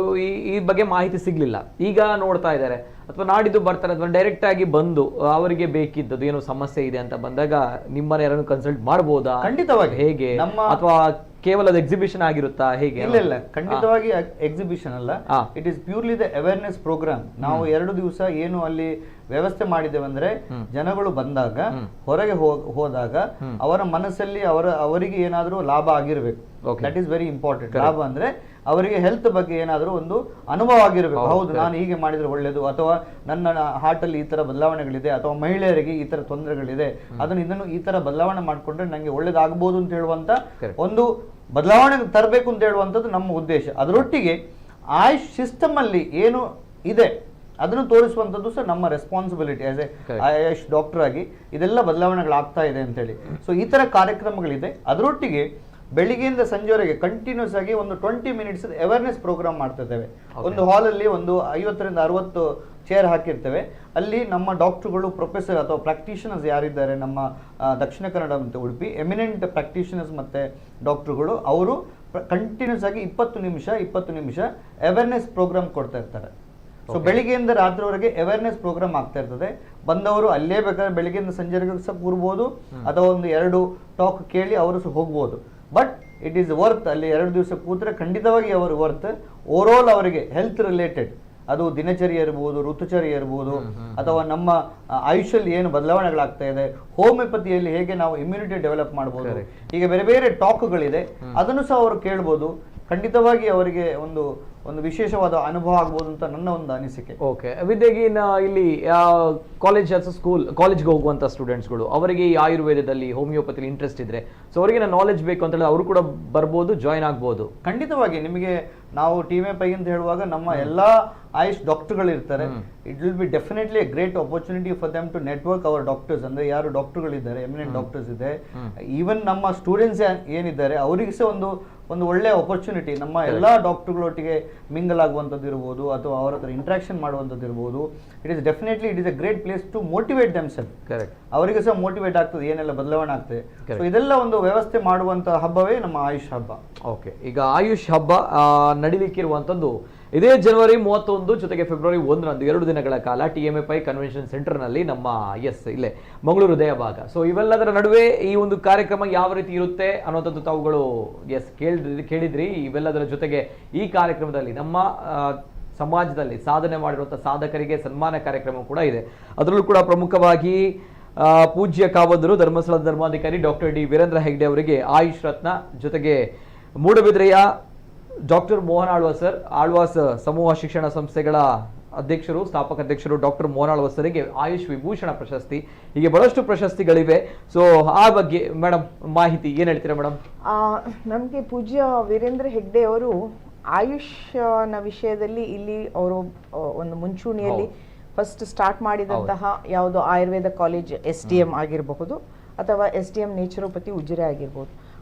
ಈ ಬಗ್ಗೆ ಮಾಹಿತಿ ಸಿಗ್ಲಿಲ್ಲ, ಈಗ ನೋಡ್ತಾ ಇದ್ದಾರೆ ಅಥವಾ ನಾಡಿದ್ದು ಬರ್ತಾರೆ ಅಥವಾ ಡೈರೆಕ್ಟ್ ಆಗಿ ಬಂದು ಅವರಿಗೆ ಬೇಕಿದ್ದದ್ದು ಏನೋ ಸಮಸ್ಯೆ ಇದೆ ಅಂತ ಬಂದಾಗ ನಿಮ್ಮನ್ನ ಯಾರನ್ನು ಕನ್ಸಲ್ಟ್ ಮಾಡಬಹುದಾ? ಖಂಡಿತವಾಗಿ. ಹೇಗೆ, ಅಥವಾ ಕೇವಲ ಎಕ್ಸಿಬಿಷನ್ ಆಗಿರುತ್ತಾ, ಹೇಗೆ? ಇಲ್ಲ, ಖಂಡಿತವಾಗಿ ಎಕ್ಸಿಬಿಷನ್ ಅಲ್ಲ, it is purely the awareness programme. ನಾವು 2 ದಿವಸ ಏನು ಅಲ್ಲಿ ವ್ಯವಸ್ಥೆ ಮಾಡಿದ್ದೇವೆ ಅಂದ್ರೆ, ಜನಗಳು ಬಂದಾಗ ಹೊರಗೆ ಹೋದಾಗ ಅವರ ಮನಸ್ಸಲ್ಲಿ ಅವರಿಗೆ ಏನಾದ್ರೂ ಲಾಭ ಆಗಿರ್ಬೇಕು. That is very important. ಲಾಭ ಅಂದ್ರೆ ಅವರಿಗೆ ಹೆಲ್ತ್ ಬಗ್ಗೆ ಏನಾದರೂ ಒಂದು ಅನುಭವ ಆಗಿರಬೇಕು. ಹೌದು, ನಾನು ಹೀಗೆ ಮಾಡಿದ್ರೆ ಒಳ್ಳೇದು, ಅಥವಾ ನನ್ನ ಹಾರ್ಟ್ ಅಲ್ಲಿ ಈ ತರ ಬದಲಾವಣೆಗಳಿದೆ, ಅಥವಾ ಮಹಿಳೆಯರಿಗೆ ಈ ತರ ತೊಂದರೆಗಳಿದೆ, ಇದನ್ನು ಈ ತರ ಬದಲಾವಣೆ ಮಾಡ್ಕೊಂಡ್ರೆ ನಂಗೆ ಒಳ್ಳೇದಾಗಬಹುದು ಅಂತ ಹೇಳುವಂತ ಒಂದು ಬದಲಾವಣೆ ತರಬೇಕು ಅಂತ ಹೇಳುವಂಥದ್ದು ನಮ್ಮ ಉದ್ದೇಶ. ಅದರೊಟ್ಟಿಗೆ ಆಯುಷ್ ಸಿಸ್ಟಮ್ ಅಲ್ಲಿ ಏನು ಇದೆ ಅದನ್ನು ತೋರಿಸುವಂಥದ್ದು ಸಹ ನಮ್ಮ responsibility as A AYUSH doctor ಆಗಿ. ಇದೆಲ್ಲ ಬದಲಾವಣೆಗಳಾಗ್ತಾ ಇದೆ ಅಂತೇಳಿ. ಸೊ ಈ ತರ ಕಾರ್ಯಕ್ರಮಗಳಿದೆ. ಅದರೊಟ್ಟಿಗೆ ಬೆಳಿಗ್ಗೆಯಿಂದ ಸಂಜೆವರೆಗೆ ಕಂಟಿನ್ಯೂಸ್ ಆಗಿ ಒಂದು 20 ಮಿನಿಟ್ಸ್ ಅವೇರ್ನೆಸ್ ಪ್ರೋಗ್ರಾಮ್ ಮಾಡ್ತಿದ್ದೇವೆ. ಒಂದು ಹಾಲಲ್ಲಿ ಒಂದು 50 ರಿಂದ 60 ಚೇರ್ ಹಾಕಿರ್ತೇವೆ. ಅಲ್ಲಿ ನಮ್ಮ ಡಾಕ್ಟರ್ಗಳು, ಪ್ರೊಫೆಸರ್ ಅಥವಾ ಪ್ರಾಕ್ಟೀಷನರ್ಸ್ ಯಾರಿದ್ದಾರೆ ನಮ್ಮ ದಕ್ಷಿಣ ಕನ್ನಡ ಮತ್ತು ಉಡುಪಿ ಎಮಿನೆಂಟ್ ಪ್ರಾಕ್ಟೀಷನರ್ಸ್ ಮತ್ತೆ ಡಾಕ್ಟರ್ಗಳು, ಅವರು ಕಂಟಿನ್ಯೂಸ್ ಆಗಿ 20 ನಿಮಿಷ ಅವೇರ್ನೆಸ್ ಪ್ರೋಗ್ರಾಮ್ ಕೊಡ್ತಾ ಇರ್ತಾರೆ. ಸೊ ಬೆಳಿಗ್ಗೆಯಿಂದ ರಾತ್ರಿವರೆಗೆ ಅವೇರ್ನೆಸ್ ಪ್ರೋಗ್ರಾಮ್ ಆಗ್ತಾ ಇರ್ತದೆ. ಬಂದವರು ಅಲ್ಲೇ ಬೇಕಾದ್ರೆ ಬೆಳಿಗ್ಗೆಯಿಂದ ಸಂಜೆವರೆಗೂ ಸಹ ಕೂರ್ಬೋದು, ಅಥವಾ ಒಂದು 2 ಟಾಕ್ ಕೇಳಿ ಅವರು ಸಹ ಹೋಗ್ಬೋದು. But it is worth. ಅಲ್ಲಿ 2 ದಿವಸ ಕೂತ್ರೆ ಖಂಡಿತವಾಗಿ ಅವರು ವರ್ತ್. ಓವರ್ ಆಲ್ ಅವರಿಗೆ ಹೆಲ್ತ್ ರಿಲೇಟೆಡ್, ಅದು ದಿನಚರ್ಯ ಇರ್ಬೋದು, ಋತುಚರ್ಯ ಇರ್ಬೋದು, ಅಥವಾ ನಮ್ಮ ಆಯುಷಲ್ಲಿ ಏನು ಬದಲಾವಣೆಗಳಾಗ್ತಾ ಇದೆ, ಹೋಮಿಯೋಪತಿಯಲ್ಲಿ ಹೇಗೆ ನಾವು ಇಮ್ಯುನಿಟಿ ಡೆವಲಪ್ ಮಾಡ್ಬೋದು, ಹೀಗೆ ಬೇರೆ ಬೇರೆ ಟಾಕ್ಗಳಿದೆ. ಅದನ್ನು ಸಹ ಅವರು ಕೇಳ್ಬೋದು. ಖಂಡಿತವಾಗಿ ಅವರಿಗೆ ಒಂದು ವಿಶೇಷವಾದ ಅನುಭವ ಆಗ್ಬೋದು ಅಂತ ನನ್ನ ಒಂದು ಅನಿಸಿಕೆ. ಓಕೆ, ವಿದ್ಯೆಗೆ ಇಲ್ಲಿ ಕಾಲೇಜ್ಗೆ ಹೋಗುವಂತ ಸ್ಟೂಡೆಂಟ್ಸ್ಗಳು, ಅವರಿಗೆ ಈ ಆಯುರ್ವೇದದಲ್ಲಿ ಹೋಮಿಯೋಪತಿಲಿ ಇಂಟ್ರೆಸ್ಟ್ ಇದ್ರೆ, ಸೊ ಅವರಿಗೆ ನಾಲೆಜ್ ಬೇಕು ಅಂತ ಹೇಳಿದ್ರೆ ಅವರು ಕೂಡ ಬರ್ಬೋದು, ಜಾಯಿನ್ ಆಗ್ಬೋದು. ಖಂಡಿತವಾಗಿ. ನಿಮಗೆ ನಾವು TMAPI ಅಂತ ಹೇಳುವಾಗ ನಮ್ಮ ಎಲ್ಲಾ ಆಯುಷ್ ಡಾಕ್ಟರ್ಗಳು ಇರ್ತಾರೆ. It will be definitely a great opportunity for them to network our doctors. ಅಂದ್ರೆ ಯಾರು ಡಾಕ್ಟರ್ಗಳಿದ್ದಾರೆ, ಎಮಿನೆಂಟ್ ಡಾಕ್ಟರ್ಸ್ ಇದೆ, ಈವನ್ ನಮ್ಮ ಸ್ಟೂಡೆಂಟ್ಸ್ ಏನಿದ್ದಾರೆ ಅವರಿಗೆ ಸಹ ಒಂದು ಒಳ್ಳೆ ಆಪರ್ಚುನಿಟಿ. ನಮ್ಮ ಎಲ್ಲಾ ಡಾಕ್ಟರ್ಗಳೊಟ್ಟಿಗೆ ಮಿಂಗಲ್ ಆಗುವಂಥದ್ದು ಇರ್ಬೋದು, ಅಥವಾ ಅವರ ಹತ್ರ ಇಂಟ್ರಾಕ್ಷನ್ ಮಾಡುವಂಥದ್ದು ಇರ್ಬೋದು. It is a great place to motivate them self. ಅವರಿಗೆ ಸಹ ಮೋಟಿವೇಟ್ ಆಗ್ತದೆ, ಏನೆಲ್ಲ ಬದಲಾವಣೆ ಆಗ್ತದೆ. ಸೊ ಇದೆಲ್ಲ ಒಂದು ವ್ಯವಸ್ಥೆ ಮಾಡುವಂತ ಹಬ್ಬವೇ ನಮ್ಮ ಆಯುಷ್ ಹಬ್ಬ. ಓಕೆ, ಈಗ ಆಯುಷ್ ಹಬ್ಬ ನಡೀಲಿಕ್ಕಿರುವಂಥದ್ದು ಇದೇ ಜನವರಿ 31 ಜೊತೆಗೆ ಫೆಬ್ರವರಿ 1ರಂದು 2 ದಿನಗಳ ಕಾಲ TMAPI ಕನ್ವೆನ್ಷನ್ ಸೆಂಟರ್ನಲ್ಲಿ ನಮ್ಮ ಇಲ್ಲೇ ಮಂಗಳೂರು ಹೃದಯ ಭಾಗ. ಸೊ ಇವೆಲ್ಲದರ ನಡುವೆ ಈ ಒಂದು ಕಾರ್ಯಕ್ರಮ ಯಾವ ರೀತಿ ಇರುತ್ತೆ ಅನ್ನೋಂಥದ್ದು ತಾವುಗಳು ಕೇಳಿದ್ರಿ. ಇವೆಲ್ಲದರ ಜೊತೆಗೆ ಈ ಕಾರ್ಯಕ್ರಮದಲ್ಲಿ ನಮ್ಮ ಸಮಾಜದಲ್ಲಿ ಸಾಧನೆ ಮಾಡಿರುವಂಥ ಸಾಧಕರಿಗೆ ಸನ್ಮಾನ ಕಾರ್ಯಕ್ರಮ ಕೂಡ ಇದೆ. ಅದರಲ್ಲೂ ಕೂಡ ಪ್ರಮುಖವಾಗಿ ಪೂಜ್ಯ ಕಾವದರು ಧರ್ಮಸ್ಥಳದ ಧರ್ಮಾಧಿಕಾರಿ ಡಾಕ್ಟರ್ ಡಿ ವೀರೇಂದ್ರ ಹೆಗ್ಡೆ ಅವರಿಗೆ ಆಯುಷ್ ರತ್ನ, ಜೊತೆಗೆ ಮೂಡಬಿದ್ರೆಯ ಡಾಕ್ಟರ್ ಮೋಹನ್ ಆಳ್ವಾಸ್ ಸಮೂಹ ಶಿಕ್ಷಣ ಸಂಸ್ಥೆಗಳ ಅಧ್ಯಕ್ಷರು, ಸ್ಥಾಪಕ ಅಧ್ಯಕ್ಷರು ಡಾಕ್ಟರ್ ಮೋಹನ್ ಆಳ್ವಾಸರಿಗೆ ಆಯುಷ್ ವಿಭೂಷಣ ಪ್ರಶಸ್ತಿ, ಹೀಗೆ ಬಹಳಷ್ಟು ಪ್ರಶಸ್ತಿಗಳಿವೆ. ಸೊ ಆ ಬಗ್ಗೆ ಮೇಡಮ್ ಮಾಹಿತಿ ಏನ್ ಹೇಳ್ತೀರಾ ಮೇಡಮ್? ನಮಗೆ ಪೂಜ್ಯ ವೀರೇಂದ್ರ ಹೆಗ್ಡೆ ಅವರು ಆಯುಷ್ನ ವಿಷಯದಲ್ಲಿ ಇಲ್ಲಿ ಅವರು ಒಂದು ಮುಂಚೂಣಿಯಲ್ಲಿ ಫಸ್ಟ್ ಸ್ಟಾರ್ಟ್ ಮಾಡಿದಂತಹ ಯಾವುದು ಆಯುರ್ವೇದ ಕಾಲೇಜ್ STM ಆಗಿರಬಹುದು, ಅಥವಾ STM ನೇಚುರೋಪತಿ ಉಜಿರೆ ಆಗಿರ್ಬೋದು.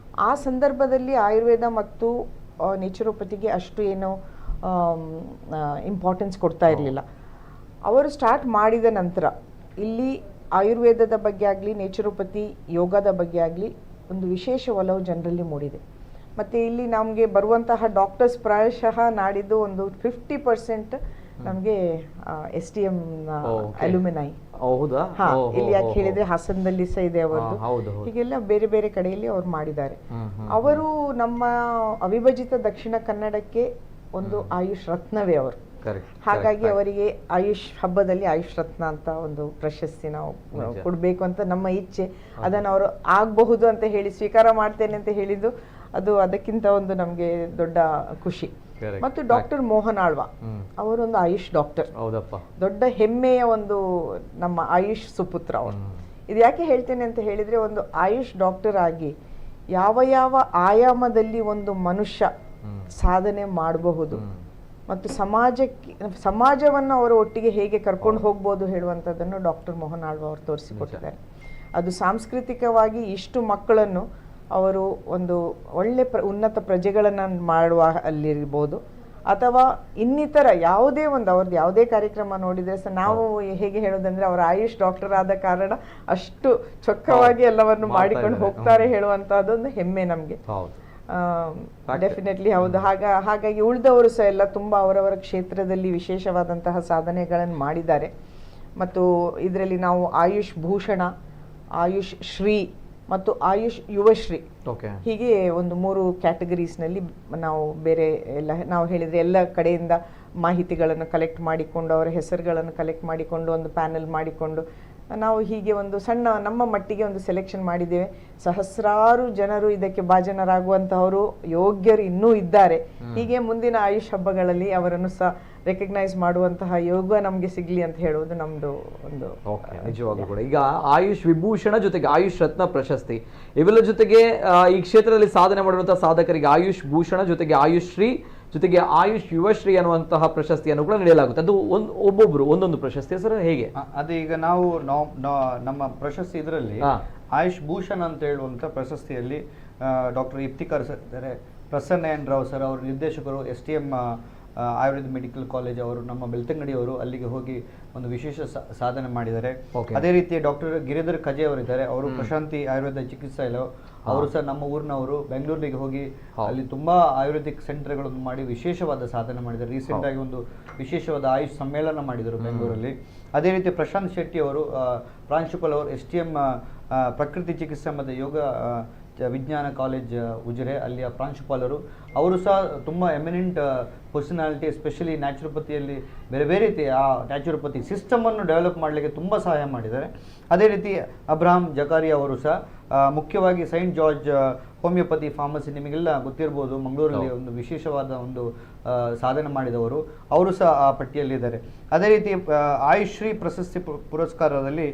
ಆ ಸಂದರ್ಭದಲ್ಲಿ ಆಯುರ್ವೇದ ಮತ್ತು ನೇಚುರೋಪತಿಗೆ ಅಷ್ಟು ಏನು ಇಂಪಾರ್ಟೆನ್ಸ್ ಕೊಡ್ತಾ ಇರಲಿಲ್ಲ. ಅವರು ಸ್ಟಾರ್ಟ್ ಮಾಡಿದ ನಂತರ ಇಲ್ಲಿ ಆಯುರ್ವೇದದ ಬಗ್ಗೆ ಆಗಲಿ, ನೇಚುರೋಪತಿ ಯೋಗದ ಬಗ್ಗೆ ಆಗಲಿ ಒಂದು ವಿಶೇಷ ಒಲವು ಜನರಲ್ಲಿ ಮೂಡಿದೆ. ಮತ್ತು ಇಲ್ಲಿ ನಮಗೆ ಬರುವಂತಹ ಡಾಕ್ಟರ್ಸ್ ಪ್ರಾಯಶಃ ನಾಡಿದ್ದು ಒಂದು 50% ನಮಗೆ STM ಅಲ್ಯುಮಿನೈ. ಇಲ್ಲಿ ಯಾಕೆ ಹೇಳಿದ್ರೆ ಹಾಸನದಲ್ಲಿ ಸಹ ಇದೆ ಅವರದ್ದು, ಹೀಗೆಲ್ಲ ಬೇರೆ ಬೇರೆ ಕಡೆಯಲ್ಲಿ ಅವ್ರು ಮಾಡಿದ್ದಾರೆ. ಅವರು ನಮ್ಮ ಅವಿಭಜಿತ ದಕ್ಷಿಣ ಕನ್ನಡಕ್ಕೆ ಒಂದು ಆಯುಷ್ ರತ್ನವೇ ಅವರು. ಹಾಗಾಗಿ ಅವರಿಗೆ ಆಯುಷ್ ಹಬ್ಬದಲ್ಲಿ ಆಯುಷ್ ರತ್ನ ಅಂತ ಒಂದು ಪ್ರಶಸ್ತಿ ನಾವು ಕೊಡ್ಬೇಕು ಅಂತ ನಮ್ಮ ಇಚ್ಛೆ. ಅದನ್ನು ಅವರು ಆಗಬಹುದು ಅಂತ ಹೇಳಿ ಸ್ವೀಕಾರ ಮಾಡ್ತೇನೆ ಅಂತ ಹೇಳಿದ್ದು, ಅದು ಅದಕ್ಕಿಂತ ಒಂದು ನಮ್ಗೆ ದೊಡ್ಡ ಖುಷಿ. ಮತ್ತು ಡಾಕ್ಟರ್ ಮೋಹನ್ ಆಳ್ವಾ ಅವರೊಂದು ಆಯುಷ್ ಡಾಕ್ಟರ್, ದೊಡ್ಡ ಹೆಮ್ಮೆಯ ಒಂದು ನಮ್ಮ ಆಯುಷ್ ಸುಪುತ್ರ ಅವರು. ಇದು ಯಾಕೆ ಹೇಳ್ತೇನೆ ಅಂತ ಹೇಳಿದ್ರೆ, ಒಂದು ಆಯುಷ್ ಡಾಕ್ಟರ್ ಆಗಿ ಯಾವ ಯಾವ ಆಯಾಮದಲ್ಲಿ ಒಂದು ಮನುಷ್ಯ ಸಾಧನೆ ಮಾಡಬಹುದು ಮತ್ತು ಸಮಾಜವನ್ನು ಅವರ ಒಟ್ಟಿಗೆ ಹೇಗೆ ಕರ್ಕೊಂಡು ಹೋಗ್ಬೋದು ಹೇಳುವಂಥದ್ದನ್ನು ಡಾಕ್ಟರ್ ಮೋಹನ್ ಆಳ್ವ ಅವರು ತೋರಿಸಿಕೊಟ್ಟಿದ್ದಾರೆ. ಅದು ಸಾಂಸ್ಕೃತಿಕವಾಗಿ ಇಷ್ಟು ಮಕ್ಕಳನ್ನು ಅವರು ಒಂದು ಒಳ್ಳೆ ಉನ್ನತ ಪ್ರಜೆಗಳನ್ನು ಮಾಡುವ ಅಲ್ಲಿರ್ಬೋದು, ಅಥವಾ ಇನ್ನಿತರ ಯಾವುದೇ ಒಂದು ಅವ್ರದ್ದು ಯಾವುದೇ ಕಾರ್ಯಕ್ರಮ ನೋಡಿದರೆ ಸಹ ನಾವು ಹೇಗೆ ಹೇಳೋದಂದ್ರೆ ಅವರ ಆಯುಷ್ ಡಾಕ್ಟರ್ ಆದ ಕಾರಣ ಅಷ್ಟು ಚೊಕ್ಕವಾಗಿ ಎಲ್ಲವನ್ನು ಮಾಡಿಕೊಂಡು ಹೋಗ್ತಾರೆ ಹೇಳುವಂತಹದ್ದೊಂದು ಹೆಮ್ಮೆ ನಮಗೆ. ಡೆಫಿನೆಟ್ಲಿ ಹೌದು. ಹಾಗಾಗಿ ಉಳಿದವರು ಸಹ ಎಲ್ಲ ತುಂಬಾ ಅವರವರ ಕ್ಷೇತ್ರದಲ್ಲಿ ವಿಶೇಷವಾದಂತಹ ಸಾಧನೆಗಳನ್ನು ಮಾಡಿದ್ದಾರೆ. ಮತ್ತು ಇದರಲ್ಲಿ ನಾವು ಆಯುಷ್ ಭೂಷಣ, ಆಯುಷ್ ಶ್ರೀ ಮತ್ತು ಆಯುಷ್ ಯುವಶ್ರೀ ಹೀಗೆ ಒಂದು 3 ಕ್ಯಾಟಗರೀಸ್ನಲ್ಲಿ ನಾವು ಬೇರೆ ಎಲ್ಲ ನಾವು ಹೇಳಿದರೆ ಎಲ್ಲ ಕಡೆಯಿಂದ ಮಾಹಿತಿಗಳನ್ನು ಕಲೆಕ್ಟ್ ಮಾಡಿಕೊಂಡು ಅವರ ಹೆಸರುಗಳನ್ನು ಕಲೆಕ್ಟ್ ಮಾಡಿಕೊಂಡು ಒಂದು ಪ್ಯಾನೆಲ್ ಮಾಡಿಕೊಂಡು ನಾವು ಹೀಗೆ ಒಂದು ಸಣ್ಣ ನಮ್ಮ ಮಟ್ಟಿಗೆ ಒಂದು ಸೆಲೆಕ್ಷನ್ ಮಾಡಿದ್ದೇವೆ. ಸಹಸ್ರಾರು ಜನರು ಇದಕ್ಕೆ ಭಾಜನರಾಗುವಂತಹವರು ಯೋಗ್ಯರು ಇನ್ನೂ ಇದ್ದಾರೆ. ಹೀಗೆ ಮುಂದಿನ ಆಯುಷ್ ಹಬ್ಬಗಳಲ್ಲಿ ಅವರನ್ನು ಸಹ ರೆಕಗ್ನೈಸ್ ಮಾಡುವಂತಹ ಯೋಗ ನಮಗೆ ಸಿಗ್ಲಿ ಅಂತ ಹೇಳುವುದು ನಮ್ದು ಒಂದು. ನಿಜವಾಗ್ಲೂ ಕೂಡ ಈಗ ಆಯುಷ್ ವಿಭೂಷಣ ಜೊತೆಗೆ ಆಯುಷ್ ರತ್ನ ಪ್ರಶಸ್ತಿ ಇವೆಲ್ಲ ಜೊತೆಗೆ ಈ ಕ್ಷೇತ್ರದಲ್ಲಿ ಸಾಧನೆ ಮಾಡಿರುವಂತಹ ಸಾಧಕರಿಗೆ ಆಯುಷ್ ಭೂಷಣ ಜೊತೆಗೆ ಆಯುಷ್ ಶ್ರೀ ಜೊತೆಗೆ ಆಯುಷ್ ಯುವಶ್ರೀ ಅನ್ನುವಂತಹ ಪ್ರಶಸ್ತಿಯನ್ನು ಕೂಡ ನೀಡಲಾಗುತ್ತೆ. ಅದು ಒಬ್ಬೊಬ್ರು ಒಂದೊಂದು ಪ್ರಶಸ್ತಿ ಸರ್ ಹೇಗೆ? ಅದು ಈಗ ನಾವು ನಮ್ಮ ಪ್ರಶಸ್ತಿ ಇದರಲ್ಲಿ ಆಯುಷ್ ಭೂಷಣ್ ಅಂತ ಹೇಳುವಂತ ಪ್ರಶಸ್ತಿಯಲ್ಲಿ ಡಾಕ್ಟರ್ ಇಫ್ತಿಕಾರ್ ಸರ್ ಇದ್ದಾರೆ, ಪ್ರಸನ್ನ ರಾವ್ ಸರ್ ಅವರು ನಿರ್ದೇಶಕರು, STM ಆಯುರ್ವೇದ ಮೆಡಿಕಲ್ ಕಾಲೇಜ್ ಅವರು, ನಮ್ಮ ಬೆಳ್ತಂಗಡಿ ಅವರು ಅಲ್ಲಿಗೆ ಹೋಗಿ ಒಂದು ವಿಶೇಷ ಸಾಧನೆ ಮಾಡಿದ್ದಾರೆ. ಅದೇ ರೀತಿ ಡಾಕ್ಟರ್ ಗಿರಿಧರ್ ಕಜೆ ಅವರಿದ್ದಾರೆ, ಅವರು ಪ್ರಶಾಂತಿ ಆಯುರ್ವೇದ ಚಿಕಿತ್ಸಾಲಯ, ಅವರು ಸಹ ನಮ್ಮ ಊರಿನವರು, ಬೆಂಗಳೂರಿಗೆ ಹೋಗಿ ಅಲ್ಲಿ ತುಂಬಾ ಆಯುರ್ವೇದಿಕ್ ಸೆಂಟರ್ಗಳನ್ನು ಮಾಡಿ ವಿಶೇಷವಾದ ಸಾಧನೆ ಮಾಡಿದ್ದಾರೆ. ರೀಸೆಂಟ್ ಆಗಿ ಒಂದು ವಿಶೇಷವಾದ ಆಯುಷ್ ಸಮ್ಮೇಳನ ಮಾಡಿದರು ಬೆಂಗಳೂರಲ್ಲಿ. ಅದೇ ರೀತಿ ಪ್ರಶಾಂತ್ ಶೆಟ್ಟಿ ಅವರು ಪ್ರಾಂಶುಪಾಲ್ ಅವರು, STM ಪ್ರಕೃತಿ ಚಿಕಿತ್ಸಾ ಮತ್ತು ಯೋಗ ವಿಜ್ಞಾನ ಕಾಲೇಜ್ ಉಜಿರೆ ಅಲ್ಲಿಯ ಪ್ರಾಂಶುಪಾಲರು, ಅವರು ಸಹ ತುಂಬ ಎಮಿನೆಂಟ್ ಪರ್ಸನಾಲಿಟಿ, ಎಸ್ಪೆಷಲಿ ನ್ಯಾಚುರೋಪತಿಯಲ್ಲಿ ಬೇರೆ ಬೇರೆ ರೀತಿ ಆ ನ್ಯಾಚುರೋಪತಿ ಸಿಸ್ಟಮನ್ನು ಡೆವಲಪ್ ಮಾಡಲಿಕ್ಕೆ ತುಂಬ ಸಹಾಯ ಮಾಡಿದ್ದಾರೆ. ಅದೇ ರೀತಿ ಅಬ್ರಹಾಂ ಜಕಾರಿ ಅವರು ಸಹ ಮುಖ್ಯವಾಗಿ ಸೈಂಟ್ ಜಾರ್ಜ್ ಹೋಮಿಯೋಪತಿ ಫಾರ್ಮಸಿ, ನಿಮಗೆಲ್ಲ ಗೊತ್ತಿರ್ಬೋದು, ಮಂಗಳೂರಲ್ಲಿ ಒಂದು ವಿಶೇಷವಾದ ಒಂದು ಸಾಧನೆ ಮಾಡಿದವರು, ಅವರು ಸಹ ಆ ಪಟ್ಟಿಯಲ್ಲಿದ್ದಾರೆ. ಅದೇ ರೀತಿ ಆಯುಷ್ ಶ್ರೀ ಪ್ರಶಸ್ತಿ ಪುರಸ್ಕಾರದಲ್ಲಿ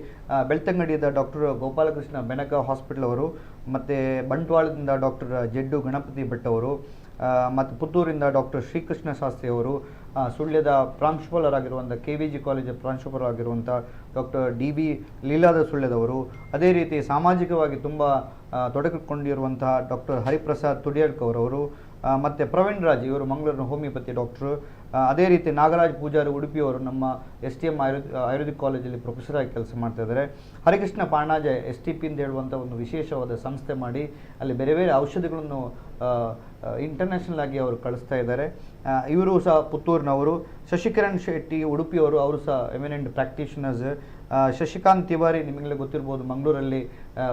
ಬೆಳ್ತಂಗಡಿಯಿಂದ ಡಾಕ್ಟರ್ ಗೋಪಾಲಕೃಷ್ಣ ಬೆನಕ ಹಾಸ್ಪಿಟಲ್ ಅವರು, ಮತ್ತು ಬಂಟ್ವಾಳದಿಂದ ಡಾಕ್ಟರ್ ಜೆಡ್ಡು ಗಣಪತಿ ಭಟ್ ಅವರು, ಮತ್ತು ಪುತ್ತೂರಿಂದ ಡಾಕ್ಟರ್ ಶ್ರೀಕೃಷ್ಣ ಶಾಸ್ತ್ರಿ ಅವರು, ಸುಳ್ಯದ ಪ್ರಾಂಶುಪಾಲರಾಗಿರುವಂಥ KVG ಕಾಲೇಜ್ ಪ್ರಾಂಶುಪಾಲರಾಗಿರುವಂಥ ಡಾಕ್ಟರ್ DB ಲೀಲಾದ ಸುಳ್ಯದವರು, ಅದೇ ರೀತಿ ಸಾಮಾಜಿಕವಾಗಿ ತುಂಬ ತೊಡಗಿಕೊಂಡಿರುವಂತಹ ಡಾಕ್ಟರ್ ಹರಿಪ್ರಸಾದ್ ತುಡಿಯಡ್ಕರ್ ಅವರು, ಮತ್ತು ಪ್ರವೀಣ್ ರಾಜ್ ಇವರು ಮಂಗಳೂರಿನ ಹೋಮಿಯೋಪತಿ ಡಾಕ್ಟ್ರು, ಅದೇ ರೀತಿ ನಾಗರಾಜ್ ಪೂಜಾರಿ ಉಡುಪಿಯವರು ನಮ್ಮ STM ಆಯುರ್ವೇದಿಕ್ ಕಾಲೇಜಲ್ಲಿ ಪ್ರೊಫೆಸರ್ ಆಗಿ ಕೆಲಸ ಮಾಡ್ತಾ ಇದ್ದಾರೆ. ಹರಿಕೃಷ್ಣ ಪಾಣಾಜೆ STP ಅಂತ ಹೇಳುವಂಥ ಒಂದು ವಿಶೇಷವಾದ ಸಂಸ್ಥೆ ಮಾಡಿ ಅಲ್ಲಿ ಬೇರೆ ಬೇರೆ ಔಷಧಿಗಳನ್ನು ಇಂಟರ್ನ್ಯಾಷನಲ್ ಆಗಿ ಅವರು ಕಳಿಸ್ತಾ ಇದ್ದಾರೆ. ಇವರು ಸಹ ಪುತ್ತೂರಿನವರು. ಶಶಿಕಿರಣ್ ಶೆಟ್ಟಿ ಉಡುಪಿಯವರು, ಅವರು ಸಹ ಎಮಿನೆಂಟ್ ಪ್ರಾಕ್ಟೀಷನರ್ಸ್. ಶಶಿಕಾಂತ್ ತಿವಾರಿ ನಿಮಗೆಲ್ಲ ಗೊತ್ತಿರ್ಬೋದು, ಮಂಗಳೂರಲ್ಲಿ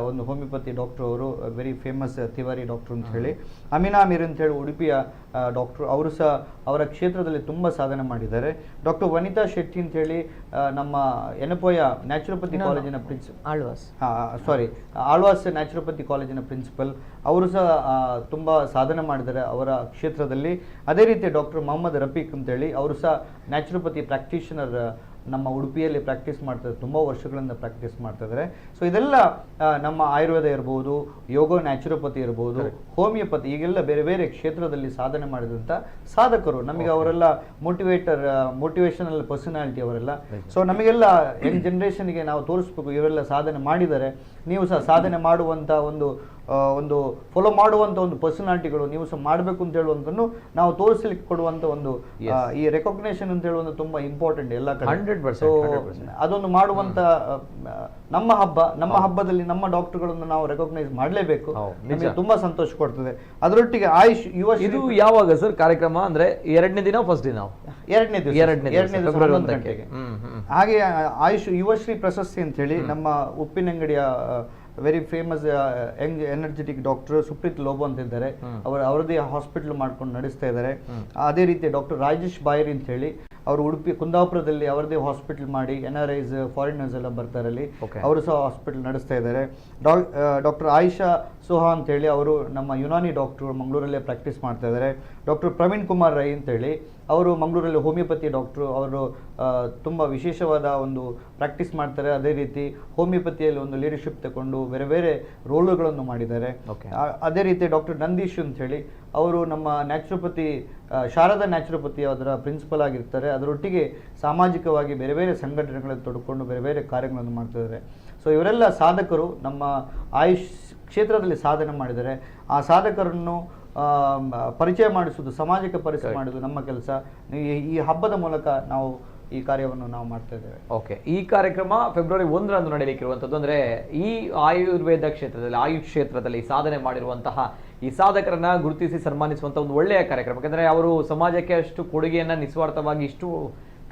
ಒಂದು ಹೋಮಿಯೋಪತಿ ಡಾಕ್ಟ್ರು, ಅವರು ವೆರಿ ಫೇಮಸ್ ತಿವಾರಿ ಡಾಕ್ಟ್ರು ಅಂತ ಹೇಳಿ. ಅಮೀನಾ ಮೀರ್ ಅಂತ ಹೇಳಿ ಉಡುಪಿಯ ಡಾಕ್ಟ್ರು, ಅವರು ಸಹ ಅವರ ಕ್ಷೇತ್ರದಲ್ಲಿ ತುಂಬ ಸಾಧನೆ ಮಾಡಿದ್ದಾರೆ. ಡಾಕ್ಟರ್ ವನಿತಾ ಶೆಟ್ಟಿ ಅಂತ ಹೇಳಿ ನಮ್ಮ ಎನಪೋಯ ನ್ಯಾಚುರೋಪತಿ ಕಾಲೇಜಿನ ಆಳ್ವಾಸ್ ನ್ಯಾಚುರೋಪತಿ ಕಾಲೇಜಿನ ಪ್ರಿನ್ಸಿಪಲ್, ಅವರು ಸಹ ತುಂಬ ಸಾಧನೆ ಮಾಡಿದ್ದಾರೆ ಅವರ ಕ್ಷೇತ್ರದಲ್ಲಿ. ಅದೇ ರೀತಿ ಡಾಕ್ಟರ್ ಮೊಹಮ್ಮದ್ ರಫೀಕ್ ಅಂತೇಳಿ, ಅವರು ಸಹ ನ್ಯಾಚುರೋಪತಿ ಪ್ರಾಕ್ಟೀಷನರ್ ನಮ್ಮ ಉಡುಪಿಯಲ್ಲಿ ಪ್ರಾಕ್ಟೀಸ್ ಮಾಡ್ತಾರೆ, ತುಂಬ ವರ್ಷಗಳಿಂದ ಪ್ರಾಕ್ಟೀಸ್ ಮಾಡ್ತಾ ಇದ್ದಾರೆ. ಸೊ ಇದೆಲ್ಲ ನಮ್ಮ ಆಯುರ್ವೇದ ಇರ್ಬೋದು, ಯೋಗ ನ್ಯಾಚುರೋಪತಿ ಇರ್ಬೋದು, ಹೋಮಿಯೋಪತಿ, ಈಗೆಲ್ಲ ಬೇರೆ ಬೇರೆ ಕ್ಷೇತ್ರದಲ್ಲಿ ಸಾಧನೆ ಮಾಡಿದಂಥ ಸಾಧಕರು ನಮಗೆ. ಅವರೆಲ್ಲ ಮೋಟಿವೇಶನಲ್ ಪರ್ಸನಾಲಿಟಿ ಅವರೆಲ್ಲ. ಸೊ ನಮಗೆಲ್ಲ ಯಂಗ್ ಜನರೇಷನ್ಗೆ ನಾವು ತೋರಿಸ್ಬೇಕು, ಇವರೆಲ್ಲ ಸಾಧನೆ ಮಾಡಿದ್ದಾರೆ, ನೀವು ಸಹ ಸಾಧನೆ ಮಾಡುವಂಥ ಒಂದು ಫಾಲೋ ಮಾಡುವಂಥ ಒಂದು ಪರ್ಸನಾಲಿಟಿಗಳು ನೀವು ಸಹ ಮಾಡಬೇಕು ಅಂತ ಹೇಳುವಂಥನ್ನು ನಾವು ತೋರಿಸಲಿಕ್ಕೆ ಕೊಡುವಂಥ ಒಂದು ಈ ರೆಕಾಗ್ನೇಷನ್ ಅಂತ ಹೇಳುವಂಥ ತುಂಬ ಇಂಪಾರ್ಟೆಂಟ್ ಎಲ್ಲ ಕಡೆ. ಸೊ ಅದೊಂದು ಮಾಡುವಂಥ ನಮ್ಮ ಹಬ್ಬದಲ್ಲಿ ನಮ್ಮ ಡಾಕ್ಟರ್ಗಳನ್ನು ನಾವು ರೆಕಾಗ್ನೈಸ್ ಮಾಡಲೇಬೇಕು. ನಿಮಗೆ ತುಂಬಾ ಸಂತೋಷ ಕೊಡ್ತದೆ. ಅದರೊಟ್ಟಿಗೆ ಆಯುಷ್ ಯುವ, ಇದು ಯಾವಾಗ ಸರ್ ಕಾರ್ಯಕ್ರಮ? ಅಂದ್ರೆ 2ನೇ ದಿನ, ಫಸ್ಟ್ ದಿನ? 2ನೇ ದಿವಸ 11 ಗಂಟೆಗೆ. ಹಾಗೆ ಆಯುಷ್ ಯುವಶ್ರೀ ಪ್ರಶಸ್ತಿ ಅಂತ ಹೇಳಿ ನಮ್ಮ ಉಪ್ಪಿನಂಗಡಿಯ very famous young energetic doctor Supreeth Lobo ಅಂತ ಇದ್ದಾರೆ, ಅವರದೇ ಹಾಸ್ಪಿಟಲ್ ಮಾಡ್ಕೊಂಡು ನಡೆಸ್ತಾ ಇದ್ದಾರೆ. ಅದೇ ರೀತಿ ಡಾಕ್ಟರ್ ರಾಜೇಶ್ ಬಾಯರಿ ಅಂತ ಹೇಳಿ, ಅವರು ಉಡುಪಿ ಕುಂದಾಪುರದಲ್ಲಿ ಅವರದೇ ಹಾಸ್ಪಿಟಲ್ ಮಾಡಿ NRIs ಫಾರಿನರ್ಸ್ ಎಲ್ಲ ಬರ್ತಾರೆ ಅಲ್ಲಿ, ಅವರು ಸಹ ಹಾಸ್ಪಿಟಲ್ ನಡೆಸ್ತಾ ಇದ್ದಾರೆ. ಡಾಕ್ಟರ್ ಆಯಿಷಾ ಸೋಹಾ ಅಂತೇಳಿ, ಅವರು ನಮ್ಮ ಯುನಾನಿ ಡಾಕ್ಟರ್, ಮಂಗಳೂರಲ್ಲೇ ಪ್ರಾಕ್ಟೀಸ್ ಮಾಡ್ತಾ ಇದ್ದಾರೆ. ಡಾಕ್ಟರ್ ಪ್ರವೀಣ್ ಕುಮಾರ್ ರೈ ಅಂತೇಳಿ, ಅವರು ಮಂಗಳೂರಲ್ಲಿ ಹೋಮಿಯೋಪತಿ ಡಾಕ್ಟ್ರು. ಅವರು ತುಂಬ ವಿಶೇಷವಾದ ಒಂದು ಪ್ರಾಕ್ಟೀಸ್ ಮಾಡ್ತಾರೆ. ಅದೇ ರೀತಿ ಹೋಮಿಯೋಪತಿಯಲ್ಲಿ ಒಂದು ಲೀಡರ್ಶಿಪ್ ತಗೊಂಡು ಬೇರೆ ಬೇರೆ ರೋಲುಗಳನ್ನು ಮಾಡಿದ್ದಾರೆ. ಅದೇ ರೀತಿ ಡಾಕ್ಟರ್ ನಂದೀಶ್ ಅಂತ ಹೇಳಿ ಅವರು ನಮ್ಮ ನ್ಯಾಚುರೋಪತಿ ಶಾರದಾ ನ್ಯಾಚುರೋಪತಿ ಅದರ ಪ್ರಿನ್ಸಿಪಲ್ ಆಗಿರ್ತಾರೆ. ಅದರೊಟ್ಟಿಗೆ ಸಾಮಾಜಿಕವಾಗಿ ಬೇರೆ ಬೇರೆ ಸಂಘಟನೆಗಳಲ್ಲಿ ತೊಡ್ಕೊಂಡು ಬೇರೆ ಬೇರೆ ಕಾರ್ಯಗಳನ್ನು ಮಾಡ್ತಿದ್ದಾರೆ. ಸೊ ಇವರೆಲ್ಲ ಸಾಧಕರು ನಮ್ಮ ಆಯುಷ್ ಕ್ಷೇತ್ರದಲ್ಲಿ ಸಾಧನೆ ಮಾಡಿದ್ದಾರೆ. ಆ ಸಾಧಕರನ್ನು ಪರಿಚಯ ಮಾಡಿಸುವುದು, ಸಮಾಜಕ್ಕೆ ಪರಿಚಯ ಮಾಡೋದು ನಮ್ಮ ಕೆಲಸ. ಈ ಹಬ್ಬದ ಮೂಲಕ ನಾವು ಈ ಕಾರ್ಯವನ್ನು ನಾವು ಮಾಡ್ತಾ ಇದ್ದೇವೆ. ಓಕೆ, ಈ ಕಾರ್ಯಕ್ರಮ ಫೆಬ್ರವರಿ 1ರಂದು ನಡೆಯಲಿಕ್ಕಿರುವಂಥದ್ದು. ಅಂದರೆ ಈ ಆಯುರ್ವೇದ ಕ್ಷೇತ್ರದಲ್ಲಿ, ಆಯುಷ್ ಕ್ಷೇತ್ರದಲ್ಲಿ ಸಾಧನೆ ಮಾಡಿರುವಂತಹ ಈ ಸಾಧಕರನ್ನ ಗುರುತಿಸಿ ಸನ್ಮಾನಿಸುವಂಥ ಒಂದು ಒಳ್ಳೆಯ ಕಾರ್ಯಕ್ರಮ. ಯಾಕಂದರೆ ಅವರು ಸಮಾಜಕ್ಕೆ ಅಷ್ಟು ಕೊಡುಗೆಯನ್ನು ನಿಸ್ವಾರ್ಥವಾಗಿ ಇಷ್ಟು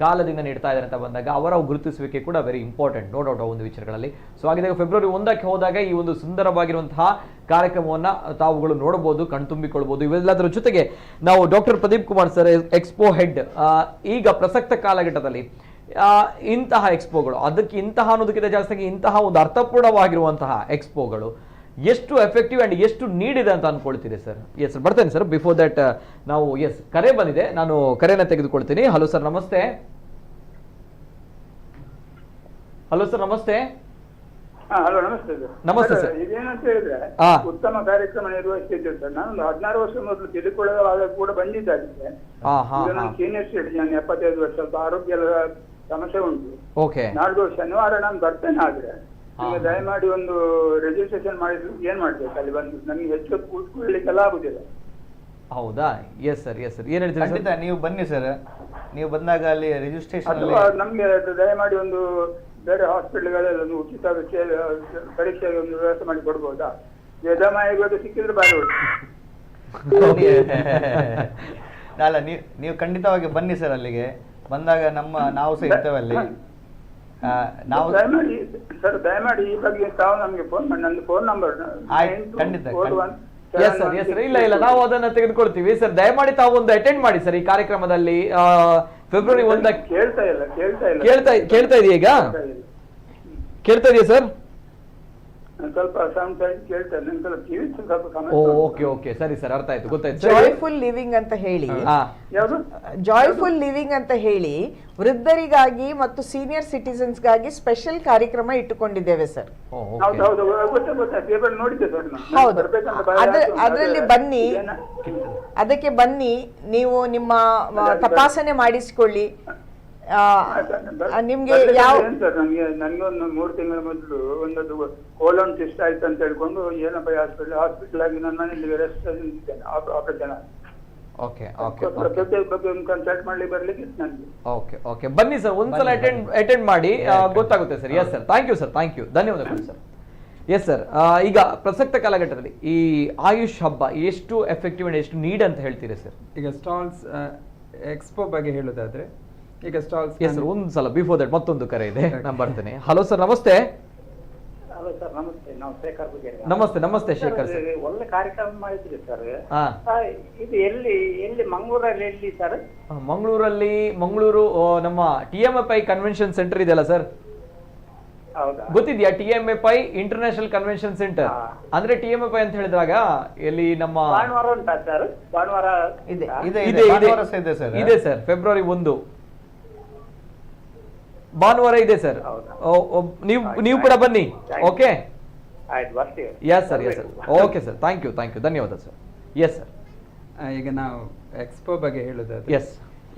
ಕಾಲದಿಂದ ನೀಡ್ತಾ ಇದ್ದಾರೆ ಅಂತ ಬಂದಾಗ ಅವರ ಗುರುತಿಸುವಿಕೆ ಕೂಡ ವೆರಿ ಇಂಪಾರ್ಟೆಂಟ್, ನೋ ಡೌಟ್ ಆ ಒಂದು ವಿಚಾರಗಳಲ್ಲಿ. ಸೊ ಹಾಗಿದ್ದಾಗ ಫೆಬ್ರವರಿ 1ಕ್ಕೆ ಹೋದಾಗ ಈ ಒಂದು ಸುಂದರವಾಗಿರುವಂತಹ ಕಾರ್ಯಕ್ರಮವನ್ನು ತಾವುಗಳು ನೋಡಬಹುದು, ಕಣ್ತುಂಬಿಕೊಳ್ಬಹುದು. ಇವೆಲ್ಲದರ ಜೊತೆಗೆ ನಾವು doctor Pradeep Kumar sir, expo head, ಈಗ ಪ್ರಸಕ್ತ ಕಾಲಘಟ್ಟದಲ್ಲಿ ಇಂತಹ ಎಕ್ಸ್ಪೋಗಳು, ಅದಕ್ಕೆ ಇಂತಹ ಅನ್ನೋದಕ್ಕಿಂತ ಜಾಸ್ತಿಯಾಗಿ ಇಂತಹ ಒಂದು ಅರ್ಥಪೂರ್ಣವಾಗಿರುವಂತಹ ಎಕ್ಸ್ಪೋಗಳು ಎಷ್ಟು ಎಫೆಕ್ಟಿವ್ ಆ್ಯಂಡ್ ಎಷ್ಟು ನೀಡಿದೆ ಅಂತ ಅನ್ಕೊಳ್ತೀರಿ ಸರ್? ಎಸ್ ಸರ್, ಬರ್ತೇನೆ ಸರ್. ಬಿಫೋರ್ ದಟ್ ನಾವು ಕರೆ ಬಂದಿದೆ, ನಾನು ಕರೆನ ತೆಗೆದುಕೊಳ್ತೀನಿ. ಹಲೋ ಸರ್, ನಮಸ್ತೆ. ಹಲೋ ಸರ್, ನಮಸ್ತೆ. ಹಲೋ, ನಮಸ್ತೆ ಸರ್. ನಮಸ್ತೆ ಸರ್. ಇದೇನಂತ ಹೇಳಿದ್ರೆ ಉತ್ತಮ ಕಾರ್ಯಕ್ರಮ ನಿರ್ವಹಿಸ್ತಿದ್ದೇವೆ ಸರ್. ನಾನು 16 ವರ್ಷ ಮೊದಲು ತಿಳ್ಕೊಳ್ಳುವಾಗ ಕೂಡ ಬಂದಿದ್ದಾಗಿದೆ. ನಾನು ಸೀನಿಯರ್ ಸಿಟಿಜನ್, 75 ವರ್ಷ, ಸ್ವಲ್ಪ ಆರೋಗ್ಯದ ಸಮಸ್ಯೆ ಉಂಟು. ಓಕೆ, ನಾಡ್ದು ಶನಿವಾರ ನಾನು ಬರ್ತೇನೆ. ಆದ್ರೆ ನಿಮಗೆ ದಯಮಾಡಿ ಒಂದು ರಿಜಿಸ್ಟ್ರೇಷನ್ ಮಾಡಿದ್ರು ಏನ್ ಮಾಡ್ಬೇಕು ಅಲ್ಲಿ ಬಂದು? ನನಗೆ ಹೆಚ್ಚು ಕೂತ್ಕೊಳ್ಳಿಕ್ಕೆಲ್ಲ ಆಗುದಿಲ್ಲ. ಹೌದಾ? ಎಸ್ ಸರ್, ಎಸ್ ಸರ್, ಏನ್ ಹೇಳ್ತೀರಿ? ಖಂಡಿತ ನೀವು ಬನ್ನಿ ಸರ್. ನೀವು ಬಂದಾಗ ಅಲ್ಲಿ ರಿಜಿಸ್ಟ್ರೇಷನ್ ನಮ್ಗೆ ದಯಮಾಡಿ ಒಂದು ಬೇರೆ ಹಾಸ್ಪಿಟಲ್ಗಳಲ್ಲಿ ಒಂದು ಉಚಿತ ಪರೀಕ್ಷೆಗೆ ಒಂದು ವ್ಯವಸ್ಥೆ ಮಾಡಿ ಕೊಡ್ಬೋದಾ? ವೇದಮಾಯಿಗಳು ಸಿಕ್ಕಿದ್ರೆ ಬಾರಿ ಅಲ್ಲ, ನೀವು ಖಂಡಿತವಾಗಿ ಬನ್ನಿ ಸರ್. ಅಲ್ಲಿಗೆ ಬಂದಾಗ ನಾವು ಸಹ ಇರ್ತೇವೆ ಅಲ್ಲಿ. ನಾವು ದಯಮಾಡಿ ಈ ಬಗ್ಗೆ ತಾವು ನಮ್ಗೆ ಫೋನ್ ಮಾಡಿ, ನನ್ನ ಫೋನ್ ನಂಬರ್ ಖಂಡಿತ. ಎಸ್ ಸರ್, ಎಸ್ ಸರ್, ಇಲ್ಲ ನಾವು ಅದನ್ನ ತೆಗೆದುಕೊಳ್ತೀವಿ ಸರ್. ದಯಮಾಡಿ ತಾವು ಒಂದು ಅಟೆಂಡ್ ಮಾಡಿ ಸರ್ ಈ ಕಾರ್ಯಕ್ರಮದಲ್ಲಿ. ಫೆಬ್ರವರಿ 1ಕ್ಕೆ ಕೇಳ್ತಾ ಇದೆಯಾ? ಈಗ ಕೇಳ್ತಾ ಇದೆಯಾ ಸರ್? ಸ್ವಲ್ಪ ಕೇಳ್ತೇನೆ. ಓಕೆ ಓಕೆ, ಸರಿ ಸರ್, ಅರ್ಥ ಆಯ್ತು, ಗೊತ್ತಾಯ್ತು. ಜಾಯ್ಫುಲ್ ಲಿವಿಂಗ್ ಅಂತ ಹೇಳಿ, ಜಾಯ್ಫುಲ್ ಲಿವಿಂಗ್ ಅಂತ ಹೇಳಿ ವೃದ್ಧರಿಗಾಗಿ ಮತ್ತು ಸೀನಿಯರ್ ಸಿಟಿಸನ್ಸ್ಗಾಗಿ ಸ್ಪೆಷಲ್ ಕಾರ್ಯಕ್ರಮ ಇಟ್ಟುಕೊಂಡಿದ್ದೇವೆ ಸರ್. ಹೌದು, ಅದರಲ್ಲಿ ಬನ್ನಿ, ಅದಕ್ಕೆ ಬನ್ನಿ, ನೀವು ನಿಮ್ಮ ತಪಾಸಣೆ ಮಾಡಿಸಿಕೊಳ್ಳಿ. ನಿಮ್ಗೆ ಯಾವ ನನಗೆ ಒಂದು 3 ತಿಂಗಳ ಮೊದಲು ಒಂದದು ಕೋಲನ್ ಟೆಸ್ಟ್ ಆಯ್ತು ಅಂತ ಹೇಳ್ಕೊಂಡು ಏನಪ್ಪ ಹಾಸ್ಪಿಟಲ್ ಆಗಿ ನನ್ನ ಮನೆಯಲ್ಲಿ ರೆಸ್ಟ್ ಇದ್ದೇನೆ, ಆಪರೇಷನ್. ಕನ್ಸಲ್ಟ್ ಮಾಡ್ಲಿಕ್ಕೆ ಬರ್ಲಿಕ್ಕೆ ನನಗೆ. ಓಕೆ, ಬನ್ನಿ ಸರ್, ಒಂದ್ಸಲ ಅಟೆಂಡ್ ಮಾಡಿ, ಗೊತ್ತಾಗುತ್ತೆ sir. Yes sir, thank you sir, thank you, ಧನ್ಯವಾದಗಳು ಸರ್. ಎಸ್ ಸರ್, ಈಗ ಪ್ರಸಕ್ತ ಕಾಲಘಟ್ಟದಲ್ಲಿ ಈ ಆಯುಷ್ ಹಬ್ಬ ಎಷ್ಟು ಎಫೆಕ್ಟಿವ್ ಅಂಡ್ ಎಷ್ಟು ನೀಡ್ ಅಂತ ಹೇಳ್ತೀರಿ ಸರ್? ಈಗ ಸ್ಟಾಲ್ಸ್ ಎಕ್ಸ್ಪೋ ಬಗ್ಗೆ ಹೇಳೋದಾದ್ರೆ, ಈಗ ಸ್ಟಾಲ್ಸ್ ಒಂದ್ಸಲ ಬಿಫೋರ್ ದಟ್ ಮತ್ತೊಂದು ಕರೆ ಇದೆ, ನಾನು ಬರ್ತೇನೆ. ಹಲೋ ಸರ್, ನಮಸ್ತೆ. ಹಲೋ ಸರ್, ನಮಸ್ತೆ. ನಾವು ಶೇಖರ್ ಬಗ್ಗೆ. ನಮಸ್ತೆ ಶೇಖರ್ ಸರ್. ಒಳ್ಳೆ ಕಾರ್ಯಕ್ರಮ ಮಾಡಿದ್ರಿ ಸರ್. ಇದು ಎಲ್ಲಿ ಮಂಗಳೂರಲ್ಲಿ ಎಲ್ಲಿ ಸರ್? ಮಂಗಳೂರು ನಮ್ಮ TMFI ಕನ್ವೆನ್ಷನ್ ಸೆಂಟರ್ ಇದೆಯಲ್ಲ ಸರ್, ಗೊತ್ತಿದ್ಯಾ? TMFI international convention centre. ಅಂದ್ರೆ TMFI ಅಂತ ಹೇಳಿದಾಗ ಎಲ್ಲಿ ನಮ್ಮ ಭಾನುವಾರ ಉಂಟಾ ಸರ್? ಭಾನುವಾರ ಇದೆ ಸರ್. ಫೆಬ್ರವರಿ 1 ಭಾನುವಾರ ಇದೆ ಸರ್. ನೀವು ಕೂಡ ಬನ್ನಿ. Okay, yes sir, yes sir, okay sir, thank you, ಧನ್ಯವಾದ ಸರ್. ಎಸ್ ಸರ್, ಈಗ ನಾವು ಎಕ್ಸ್ಪೋ ಬಗ್ಗೆ ಹೇಳೋದಾದ್ರೆ, ಎಸ್,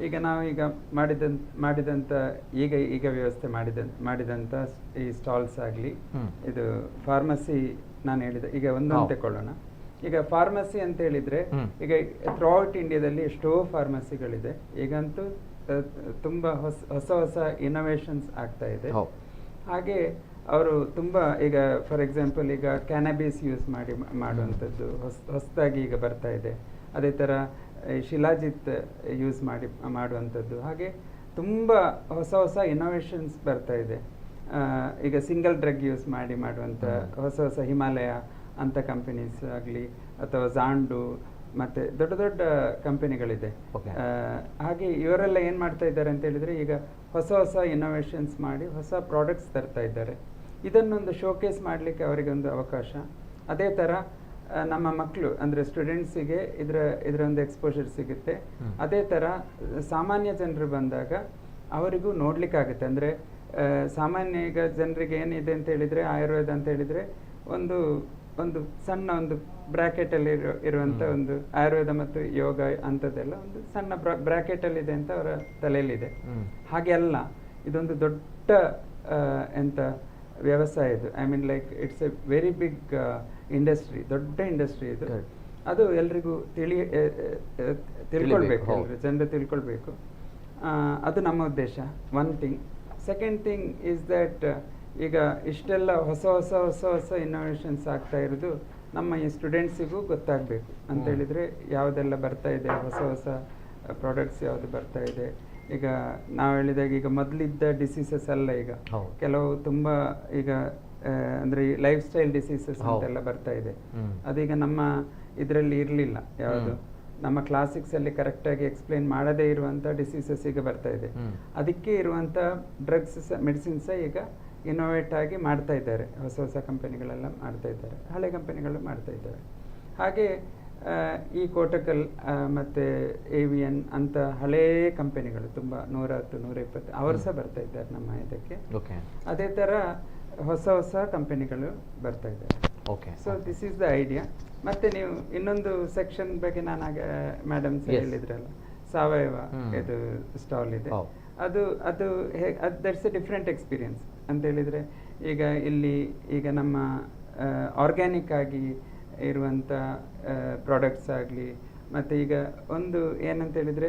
ಈಗ ನಾವು ಈಗ ಮಾಡಿದಂತ ಈಗ ವ್ಯವಸ್ಥೆ ಮಾಡಿದಂತ ಈ ಸ್ಟಾಲ್ಸ್ ಆಗಲಿ, ಇದು ಫಾರ್ಮಸಿ ನಾನು ಹೇಳಿದೆ. ಈಗ ಒಂದೊಂದು ತಗೊಳ್ಳೋಣ. ಈಗ ಫಾರ್ಮಸಿ ಅಂತ ಹೇಳಿದ್ರೆ, ಈಗ ಥ್ರೂಔಟ್ ಇಂಡಿಯಾದಲ್ಲಿ ಎಷ್ಟೋ ಫಾರ್ಮಸಿಗಳಿದೆ. ಈಗಂತೂ ತುಂಬಾ ಹೊಸ ಇನೋವೇಷನ್ಸ್ ಆಗ್ತಾ ಇದೆ. ಹಾಗೆ ಅವರು ತುಂಬಾ ಈಗ ಫಾರ್ ಎಕ್ಸಾಂಪಲ್ ಈಗ ಕ್ಯಾನಬಿಸ್ ಯೂಸ್ ಮಾಡುವಂಥದ್ದು ಹೊಸದಾಗಿ ಈಗ ಬರ್ತಾ ಇದೆ. ಅದೇ ಥರ ಶಿಲಾಜಿತ್ ಯೂಸ್ ಮಾಡುವಂಥದ್ದು. ಹಾಗೆ ತುಂಬ ಹೊಸ ಇನೋವೇಷನ್ಸ್ ಬರ್ತಾ ಇದೆ. ಈಗ ಸಿಂಗಲ್ ಡ್ರಗ್ ಯೂಸ್ ಮಾಡುವಂಥ ಹೊಸ ಹಿಮಾಲಯ ಅಂತ ಕಂಪನೀಸ್ ಆಗಲಿ, ಅಥವಾ ಝಾಂಡು, ಮತ್ತು ದೊಡ್ಡ ಕಂಪನಿಗಳಿದೆ. ಹಾಗೆ ಇವರೆಲ್ಲ ಏನು ಮಾಡ್ತಾ ಇದ್ದಾರೆ ಅಂತ ಹೇಳಿದರೆ, ಈಗ ಹೊಸ ಇನೋವೇಷನ್ಸ್ ಮಾಡಿ ಹೊಸ ಪ್ರಾಡಕ್ಟ್ಸ್ ತರ್ತಾ ಇದ್ದಾರೆ. ಇದನ್ನೊಂದು ಶೋಕೇಸ್ ಮಾಡಲಿಕ್ಕೆ ಅವರಿಗೆ ಒಂದು ಅವಕಾಶ. ಅದೇ ಥರ ನಮ್ಮ ಮಕ್ಕಳು ಅಂದರೆ ಸ್ಟೂಡೆಂಟ್ಸಿಗೆ ಇದರ ಒಂದು ಎಕ್ಸ್ಪೋಜರ್ ಸಿಗುತ್ತೆ. ಅದೇ ಥರ ಸಾಮಾನ್ಯ ಜನರು ಬಂದಾಗ ಅವರಿಗೂ ನೋಡ್ಲಿಕ್ಕಾಗುತ್ತೆ. ಅಂದರೆ ಸಾಮಾನ್ಯ ಈಗ ಜನರಿಗೆ ಏನಿದೆ ಅಂತ ಹೇಳಿದರೆ, ಆಯುರ್ವೇದ ಅಂತ ಹೇಳಿದರೆ ಒಂದು ಸಣ್ಣ ಒಂದು ಬ್ರ್ಯಾಕೆಟಲ್ಲಿ ಇರುವಂಥ ಒಂದು ಆಯುರ್ವೇದ ಮತ್ತು ಯೋಗ ಅಂಥದ್ದೆಲ್ಲ ಒಂದು ಸಣ್ಣ ಬ್ರ್ಯಾಕೆಟಲ್ಲಿ ಇದೆ ಅಂತ ಅವರ ತಲೆಯಲ್ಲಿದೆ. ಹಾಗೆ ಅಲ್ಲ, ಇದೊಂದು ದೊಡ್ಡ ಎಂಥ ವ್ಯವಸಾಯ ಇದು. I mean like it's a very big industry, ದೊಡ್ಡ ಇಂಡಸ್ಟ್ರಿ ಇದು. ಅದು ಎಲ್ರಿಗೂ ತಿಳ್ಕೊಳ್ಬೇಕು, ಜನರು ತಿಳ್ಕೊಳ್ಬೇಕು. ಅದು ನಮ್ಮ ಉದ್ದೇಶ, one thing. Second thing is that ಈಗ ಇಷ್ಟೆಲ್ಲ ಹೊಸ ಹೊಸ ಹೊಸ ಹೊಸ ಇನ್ನೋವೇಷನ್ಸ್ ಆಗ್ತಾ ಇರೋದು ನಮ್ಮ ಈ ಸ್ಟೂಡೆಂಟ್ಸಿಗೂ ಗೊತ್ತಾಗಬೇಕು ಅಂತ ಹೇಳಿದರೆ, ಯಾವುದೆಲ್ಲ ಬರ್ತಾ ಇದೆ, ಹೊಸ ಹೊಸ ಪ್ರಾಡಕ್ಟ್ಸ್ ಯಾವುದು ಬರ್ತಾ ಇದೆ. ಈಗ ನಾವು ಹೇಳಿದಾಗ ಈಗ ಮೊದಲಿದ್ದ ಡಿಸೀಸಸ್ ಅಲ್ಲ, ಈಗ ಕೆಲವು ತುಂಬ ಈಗ ಅಂದರೆ ಲೈಫ್ ಸ್ಟೈಲ್ ಡಿಸೀಸಸ್ ಅಂತೆಲ್ಲ ಬರ್ತಾ ಇದೆ. ಅದೀಗ ನಮ್ಮ ಇದರಲ್ಲಿ ಇರಲಿಲ್ಲ, ಯಾವುದು ನಮ್ಮ ಕ್ಲಾಸಿಕ್ಸಲ್ಲಿ ಕರೆಕ್ಟಾಗಿ ಎಕ್ಸ್ಪ್ಲೈನ್ ಮಾಡದೇ ಇರುವಂಥ ಡಿಸೀಸಸ್ ಈಗ ಬರ್ತಾ ಇದೆ. ಅದಕ್ಕೆ ಇರುವಂಥ ಡ್ರಗ್ಸ್ ಮೆಡಿಸಿನ್ಸ ಈಗ ಇನೋವೇಟ್ ಆಗಿ ಮಾಡ್ತಾ ಇದ್ದಾರೆ. ಹೊಸ ಹೊಸ ಕಂಪನಿಗಳೆಲ್ಲ ಮಾಡ್ತಾ ಇದ್ದಾರೆ, ಹಳೆ ಕಂಪನಿಗಳು ಮಾಡ್ತಾ ಇದ್ದಾರೆ. ಹಾಗೆ ಈ ಕೋಟಕಲ್ ಮತ್ತು AVN ಅಂತ ಹಳೇ ಕಂಪನಿಗಳು ತುಂಬ 110, 120 ಅವರು ಸಹ ಬರ್ತಾ ಇದ್ದಾರೆ ನಮ್ಮ ಇದಕ್ಕೆ. ಅದೇ ಥರ ಹೊಸ ಹೊಸ ಕಂಪನಿಗಳು ಬರ್ತಾ ಇದ್ದಾರೆ. So this is the idea. ಮತ್ತು ನೀವು ಇನ್ನೊಂದು ಸೆಕ್ಷನ್ ಬಗ್ಗೆ ನಾನು ಮೇಡಮ್ ಹೇಳಿದ್ರಲ್ಲ, ಸಾವಯವ ಇದು ಸ್ಟಾಲ್ ಇದೆ. ಅದು ದಟ್ಸ್ ಎ ಡಿಫ್ರೆಂಟ್ ಎಕ್ಸ್ಪೀರಿಯನ್ಸ್ ಅಂತ ಹೇಳಿದರೆ, ಈಗ ನಮ್ಮ ಆರ್ಗ್ಯಾನಿಕ್ ಆಗಿ ಇರುವಂಥ ಪ್ರಾಡಕ್ಟ್ಸ್ ಆಗಲಿ, ಮತ್ತು ಈಗ ಒಂದು ಏನಂತ ಹೇಳಿದರೆ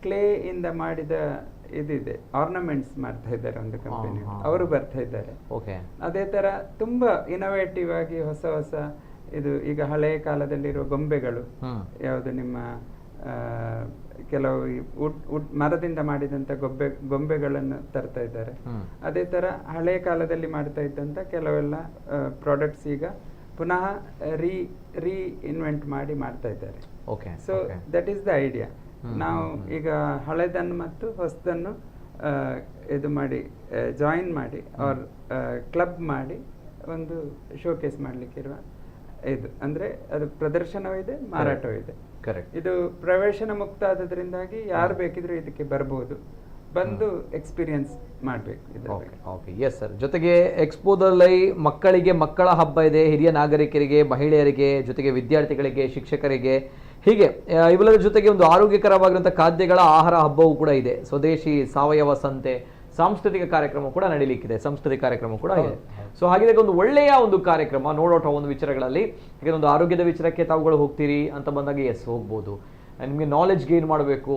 ಕ್ಲೇ ಇಂದ ಮಾಡಿದ ಇದಿದೆ, ಆರ್ನಮೆಂಟ್ಸ್ ಮಾಡ್ತಾ ಇದ್ದಾರೆ ಒಂದು ಕಂಪನಿ, ಅವರು ಬರ್ತಾ ಇದ್ದಾರೆ. ಅದೇ ಥರ ತುಂಬ ಇನೋವೇಟಿವ್ ಆಗಿ ಹೊಸ ಹೊಸ ಇದು, ಈಗ ಹಳೆಯ ಕಾಲದಲ್ಲಿರುವ ಗೊಂಬೆಗಳು, ಯಾವುದು ನಿಮ್ಮ ಕೆಲವು ಮರದಿಂದ ಮಾಡಿದಂಥ ಗೊಂಬೆಗಳನ್ನು ತರ್ತಾ ಇದ್ದಾರೆ. ಅದೇ ಥರ ಹಳೆಯ ಕಾಲದಲ್ಲಿ ಮಾಡ್ತಾ ಇದ್ದಂಥ ಕೆಲವೆಲ್ಲ ಪ್ರಾಡಕ್ಟ್ಸ್ ಈಗ ಪುನಃ ರೀ ಇನ್ವೆಂಟ್ ಮಾಡಿ ಮಾಡ್ತಾ ಇದ್ದಾರೆ. So that is the idea. ನಾವು ಈಗ ಹಳೆದನ್ನು ಮತ್ತು ಹೊಸದನ್ನು ಇದು ಮಾಡಿ ಜಾಯಿನ್ ಮಾಡಿ ಆರ್ ಕ್ಲಬ್ ಮಾಡಿ ಒಂದು ಶೋಕೇಸ್ ಮಾಡಲಿಕ್ಕಿರುವ ಇದು, ಅಂದರೆ ಅದು ಪ್ರದರ್ಶನವೂ ಇದೆ, ಮಾರಾಟವೂ ಇದೆ. ಇದು ಪ್ರವೇಶನ ಮುಕ್ತ ಆದದ್ರಿಂದಾಗಿ ಯಾರು ಬೇಕಿದ್ರೂ ಇದಕ್ಕೆ ಬರ್ಬೋದು, ಬಂದು ಎಕ್ಸ್ಪೀರಿಯನ್ಸ್ ಮಾಡಬೇಕು. Yes sir. ಜೊತೆಗೆ ಎಕ್ಸ್ಪೋದಲ್ಲಿ ಮಕ್ಕಳಿಗೆ ಮಕ್ಕಳ ಹಬ್ಬ ಇದೆ, ಹಿರಿಯ ನಾಗರಿಕರಿಗೆ, ಮಹಿಳೆಯರಿಗೆ, ಜೊತೆಗೆ ವಿದ್ಯಾರ್ಥಿಗಳಿಗೆ, ಶಿಕ್ಷಕರಿಗೆ, ಹೀಗೆ ಇವೆಲ್ಲದರ ಜೊತೆಗೆ ಒಂದು ಆರೋಗ್ಯಕರವಾಗಿರುವಂಥ ಖಾದ್ಯಗಳ ಆಹಾರ ಹಬ್ಬವೂ ಕೂಡ ಇದೆ. ಸ್ವದೇಶಿ ಸಾವಯವ ಸಂತೆ, ಸಾಂಸ್ಕೃತಿಕ ಕಾರ್ಯಕ್ರಮ ಕೂಡ ನಡೀಲಿಕ್ಕಿದೆ, ಸಂಸ್ಕೃತಿಕ ಕಾರ್ಯಕ್ರಮ ಕೂಡ ಇದೆ. ಸೊ ಹಾಗೆ ಒಂದು ಒಳ್ಳೆಯ ಒಂದು ಕಾರ್ಯಕ್ರಮ ನೋಡೋಟ ಒಂದು ವಿಚಾರಗಳಲ್ಲಿ. ಹಾಗೆ ಒಂದು ಆರೋಗ್ಯದ ವಿಚಾರಕ್ಕೆ ತಾವುಗಳು ಹೋಗ್ತೀರಿ ಅಂತ ಬಂದಾಗ ಎಸ್ ಹೋಗ್ಬೋದು. ನಿಮಗೆ ನಾಲೆಡ್ಜ್ ಗೇನ್ ಮಾಡಬೇಕು,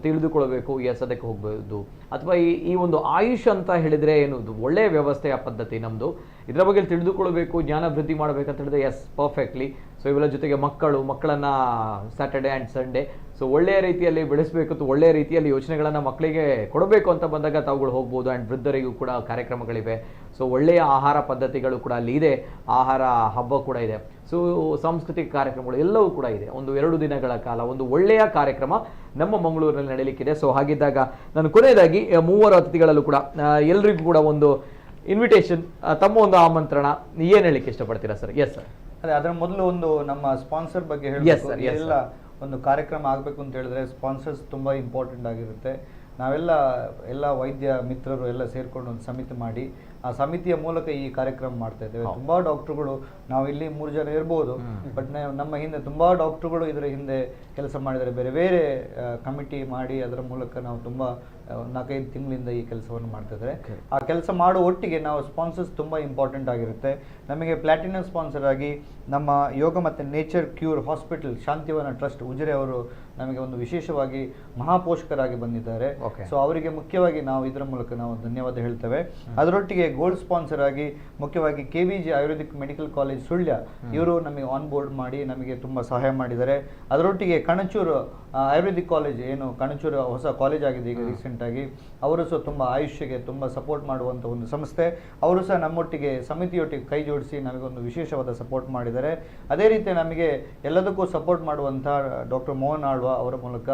ತಿಳಿದುಕೊಳ್ಬೇಕು, ಎಸ್ ಅದಕ್ಕೆ ಹೋಗ್ಬೋದು. ಅಥವಾ ಈ ಒಂದು ಆಯುಷ್ ಅಂತ ಹೇಳಿದರೆ ಏನು, ಒಳ್ಳೆಯ ವ್ಯವಸ್ಥೆಯ ಪದ್ಧತಿ ನಮ್ಮದು, ಇದರ ಬಗ್ಗೆ ತಿಳಿದುಕೊಳ್ಬೇಕು, ಜ್ಞಾನ ವೃದ್ಧಿ ಮಾಡಬೇಕಂತ ಹೇಳಿದ್ರೆ ಎಸ್ ಪರ್ಫೆಕ್ಟ್ಲಿ. ಸೊ ಇವೆಲ್ಲ ಜೊತೆಗೆ ಮಕ್ಕಳನ್ನು ಸ್ಯಾಟರ್ಡೆ ಆ್ಯಂಡ್ ಸಂಡೇ ಸೊ ಒಳ್ಳೆಯ ರೀತಿಯಲ್ಲಿ ಬೆಳೆಸಬೇಕು, ಒಳ್ಳೆಯ ರೀತಿಯಲ್ಲಿ ಯೋಚನೆಗಳನ್ನು ಮಕ್ಕಳಿಗೆ ಕೊಡಬೇಕು ಅಂತ ಬಂದಾಗ ತಾವುಗಳು ಹೋಗ್ಬೋದು. ಆ್ಯಂಡ್ ವೃದ್ಧರಿಗೂ ಕೂಡ ಕಾರ್ಯಕ್ರಮಗಳಿವೆ. ಸೊ ಒಳ್ಳೆಯ ಆಹಾರ ಪದ್ಧತಿಗಳು ಕೂಡ ಅಲ್ಲಿ ಇದೆ, ಆಹಾರ ಹಬ್ಬ ಕೂಡ ಇದೆ. ಸೊ ಸಾಂಸ್ಕೃತಿಕ ಕಾರ್ಯಕ್ರಮಗಳು ಎಲ್ಲವೂ ಕೂಡ ಇದೆ. 1-2 ದಿನಗಳ ಕಾಲ ಒಂದು ಒಳ್ಳೆಯ ಕಾರ್ಯಕ್ರಮ ನಮ್ಮ ಮಂಗಳೂರಿನಲ್ಲಿ ನಡೀಲಿಕ್ಕಿದೆ. ಸೊ ಹಾಗಿದ್ದಾಗ ನಾನು ಕೊನೆಯದಾಗಿ 3 ಅತಿಥಿಗಳಲ್ಲೂ ಕೂಡ ಎಲ್ರಿಗೂ ಕೂಡ ಒಂದು ಇನ್ವಿಟೇಷನ್, ತಮ್ಮ ಒಂದು ಆಮಂತ್ರಣ, ಏನು ಹೇಳಲಿಕ್ಕೆ ಇಷ್ಟಪಡ್ತೀರಾ ಸರ್? Yes sir. ಅದೇ ಅದರ ಮೊದಲು ಒಂದು ನಮ್ಮ ಸ್ಪಾನ್ಸರ್ ಬಗ್ಗೆ ಹೇಳಬೇಕು. ಎಲ್ಲ ಒಂದು ಕಾರ್ಯಕ್ರಮ ಆಗಬೇಕು ಅಂತ ಹೇಳಿದ್ರೆ ಸ್ಪಾನ್ಸರ್ಸ್ ತುಂಬ ಇಂಪಾರ್ಟೆಂಟ್ ಆಗಿರುತ್ತೆ. ಎಲ್ಲ ವೈದ್ಯ ಮಿತ್ರರು ಎಲ್ಲ ಸೇರಿಕೊಂಡು ಒಂದು ಸಮಿತಿ ಮಾಡಿ ಆ ಸಮಿತಿಯ ಮೂಲಕ ಈ ಕಾರ್ಯಕ್ರಮ ಮಾಡ್ತಾ ಇದ್ದೇವೆ. ತುಂಬಾ ಡಾಕ್ಟರ್ಗಳು, ನಾವು ಇಲ್ಲಿ 3 ಜನ ಇರ್ಬೋದು, ಬಟ್ ನಮ್ಮ ಹಿಂದೆ ತುಂಬಾ ಡಾಕ್ಟರ್ಗಳು ಇದರ ಹಿಂದೆ ಕೆಲಸ ಮಾಡಿದರೆ, ಬೇರೆ ಬೇರೆ ಕಮಿಟಿ ಮಾಡಿ ಅದರ ಮೂಲಕ ನಾವು ತುಂಬಾ 4-5 ತಿಂಗಳಿಂದ ಈ ಕೆಲಸವನ್ನು ಮಾಡ್ತಾ ಇದ್ದಾರೆ. ಆ ಕೆಲಸ ಮಾಡುವ ಒಟ್ಟಿಗೆ ನಾವು ಸ್ಪಾನ್ಸರ್ಸ್ ತುಂಬ ಇಂಪಾರ್ಟೆಂಟ್ ಆಗಿರುತ್ತೆ. ನಮಗೆ ಪ್ಲಾಟಿನಮ್ ಸ್ಪಾನ್ಸರ್ ಆಗಿ ನಮ್ಮ ಯೋಗ ಮತ್ತು nature cure hospital Shantivan trust Ujire ಅವರು ನಮಗೆ ಒಂದು ವಿಶೇಷವಾಗಿ ಮಹಾಪೋಷಕರಾಗಿ ಬಂದಿದ್ದಾರೆ. ಸೊ ಅವರಿಗೆ ಮುಖ್ಯವಾಗಿ ನಾವು ಇದರ ಮೂಲಕ ನಾವು ಧನ್ಯವಾದ ಹೇಳ್ತೇವೆ. ಅದರೊಟ್ಟಿಗೆ ಗೋಲ್ಡ್ ಸ್ಪಾನ್ಸರ್ ಆಗಿ ಮುಖ್ಯವಾಗಿ KVG Ayurvedic medical college Sullia, ಇವರು ನಮಗೆ ಆನ್ ಬೋರ್ಡ್ ಮಾಡಿ ನಮಗೆ ತುಂಬ ಸಹಾಯ ಮಾಡಿದ್ದಾರೆ. ಅದರೊಟ್ಟಿಗೆ ಕಣಚೂರು ಆಯುರ್ವೇದಿಕ್ ಕಾಲೇಜ್, ಏನು ಕಣಚೂರು ಹೊಸ ಕಾಲೇಜ್ ಆಗಿದೆ ಈಗ ರೀಸೆಂಟ್ ಆಗಿ, ಅವರು ಸಹ ತುಂಬ ಆಯುಷ್ಯಗೆ ತುಂಬ ಸಪೋರ್ಟ್ ಮಾಡುವಂಥ ಒಂದು ಸಂಸ್ಥೆ. ಅವರು ಸಹ ನಮ್ಮೊಟ್ಟಿಗೆ ಸಮಿತಿಯೊಟ್ಟಿಗೆ ಕೈ ಜೋಡಿಸಿ ನಮಗೊಂದು ವಿಶೇಷವಾದ ಸಪೋರ್ಟ್ ಮಾಡಿದ್ದಾರೆ. ಅದೇ ರೀತಿ ನಮಗೆ ಎಲ್ಲದಕ್ಕೂ ಸಪೋರ್ಟ್ ಮಾಡುವಂಥ ಡಾಕ್ಟರ್ ಮೋಹನ್ ಆಳ್ವಾ ಅವರ ಮೂಲಕ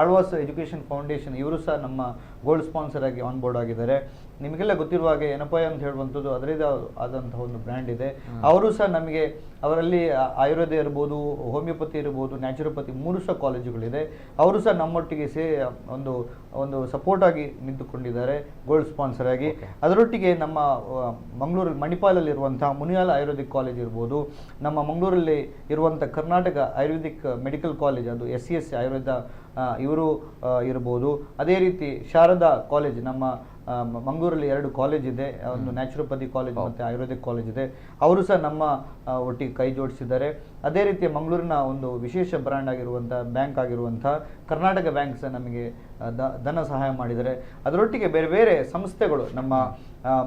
ಆಳ್ವಾಸ್ ಎಜುಕೇಷನ್ ಫೌಂಡೇಶನ್, ಇವರು ಸಹ ನಮ್ಮ ಗೋಲ್ಡ್ ಸ್ಪಾನ್ಸರ್ ಆಗಿ ಆನ್ ಬೋರ್ಡ್ ಆಗಿದ್ದಾರೆ. ನಿಮಗೆಲ್ಲ ಗೊತ್ತಿರುವ ಹಾಗೆ ಎನಪಾಯ ರಾಯ್ ಅಂತ ಹೇಳುವಂಥದ್ದು ಅದರದೇ ಆದಂತಹ ಒಂದು ಬ್ರ್ಯಾಂಡ್ ಇದೆ. ಅವರು ಸಹ ನಮಗೆ ಅವರಲ್ಲಿ ಆಯುರ್ವೇದ ಇರ್ಬೋದು, ಹೋಮಿಯೋಪತಿ ಇರ್ಬೋದು, ನ್ಯಾಚುರೋಪತಿ 3 ಸಹ ಕಾಲೇಜುಗಳಿದೆ. ಅವರು ಸಹ ನಮ್ಮೊಟ್ಟಿಗೆ ಒಂದು ಸಪೋರ್ಟ್ ಆಗಿ ನಿಂತುಕೊಂಡಿದ್ದಾರೆ, ಗೋಲ್ಡ್ ಸ್ಪಾನ್ಸರ್ ಆಗಿ. ಅದರೊಟ್ಟಿಗೆ ನಮ್ಮ ಮಂಗಳೂರಲ್ಲಿ ಮಣಿಪಾಲಲ್ಲಿ ಇರುವಂತಹ ಮುನಿಯಾಲ ಆಯುರ್ವೇದಿಕ್ ಕಾಲೇಜ್ ಇರ್ಬೋದು, ನಮ್ಮ ಮಂಗಳೂರಲ್ಲಿ ಇರುವಂಥ ಕರ್ನಾಟಕ ಆಯುರ್ವೇದಿಕ್ ಮೆಡಿಕಲ್ ಕಾಲೇಜ್, ಅದು SCS ಆಯುರ್ವೇದ ಇವರು ಇರ್ಬೋದು. ಅದೇ ರೀತಿ ಶಾರದಾ ಕಾಲೇಜ್, ನಮ್ಮ ಮಂಗಳೂರಲ್ಲಿ 2 ಕಾಲೇಜ್ ಇದೆ, ಒಂದು ನ್ಯಾಚುರೋಪತಿ ಕಾಲೇಜ್ ಮತ್ತು ಆಯುರ್ವೇದಿಕ್ ಕಾಲೇಜ್ ಇದೆ. ಅವರು ಸಹ ನಮ್ಮ ಒಟ್ಟಿಗೆ ಕೈ ಜೋಡಿಸಿದ್ದಾರೆ. ಅದೇ ರೀತಿ ಮಂಗಳೂರಿನ ಒಂದು ವಿಶೇಷ ಬ್ರ್ಯಾಂಡ್ ಆಗಿರುವಂಥ ಬ್ಯಾಂಕ್ ಆಗಿರುವಂಥ ಕರ್ನಾಟಕ ಬ್ಯಾಂಕ್ ಸಹ ನಮಗೆ ಧನ ಸಹಾಯ ಮಾಡಿದ್ದಾರೆ. ಅದರೊಟ್ಟಿಗೆ ಬೇರೆ ಬೇರೆ ಸಂಸ್ಥೆಗಳು, ನಮ್ಮ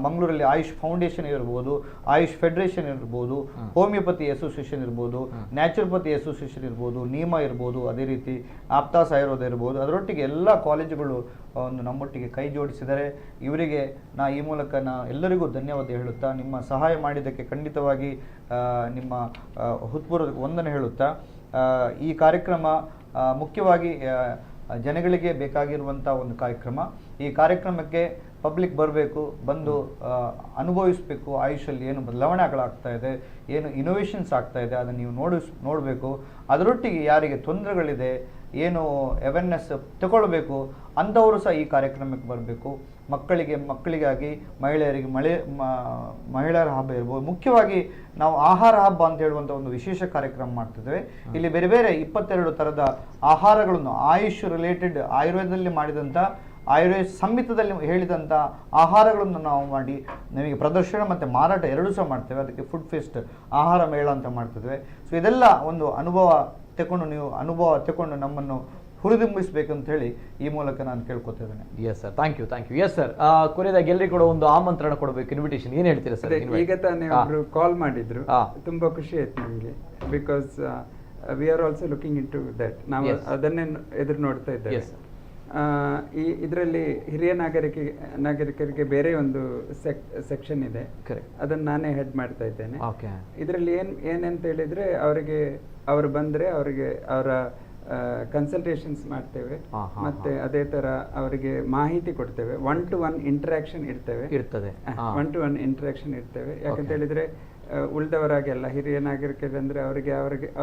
ಮಂಗಳೂರಲ್ಲಿ ಆಯುಷ್ ಫೌಂಡೇಶನ್ ಇರ್ಬೋದು, ಆಯುಷ್ ಫೆಡರೇಷನ್ ಇರ್ಬೋದು, ಹೋಮಿಯೋಪತಿ ಅಸೋಸಿಯೇಷನ್ ಇರ್ಬೋದು, ನ್ಯಾಚುರೋಪತಿ ಅಸೋಸಿಯೇಷನ್ ಇರ್ಬೋದು, ನಿಯಮ ಇರ್ಬೋದು, ಅದೇ ರೀತಿ ಆಪ್ತಾಸ್ ಆಯುರ್ವೇದ ಇರ್ಬೋದು. ಅದರೊಟ್ಟಿಗೆ ಎಲ್ಲ ಕಾಲೇಜುಗಳು ಒಂದು ನಮ್ಮೊಟ್ಟಿಗೆ ಕೈ ಜೋಡಿಸಿದರೆ ಇವರಿಗೆ ಈ ಮೂಲಕ ಎಲ್ಲರಿಗೂ ಧನ್ಯವಾದ ಹೇಳುತ್ತಾ, ನಿಮ್ಮ ಸಹಾಯ ಮಾಡಿದ್ದಕ್ಕೆ ಖಂಡಿತವಾಗಿ ನಿಮ್ಮ ಹೃತ್ಪೂರ್ವಕ ವಂದನೆ ಹೇಳುತ್ತಾ, ಈ ಕಾರ್ಯಕ್ರಮ ಮುಖ್ಯವಾಗಿ ಜನಗಳಿಗೆ ಬೇಕಾಗಿರುವಂಥ ಒಂದು ಕಾರ್ಯಕ್ರಮ. ಈ ಕಾರ್ಯಕ್ರಮಕ್ಕೆ ಪಬ್ಲಿಕ್ ಬರಬೇಕು, ಬಂದು ಅನುಭವಿಸಬೇಕು. ಆಯುಷಲ್ಲಿ ಏನು ಬದಲಾವಣೆಗಳಾಗ್ತಾ ಇದೆ, ಏನು ಇನೋವೇಷನ್ಸ್ ಆಗ್ತಾ ಇದೆ, ಅದನ್ನು ನೀವು ನೋಡಬೇಕು. ಅದರೊಟ್ಟಿಗೆ ಯಾರಿಗೆ ತೊಂದರೆಗಳಿದೆ, ಏನು ಅವೇರ್ನೆಸ್ ತಗೊಳ್ಬೇಕು ಅಂಥವರು ಸಹ ಈ ಕಾರ್ಯಕ್ರಮಕ್ಕೆ ಬರಬೇಕು. ಮಕ್ಕಳಿಗಾಗಿ, ಮಹಿಳೆಯರಿಗೆ ಮಹಿಳೆಯರ ಹಬ್ಬ ಇರ್ಬೋದು. ಮುಖ್ಯವಾಗಿ ನಾವು ಆಹಾರ ಹಬ್ಬ ಅಂತ ಹೇಳುವಂಥ ಒಂದು ವಿಶೇಷ ಕಾರ್ಯಕ್ರಮ ಮಾಡ್ತಿದ್ದೇವೆ. ಇಲ್ಲಿ ಬೇರೆ ಬೇರೆ 22 ಥರದ ಆಹಾರಗಳನ್ನು ಆಯುಷ್ ರಿಲೇಟೆಡ್ ಆಯುರ್ವೇದದಲ್ಲಿ ಮಾಡಿದಂಥ, ಆಯುರ್ವೇದ ಸಂಹಿತದಲ್ಲಿ ಹೇಳಿದಂಥ ಆಹಾರಗಳನ್ನು ನಾವು ಮಾಡಿ ನಮಗೆ ಪ್ರದರ್ಶನ ಮತ್ತು ಮಾರಾಟ 2 ಸಹ ಮಾಡ್ತೇವೆ. ಅದಕ್ಕೆ ಫುಡ್ ಫೆಸ್ಟ್, ಆಹಾರ ಮೇಳ ಅಂತ ಮಾಡ್ತಿದ್ದೇವೆ. ಸೊ ಇದೆಲ್ಲ ಒಂದು ಅನುಭವ ತಗೊಂಡು ನಮ್ಮನ್ನು ಹುರಿದುಂಬಿಸಬೇಕಂತ ಹೇಳಿ ಈ ಮೂಲಕ ನಾನು ಕೇಳ್ಕೊತಿದ್ದೇನೆ. Yes sir, thank you. Yes sir, ಕೊನೆಯದಾಗಿ ಎಲ್ಲರಿಗೂ ಕೂಡ ಒಂದು ಆಮಂತ್ರಣ ಕೊಡಬೇಕು, ಇನ್ವಿಟೇಷನ್. ಏನು ಹೇಳ್ತೀರಾ ಸರ್? ಈಗ ತಾನೇ ಒಬ್ರು ಕಾಲ್ ಮಾಡಿದ್ರು, ತುಂಬಾ ಖುಷಿ ಆಯ್ತು ನಮಗೆ. Because we are also looking into that. ನಾವು ಅದನ್ನೇ ಎದುರು ನೋಡ್ತಾ ಇದ್ದೇವೆ. ಇದರಲ್ಲಿ ಹಿರಿಯ ನಾಗರಿಕರಿಗೆ ಬೇರೆ ಒಂದು ಸೆಕ್ಷನ್ ಇದೆ, ಅದನ್ನು ನಾನೇ ಹೆಡ್ ಮಾಡ್ತಾ ಇದ್ದೇನೆ. ಇದರಲ್ಲಿ ಏನಂತ ಹೇಳಿದ್ರೆ, ಅವರು ಬಂದ್ರೆ ಅವರಿಗೆ ಅವರ ಕನ್ಸಲ್ಟೇಷನ್ಸ್ ಮಾಡ್ತೇವೆ, ಮತ್ತೆ ಅದೇ ತರ ಅವರಿಗೆ ಮಾಹಿತಿ ಕೊಡ್ತೇವೆ. 1-to-1 ಇಂಟರಾಕ್ಷನ್ ಇರ್ತೇವೆ. ಯಾಕಂತ ಹೇಳಿದ್ರೆ ಉಳಿದವರಾಗೆಲ್ಲ ಹಿರಿಯ ನಾಗರಿಕರಂದ್ರೆ ಅವರಿಗೆ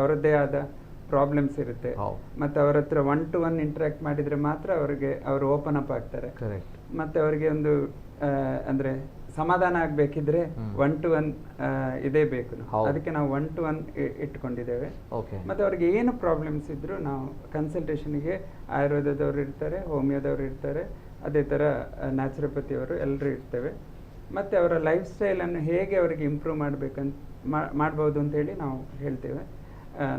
ಅವರದ್ದೇ ಆದ ಪ್ರಾಬ್ಲಮ್ಸ್ ಇರುತ್ತೆ. ಮತ್ತೆ ಅವರ ಹತ್ರ 1-to-1 ಇಂಟರಾಕ್ಟ್ ಮಾಡಿದ್ರೆ ಮಾತ್ರ ಅವರು ಓಪನ್ ಅಪ್ ಆಗ್ತಾರೆ. ಮತ್ತೆ ಅವರಿಗೆ ಒಂದು ಅಂದ್ರೆ ಸಮಾಧಾನ ಆಗ್ಬೇಕಿದ್ರೆ 1-to-1 ಇದೇ ಬೇಕು. ಅದಕ್ಕೆ ನಾವು 1-to-1 ಇಟ್ಕೊಂಡಿದ್ದೇವೆ. ಮತ್ತೆ ಅವ್ರಿಗೆ ಏನು ಪ್ರಾಬ್ಲಮ್ಸ್ ಇದ್ರು ನಾವು ಕನ್ಸಲ್ಟೇಷನ್ಗೆ ಆಯುರ್ವೇದದವರು ಇರ್ತಾರೆ, ಹೋಮಿಯೋದವರು ಇರ್ತಾರೆ, ಅದೇ ತರ ನ್ಯಾಚುರೋಪತಿ ಅವರು ಎಲ್ಲರೂ ಇರ್ತೇವೆ. ಮತ್ತೆ ಅವರ ಲೈಫ್ ಸ್ಟೈಲ್ ಅನ್ನು ಹೇಗೆ ಅವರಿಗೆ ಇಂಪ್ರೂವ್ ಮಾಡ್ಬೋದು ಅಂತ ಹೇಳಿ ನಾವು ಹೇಳ್ತೇವೆ.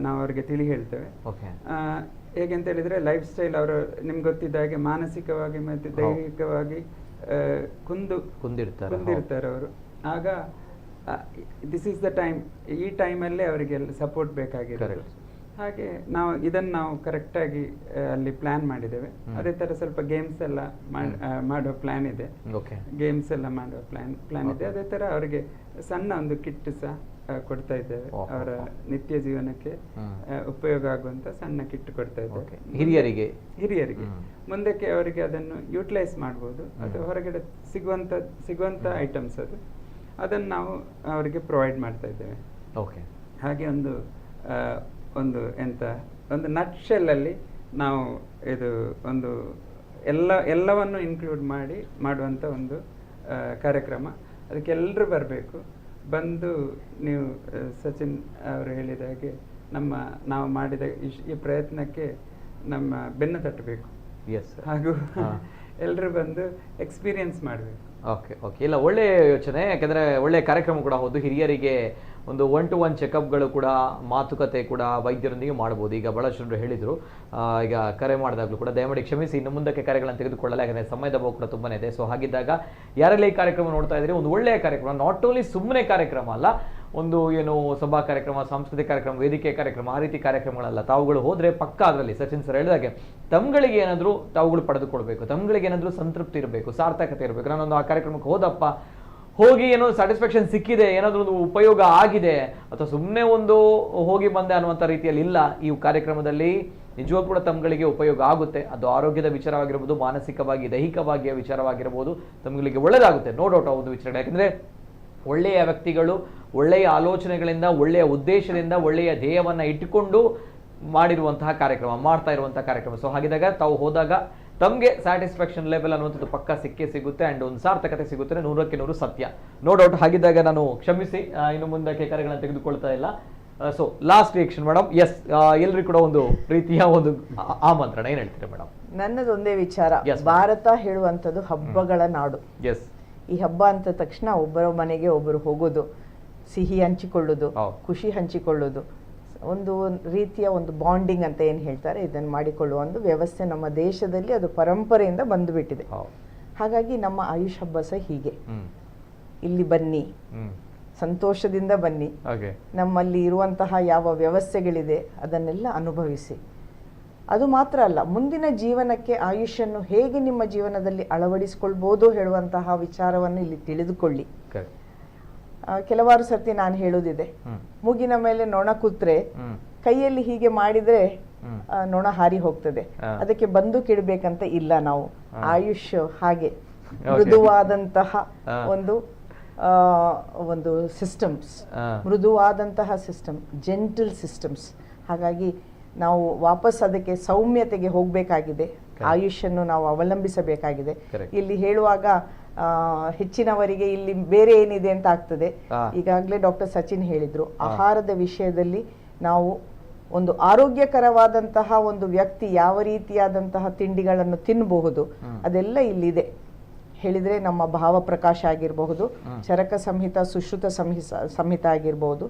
ನಾವು ಅವರಿಗೆ ಹೇಳ್ತೇವೆ. ಹೇಗೆ ಅಂತ ಹೇಳಿದ್ರೆ, ಲೈಫ್ ಸ್ಟೈಲ್ ಅವರು ನಿಮ್ಗೆ ಗೊತ್ತಿದ್ದ ಹಾಗೆ ಮಾನಸಿಕವಾಗಿ ಮತ್ತು ದೈಹಿಕವಾಗಿ ಕುಂದಿರ್ತಾರೆ ಅವರು. ಆಗ ದಿಸ್ ಈಸ್ ದ ಟೈಮ್, ಈ ಟೈಮಲ್ಲೇ ಅವರಿಗೆ ಸಪೋರ್ಟ್ ಬೇಕಾಗಿರುತ್ತೆ. ಹಾಗೆ ನಾವು ಕರೆಕ್ಟಾಗಿ ಅಲ್ಲಿ ಪ್ಲಾನ್ ಮಾಡಿದ್ದೇವೆ. ಅದೇ ತರ ಸ್ವಲ್ಪ ಗೇಮ್ಸ್ ಎಲ್ಲ ಮಾಡೋ ಪ್ಲಾನ್ ಇದೆ. ಅದೇ ತರ ಅವರಿಗೆ ಸಣ್ಣ ಒಂದು ಕಿಟ್ ಸಹ ಕೊಡ್ತಾ ಇದ್ದೇವೆ. ಅವರ ನಿತ್ಯ ಜೀವನಕ್ಕೆ ಉಪಯೋಗ ಆಗುವಂತ ಸಣ್ಣ ಕಿಟ್ ಕೊಡ್ತಾ ಇದ್ದೇವೆ ಹಿರಿಯರಿಗೆ. ಮುಂದಕ್ಕೆ ಅವರಿಗೆ ಅದನ್ನು ಯುಟಿಲೈಸ್ ಮಾಡ್ಬೋದು. ಅದು ಹೊರಗಡೆ ಸಿಗುವಂತ ಐಟಮ್ಸ್ ಅದನ್ನು ನಾವು ಅವರಿಗೆ ಪ್ರೊವೈಡ್ ಮಾಡ್ತಾ ಇದ್ದೇವೆ. ಹಾಗೆ ಒಂದು ನಟ್ಶೆಲ್ಲಲ್ಲಿ ನಾವು ಇದು ಒಂದು ಎಲ್ಲವನ್ನು ಇನ್ಕ್ಲೂಡ್ ಮಾಡುವಂಥ ಒಂದು ಕಾರ್ಯಕ್ರಮ. ಅದಕ್ಕೆ ಎಲ್ಲರೂ ಬರಬೇಕು. ಬಂದು ನೀವು ಸಚಿನ್ ಅವರು ಹೇಳಿದ ಹಾಗೆ ನಾವು ಮಾಡಿದ ಈ ಪ್ರಯತ್ನಕ್ಕೆ ನಮ್ಮ ಬೆನ್ನು ತಟ್ಟಬೇಕು. ಹಾಗೂ ಎಲ್ಲರೂ ಬಂದು ಎಕ್ಸ್ಪೀರಿಯನ್ಸ್ ಮಾಡಬೇಕು. ಇಲ್ಲ, ಒಳ್ಳೆಯ ಯೋಚನೆ. ಯಾಕಂದ್ರೆ ಒಳ್ಳೆಯ ಕಾರ್ಯಕ್ರಮ ಕೂಡ ಹೌದು. ಹಿರಿಯರಿಗೆ ಒಂದು 1-to-1 ಚೆಕಪ್ಗಳು ಕೂಡ, ಮಾತುಕತೆ ಕೂಡ ವೈದ್ಯರೊಂದಿಗೆ ಮಾಡ್ಬೋದು. ಈಗ ಬಹಳಷ್ಟು ಜನರು ಹೇಳಿದರು, ಈಗ ಕರೆ ಮಾಡಿದಾಗಲೂ ಕೂಡ ದಯಮಾಡಿ ಕ್ಷಮಿಸಿ, ಇನ್ನು ಮುಂದಕ್ಕೆ ಕರೆಗಳನ್ನು ತೆಗೆದುಕೊಳ್ಳಲ್ಲ, ಯಾಕಂದರೆ ಸಮಯದ ಅಭಾವ ಕೂಡ ತುಂಬನೇ ಇದೆ. ಸೊ ಹಾಗಿದ್ದಾಗ ಯಾರೆಲ್ಲ ಈ ಕಾರ್ಯಕ್ರಮ ನೋಡ್ತಾ ಇದ್ದೀರಿ, ಒಂದು ಒಳ್ಳೆಯ ಕಾರ್ಯಕ್ರಮ, ನಾಟ್ ಓನ್ಲಿ ಸುಮ್ಮನೆ ಕಾರ್ಯಕ್ರಮ ಅಲ್ಲ, ಒಂದು ಸಭಾ ಕಾರ್ಯಕ್ರಮ, ಸಾಂಸ್ಕೃತಿಕ ಕಾರ್ಯಕ್ರಮ, ವೇದಿಕೆ ಕಾರ್ಯಕ್ರಮ, ಆ ರೀತಿ ಕಾರ್ಯಕ್ರಮಗಳಲ್ಲ. ತಾವುಗಳು ಹೋದರೆ ಪಕ್ಕ ಅದರಲ್ಲಿ ಸಚಿನ್ ಸರ್ ಹೇಳಿದಾಗೆ ತಮ್ಗಳಿಗೆ ಏನಾದರೂ ತಾವುಗಳು ಪಡೆದುಕೊಳ್ಬೇಕು, ತಮ್ಗಳಿಗೆ ಏನಾದರೂ ಸಂತೃಪ್ತಿ ಇರಬೇಕು, ಸಾರ್ಥಕತೆ ಇರಬೇಕು. ನಾನೊಂದು ಆ ಕಾರ್ಯಕ್ರಮಕ್ಕೆ ಹೋಗಿ ಏನೋ ಸ್ಯಾಟಿಸ್ಫ್ಯಾಕ್ಷನ್ ಸಿಕ್ಕಿದೆ, ಏನಾದರೂ ಒಂದು ಉಪಯೋಗ ಆಗಿದೆ, ಅಥವಾ ಸುಮ್ಮನೆ ಹೋಗಿ ಬಂದೆ ಅನ್ನುವಂಥ ರೀತಿಯಲ್ಲಿ ಇಲ್ಲ. ಈ ಕಾರ್ಯಕ್ರಮದಲ್ಲಿ ನಿಜವಾಗ್ಲೂ ಕೂಡ ತಮ್ಗಳಿಗೆ ಉಪಯೋಗ ಆಗುತ್ತೆ. ಅದು ಆರೋಗ್ಯದ ವಿಚಾರವಾಗಿರ್ಬೋದು, ಮಾನಸಿಕವಾಗಿ ದೈಹಿಕವಾಗಿ ವಿಚಾರವಾಗಿರ್ಬೋದು, ತಮ್ಗಳಿಗೆ ಒಳ್ಳೆಯದಾಗುತ್ತೆ, ನೋ ಡೌಟ್ ಆ ಒಂದು ವಿಚಾರಗಳು. ಯಾಕಂದರೆ ಒಳ್ಳೆಯ ವ್ಯಕ್ತಿಗಳು ಒಳ್ಳೆಯ ಆಲೋಚನೆಗಳಿಂದ, ಒಳ್ಳೆಯ ಉದ್ದೇಶದಿಂದ, ಒಳ್ಳೆಯ ಧ್ಯೇಯವನ್ನು ಇಟ್ಟುಕೊಂಡು ಮಾಡಿರುವಂತಹ ಕಾರ್ಯಕ್ರಮ, ಮಾಡ್ತಾ ಇರುವಂತಹ ಕಾರ್ಯಕ್ರಮ. ಸೊ ಹಾಗಿದ್ದಾಗ ತಾವು ಹೋದಾಗ ತಮಗೆ ಸ್ಯಾಟಿಸ್ಫ್ಯಾಕ್ಷನ್ ಲೆವೆಲ್ ಅನ್ನುವಂಥದ್ದು ಪಕ್ಕ ಸಿಕ್ಕೇ ಸಿಗುತ್ತೆ ಆ್ಯಂಡ್ ಒಂದು ಸಾರ್ಥಕತೆ ಸಿಗುತ್ತೆ, 100% ಸತ್ಯ, ನೋ ಡೌಟ್. ಹಾಗಿದ್ದಾಗ ನಾನು ಕ್ಷಮಿಸಿ, ಇನ್ನು ಮುಂದಕ್ಕೆ ಕರೆಗಳನ್ನು ತೆಗೆದುಕೊಳ್ತಾ ಇಲ್ಲ. So last reaction madam. Yes, ಎಲ್ರಿಗೂ ಕೂಡ ಒಂದು ರೀತಿಯ ಒಂದು ಆಮಂತ್ರಣ, ಏನು ಹೇಳ್ತೀರಾ ಮೇಡಮ್? ನನ್ನದೊಂದೇ ವಿಚಾರ, ಭಾರತ ಹೇಳುವಂಥದ್ದು ಹಬ್ಬಗಳ ನಾಡು. ಎಸ್, ಈ ಹಬ್ಬ ಅಂತ ತಕ್ಷಣ ಒಬ್ಬರ ಮನೆಗೆ ಒಬ್ಬರು ಹೋಗೋದು, ಸಿಹಿ ಹಂಚಿಕೊಳ್ಳೋದು, ಖುಷಿ ಹಂಚಿಕೊಳ್ಳೋದು, ಒಂದು ರೀತಿಯ ಒಂದು ಬಾಂಡಿಂಗ್ ಅಂತ ಏನು ಹೇಳ್ತಾರೆ, ಇದನ್ನು ಮಾಡಿಕೊಳ್ಳುವ ಒಂದು ವ್ಯವಸ್ಥೆ ನಮ್ಮ ದೇಶದಲ್ಲಿ ಅದು ಪರಂಪರೆಯಿಂದ ಬಂದುಬಿಟ್ಟಿದೆ. ಹಾಗಾಗಿ ನಮ್ಮ ಆಯುಷ್ ಹಬ್ಬ ಸಹ ಹೀಗೆ, ಇಲ್ಲಿ ಬನ್ನಿ, ಸಂತೋಷದಿಂದ ಬನ್ನಿ, ನಮ್ಮಲ್ಲಿ ಇರುವಂತಹ ಯಾವ ವ್ಯವಸ್ಥೆಗಳಿದೆ ಅದನ್ನೆಲ್ಲ ಅನುಭವಿಸಿ. ಅದು ಮಾತ್ರ ಅಲ್ಲ, ಮುಂದಿನ ಜೀವನಕ್ಕೆ ಆಯುಷನ್ನು ಹೇಗೆ ನಿಮ್ಮ ಜೀವನದಲ್ಲಿ ಅಳವಡಿಸಿಕೊಳ್ಬೋದು ಹೇಳುವಂತಹ ವಿಚಾರವನ್ನು ಇಲ್ಲಿ ತಿಳಿದುಕೊಳ್ಳಿ. ಕೆಲವಾರು ಸರ್ತಿ ನಾನು ಹೇಳುವುದಿದೆ, ಮೂಗಿನ ಮೇಲೆ ನೊಣ ಕೂತ್ರೆ ಕೈಯಲ್ಲಿ ಹೀಗೆ ಮಾಡಿದ್ರೆ ನೊಣ ಹಾರಿ ಹೋಗ್ತದೆ, ಅದಕ್ಕೆ ಬಂದೂಕ್ ಇಡಬೇಕಂತ ಇಲ್ಲ. ನಾವು ಆಯುಷ್ ಹಾಗೆ ಮೃದುವಾದಂತಹ ಒಂದು ಸಿಸ್ಟಮ್ಸ್, ಮೃದುವಾದಂತಹ ಸಿಸ್ಟಮ್, ಜೆಂಟಲ್ ಸಿಸ್ಟಮ್ಸ್. ಹಾಗಾಗಿ ನಾವು ವಾಪಸ್ ಅದಕ್ಕೆ ಸೌಮ್ಯತೆಗೆ ಹೋಗಬೇಕಾಗಿದೆ, ಆಯುಷನ್ನು ನಾವು ಅವಲಂಬಿಸಬೇಕಾಗಿದೆ. ಇಲ್ಲಿ ಹೇಳುವಾಗ ಹೆಚ್ಚಿನವರಿಗೆ ಇಲ್ಲಿ ಬೇರೆ ಏನಿದೆ ಅಂತ ಆಗ್ತದೆ. ಈಗಾಗಲೇ ಡಾಕ್ಟರ್ ಸಚಿನ್ ಹೇಳಿದ್ರು, ಆಹಾರದ ವಿಷಯದಲ್ಲಿ ನಾವು ಒಂದು ಆರೋಗ್ಯಕರವಾದಂತಹ ಒಂದು ವ್ಯಕ್ತಿ ಯಾವ ರೀತಿಯಾದಂತಹ ತಿಂಡಿಗಳನ್ನು ತಿನ್ನಬಹುದು ಅದೆಲ್ಲ ಇಲ್ಲಿದೆ. ಹೇಳಿದ್ರೆ ನಮ್ಮ ಭಾವಪ್ರಕಾಶ ಆಗಿರಬಹುದು, ಚರಕ ಸಂಹಿತ, ಸುಶ್ರುತ ಸಂಹಿತ ಆಗಿರಬಹುದು,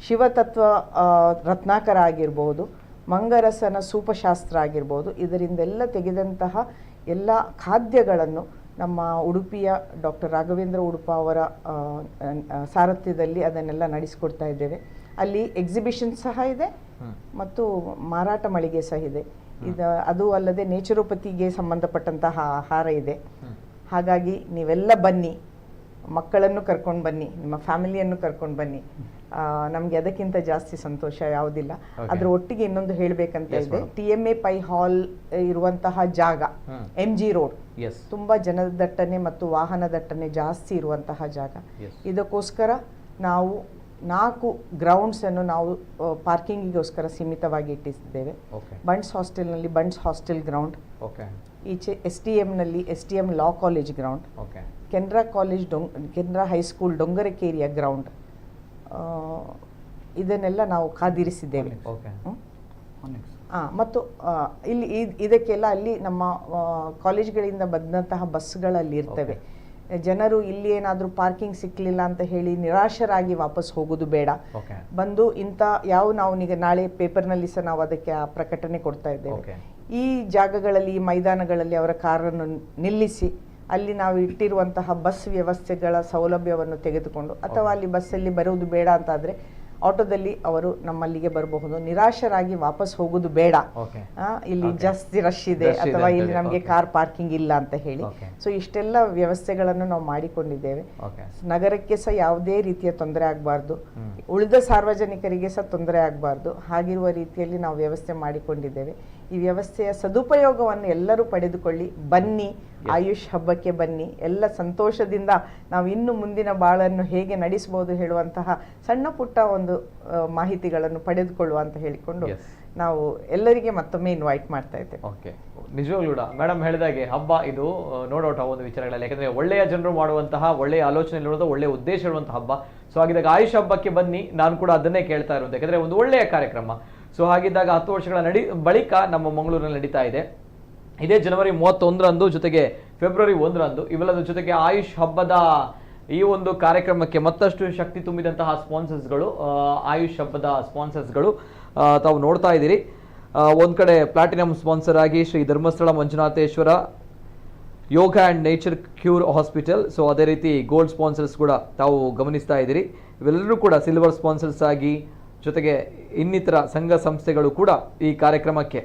ಶಿವತತ್ವ ರತ್ನಾಕರ ಆಗಿರಬಹುದು, ಮಂಗರಸನ ಸೂಪಶಾಸ್ತ್ರ ಆಗಿರ್ಬೋದು. ಇದರಿಂದೆಲ್ಲ ತೆಗೆದಂತಹ ಎಲ್ಲ ಖಾದ್ಯಗಳನ್ನು ನಮ್ಮ ಉಡುಪಿಯ ಡಾಕ್ಟರ್ ರಾಘವೇಂದ್ರ ಉಡುಪ ಅವರ ಸಾರಥ್ಯದಲ್ಲಿ ಅದನ್ನೆಲ್ಲ ನಡೆಸಿಕೊಡ್ತಾ ಇದ್ದೇವೆ. ಅಲ್ಲಿ ಎಕ್ಸಿಬಿಷನ್ ಸಹ ಇದೆ ಮತ್ತು ಮಾರಾಟ ಮಳಿಗೆ ಸಹ ಇದೆ. ಅದು ಅಲ್ಲದೆ ನೇಚುರೋಪತಿಗೆ ಸಂಬಂಧಪಟ್ಟಂತಹ ಆಹಾರ ಇದೆ. ಹಾಗಾಗಿ ನೀವೆಲ್ಲ ಬನ್ನಿ, ಮಕ್ಕಳನ್ನು ಕರ್ಕೊಂಡು ಬನ್ನಿ, ನಿಮ್ಮ ಫ್ಯಾಮಿಲಿಯನ್ನು ಕರ್ಕೊಂಡು ಬನ್ನಿ. ನಮಗೆ ಅದಕ್ಕಿಂತ ಜಾಸ್ತಿ ಸಂತೋಷ ಯಾವುದಿಲ್ಲ. ಅದ್ರ ಒಟ್ಟಿಗೆ ಇನ್ನೊಂದು ಹೇಳಬೇಕಂತ ಇದೆ, TMA ಪೈ ಹಾಲ್ ಇರುವಂತಹ ಜಾಗ, MG ರೋಡ್, ತುಂಬಾ ಜನದಟ್ಟಣೆ ಮತ್ತು ವಾಹನ ದಟ್ಟಣೆ ಜಾಸ್ತಿ ಇರುವಂತಹ ಜಾಗ. ಇದಕ್ಕೋಸ್ಕರ ನಾವು 4 ಗ್ರೌಂಡ್ಸ್ ಅನ್ನು ನಾವು ಪಾರ್ಕಿಂಗಿಗೋಸ್ಕರ ಸೀಮಿತವಾಗಿ ಇಟ್ಟಿದ್ದೇವೆ. ಬಂಡ್ಸ್ ಹಾಸ್ಟೆಲ್ನಲ್ಲಿ ಬಂಡ್ಸ್ ಹಾಸ್ಟೆಲ್ ಗ್ರೌಂಡ್, ಈಚೆ STM ನಲ್ಲಿ STM law college ground, Canara college Canara high school ಡೊಂಗರಕೇರಿಯ ಗ್ರೌಂಡ್, ಇದನ್ನೆಲ್ಲ ನಾವು ಕಾದಿರಿಸಿದ್ದೇವೆ. ಮತ್ತು ಇಲ್ಲಿ ಇದಕ್ಕೆಲ್ಲ ಅಲ್ಲಿ ನಮ್ಮ ಕಾಲೇಜ್ಗಳಿಂದ ಬಂದಂತಹ ಬಸ್ಗಳಲ್ಲಿ ಇರ್ತವೆ. ಜನರು ಇಲ್ಲಿ ಏನಾದರೂ ಪಾರ್ಕಿಂಗ್ ಸಿಕ್ಕಲಿಲ್ಲ ಅಂತ ಹೇಳಿ ನಿರಾಶರಾಗಿ ವಾಪಸ್ ಹೋಗೋದು ಬೇಡ. ಬಂದು ಇಂಥ ನಾವು ಈಗ ನಾಳೆ ಪೇಪರ್ನಲ್ಲಿ ಸಹ ನಾವು ಅದಕ್ಕೆ ಆ ಪ್ರಕಟಣೆ ಕೊಡ್ತಾ ಇದ್ದೇವೆ. ಈ ಜಾಗಗಳಲ್ಲಿ, ಈ ಮೈದಾನಗಳಲ್ಲಿ ಅವರ ಕಾರನ್ನು ನಿಲ್ಲಿಸಿ ಅಲ್ಲಿ ನಾವು ಇಟ್ಟಿರುವಂತಹ ಬಸ್ ವ್ಯವಸ್ಥೆಗಳ ಸೌಲಭ್ಯವನ್ನು ತೆಗೆದುಕೊಂಡು, ಅಥವಾ ಅಲ್ಲಿ ಬಸ್ಸಲ್ಲಿ ಬರುವುದು ಬೇಡ ಅಂತಾದರೆ ಆಟೋದಲ್ಲಿ ಅವರು ನಮ್ಮಲ್ಲಿಗೆ ಬರಬಹುದು. ನಿರಾಶರಾಗಿ ವಾಪಸ್ ಹೋಗುದು ಬೇಡ, ಇಲ್ಲಿ ಜಾಸ್ತಿ ರಶ್ ಇದೆ ಅಥವಾ ಇಲ್ಲಿ ನಮಗೆ ಕಾರ್ ಪಾರ್ಕಿಂಗ್ ಇಲ್ಲ ಅಂತ ಹೇಳಿ. ಸೊ ಇಷ್ಟೆಲ್ಲ ವ್ಯವಸ್ಥೆಗಳನ್ನು ನಾವು ಮಾಡಿಕೊಂಡಿದ್ದೇವೆ. ನಗರಕ್ಕೆ ಸಹ ಯಾವುದೇ ರೀತಿಯ ತೊಂದರೆ ಆಗಬಾರ್ದು, ಉಳಿದ ಸಾರ್ವಜನಿಕರಿಗೆ ಸಹ ತೊಂದರೆ ಆಗಬಾರ್ದು, ಹಾಗಿರುವ ರೀತಿಯಲ್ಲಿ ನಾವು ವ್ಯವಸ್ಥೆ ಮಾಡಿಕೊಂಡಿದ್ದೇವೆ. ಈ ವ್ಯವಸ್ಥೆಯ ಸದುಪಯೋಗವನ್ನು ಎಲ್ಲರೂ ಪಡೆದುಕೊಳ್ಳಿ, ಬನ್ನಿ, ಆಯುಷ್ ಹಬ್ಬಕ್ಕೆ ಬನ್ನಿ. ಎಲ್ಲ ಸಂತೋಷದಿಂದ ನಾವು ಇನ್ನು ಮುಂದಿನ ಬಾಳನ್ನು ಹೇಗೆ ನಡೆಸಬಹುದು ಹೇಳುವಂತಹ ಸಣ್ಣ ಪುಟ್ಟ ಒಂದು ಮಾಹಿತಿಗಳನ್ನು ಪಡೆದುಕೊಳ್ಳುವ ಅಂತ ಹೇಳಿಕೊಂಡು ನಾವು ಎಲ್ಲರಿಗೆ ಮತ್ತೊಮ್ಮೆ ಇನ್ವೈಟ್ ಮಾಡ್ತಾ ಇದ್ದೇವೆ. ಓಕೆ, ನಿಜವಾಗ್ಲೂ ಮೇಡಮ್ ಹೇಳಿದಾಗೆ ಹಬ್ಬ ಇದು ನೋ ಡೌಟ್ ಆ ಒಂದು ವಿಚಾರಗಳಲ್ಲಿ, ಯಾಕಂದ್ರೆ ಒಳ್ಳೆಯ ಜನರು ಮಾಡುವಂತಹ, ಒಳ್ಳೆಯ ಆಲೋಚನೆ ಇರುವಂತಹ, ಒಳ್ಳೆಯ ಉದ್ದೇಶ ಇರುವಂತಹ ಹಬ್ಬ. ಸೊ ಹಾಗಿದ್ದಾಗ ಆಯುಷ್ ಹಬ್ಬಕ್ಕೆ ಬನ್ನಿ, ನಾನು ಕೂಡ ಅದನ್ನೇ ಕೇಳ್ತಾ ಇರುವಂತ, ಯಾಕಂದ್ರೆ ಒಂದು ಒಳ್ಳೆಯ ಕಾರ್ಯಕ್ರಮ. ಸೊ ಹಾಗಿದ್ದಾಗ 10 ವರ್ಷಗಳ ಬಳಿಕ ನಮ್ಮ ಮಂಗಳೂರಿನಲ್ಲಿ ನಡೀತಾ ಇದೆ. ಇದೇ ಜನವರಿ 31ರಂದು, ಜೊತೆಗೆ ಫೆಬ್ರವರಿ 1ರಂದು, ಇವೆಲ್ಲದರ ಜೊತೆಗೆ ಆಯುಷ್ ಹಬ್ಬದ ಈ ಒಂದು ಕಾರ್ಯಕ್ರಮಕ್ಕೆ ಮತ್ತಷ್ಟು ಶಕ್ತಿ ತುಂಬಿದಂತಹ ಸ್ಪಾನ್ಸರ್ಸ್ಗಳು, ಆಯುಷ್ ಹಬ್ಬದ ಸ್ಪಾನ್ಸರ್ಸ್ಗಳು ತಾವು ನೋಡ್ತಾ ಇದ್ದೀರಿ. ಒಂದು ಕಡೆ ಪ್ಲಾಟಿನಂ ಸ್ಪಾನ್ಸರ್ ಆಗಿ Shri Dharmasthala Manjunatheshwara yoga and nature cure hospital, so ಅದೇ ರೀತಿ ಗೋಲ್ಡ್ ಸ್ಪಾನ್ಸರ್ಸ್ ಕೂಡ ತಾವು ಗಮನಿಸ್ತಾ ಇದ್ದೀರಿ. ಇವೆಲ್ಲರೂ ಕೂಡ ಸಿಲ್ವರ್ ಸ್ಪಾನ್ಸರ್ಸ್ ಆಗಿ, ಜೊತೆಗೆ ಇನ್ನಿತರ ಸಂಘ ಸಂಸ್ಥೆಗಳು ಕೂಡ ಈ ಕಾರ್ಯಕ್ರಮಕ್ಕೆ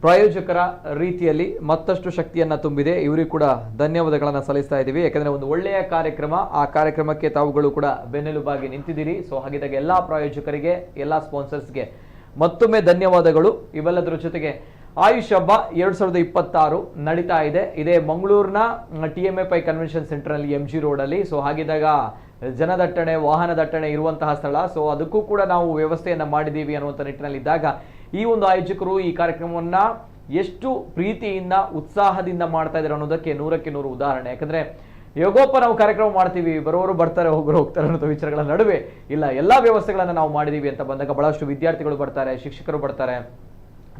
ಪ್ರಾಯೋಜಕರ ರೀತಿಯಲ್ಲಿ ಮತ್ತಷ್ಟು ಶಕ್ತಿಯನ್ನು ತುಂಬಿದೆ. ಇವರಿಗೂ ಕೂಡ ಧನ್ಯವಾದಗಳನ್ನು ಸಲ್ಲಿಸ್ತಾ ಇದ್ದೀವಿ, ಯಾಕಂದರೆ ಒಂದು ಒಳ್ಳೆಯ ಕಾರ್ಯಕ್ರಮ, ಆ ಕಾರ್ಯಕ್ರಮಕ್ಕೆ ತಾವುಗಳು ಕೂಡ ಬೆನ್ನೆಲುಬಾಗಿ ನಿಂತಿದ್ದೀರಿ. ಸೊ ಹಾಗಿದ್ದಾಗ ಎಲ್ಲ ಪ್ರಾಯೋಜಕರಿಗೆ, ಎಲ್ಲ ಸ್ಪಾನ್ಸರ್ಸ್ಗೆ ಮತ್ತೊಮ್ಮೆ ಧನ್ಯವಾದಗಳು. ಇವೆಲ್ಲದರ ಜೊತೆಗೆ ಆಯುಷ್ ಹಬ್ಬ 2026 ನಡೀತಾ ಇದೆ. ಇದೇ ಮಂಗಳೂರಿನ TMFI ಕನ್ವೆನ್ಷನ್ ಸೆಂಟರ್ ಅಲ್ಲಿ MG ರೋಡ್ ಅಲ್ಲಿ. ಸೊ ಹಾಗಿದ್ದಾಗ ಜನದಟ್ಟಣೆ, ವಾಹನ ದಟ್ಟಣೆ ಇರುವಂತಹ ಸ್ಥಳ. ಸೊ ಅದಕ್ಕೂ ಕೂಡ ನಾವು ವ್ಯವಸ್ಥೆಯನ್ನ ಮಾಡಿದ್ದೀವಿ ಅನ್ನುವಂಥ ನಿಟ್ಟಿನಲ್ಲಿ ಇದ್ದಾಗ ಈ ಒಂದು ಆಯೋಜಕರು ಈ ಕಾರ್ಯಕ್ರಮವನ್ನ ಎಷ್ಟು ಪ್ರೀತಿಯಿಂದ ಉತ್ಸಾಹದಿಂದ ಮಾಡ್ತಾ ಇದ್ದಾರೆ ಅನ್ನೋದಕ್ಕೆ 100ಕ್ಕೆ 100 ಉದಾಹರಣೆ. ಯಾಕಂದ್ರೆ ಯೋಗೋಪ ನಾವು ಕಾರ್ಯಕ್ರಮ ಮಾಡ್ತೀವಿ, ಬರೋರು ಬರ್ತಾರೆ, ಹೋಗೋರು ಹೋಗ್ತಾರೆ ಅನ್ನೋ ವಿಚಾರಗಳ ನಡುವೆ ಇಲ್ಲ, ಎಲ್ಲಾ ವ್ಯವಸ್ಥೆಗಳನ್ನ ನಾವು ಮಾಡಿದೀವಿ ಅಂತ ಬಂದಾಗ ಬಹಳಷ್ಟು ವಿದ್ಯಾರ್ಥಿಗಳು ಬರ್ತಾರೆ, ಶಿಕ್ಷಕರು ಬರ್ತಾರೆ.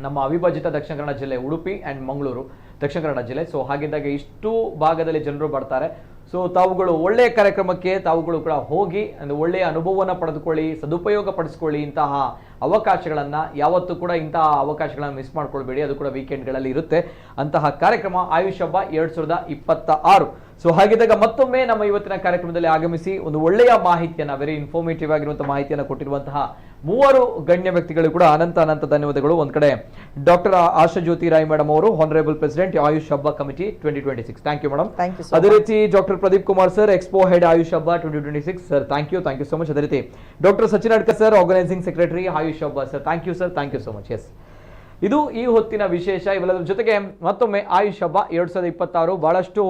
ನಮ್ಮ ಅವಿಭಜಿತ ದಕ್ಷಿಣ ಕನ್ನಡ ಜಿಲ್ಲೆ ಉಡುಪಿ ಅಂಡ್ ಮಂಗಳೂರು ದಕ್ಷಿಣ ಕನ್ನಡ ಜಿಲ್ಲೆ. ಸೊ ಹಾಗಿದ್ದಾಗ ಇಷ್ಟು ಭಾಗದಲ್ಲಿ ಜನರು ಬರ್ತಾರೆ. ಸೊ ತಾವುಗಳು ಒಳ್ಳೆಯ ಕಾರ್ಯಕ್ರಮಕ್ಕೆ ತಾವುಗಳು ಕೂಡ ಹೋಗಿ ಒಂದು ಒಳ್ಳೆಯ ಅನುಭವವನ್ನು ಪಡೆದುಕೊಳ್ಳಿ, ಸದುಪಯೋಗ ಪಡಿಸ್ಕೊಳ್ಳಿ. ಇಂತಹ ಅವಕಾಶಗಳನ್ನ ಯಾವತ್ತೂ ಕೂಡ ಇಂತಹ ಅವಕಾಶಗಳನ್ನ ಮಿಸ್ ಮಾಡ್ಕೊಳ್ಬೇಡಿ. ಅದು ಕೂಡ ವೀಕೆಂಡ್ಗಳಲ್ಲಿ ಇರುತ್ತೆ ಅಂತಹ ಕಾರ್ಯಕ್ರಮ ಆಯುಷ್ ಹಬ್ಬ 2026. ಸೊ ಹಾಗಿದ್ದಾಗ ಮತ್ತೊಮ್ಮೆ ನಮ್ಮ ಇವತ್ತಿನ ಕಾರ್ಯಕ್ರಮದಲ್ಲಿ ಆಗಮಿಸಿ ಒಂದು ಒಳ್ಳೆಯ ಮಾಹಿತಿಯನ್ನ, ವೆರಿ ಇನ್ಫಾರ್ಮೇಟಿವ್ ಆಗಿರುವಂತಹ ಮಾಹಿತಿಯನ್ನು ಕೊಟ್ಟಿರುವಂತಹ 3 ಗಣ್ಯ ವ್ಯಕ್ತಿಗಳು ಕೂಡ ಅನಂತ ಧನ್ಯವಾದಗಳು. ಒಂದ್ ಕಡೆ ಡಾಕ್ಟರ್ ಆಶಾ ಜ್ಯೋತಿ ರಾಯ್ ಮೇಡಮ್ ಅವರು, honourable president Ayush Habba committee 2026. Thank you madam. ಅದೇ ರೀತಿ doctor Pradeep Kumar sir, expo head Ayush Habba 2026 sir, thank you so much. ಅದೇ ರೀತಿ doctor Sachin Adka sir, organising secretary Ayush Habba sir, thank you sir, thank you so much. Yes, ಇದು ಈ ಹೊತ್ತಿನ ವಿಶೇಷ. ಇವೆಲ್ಲದರ ಜೊತೆಗೆ ಮತ್ತೊಮ್ಮೆ ಆಯುಷ್ ಹಬ್ಬ 2026 ಬಹಳಷ್ಟು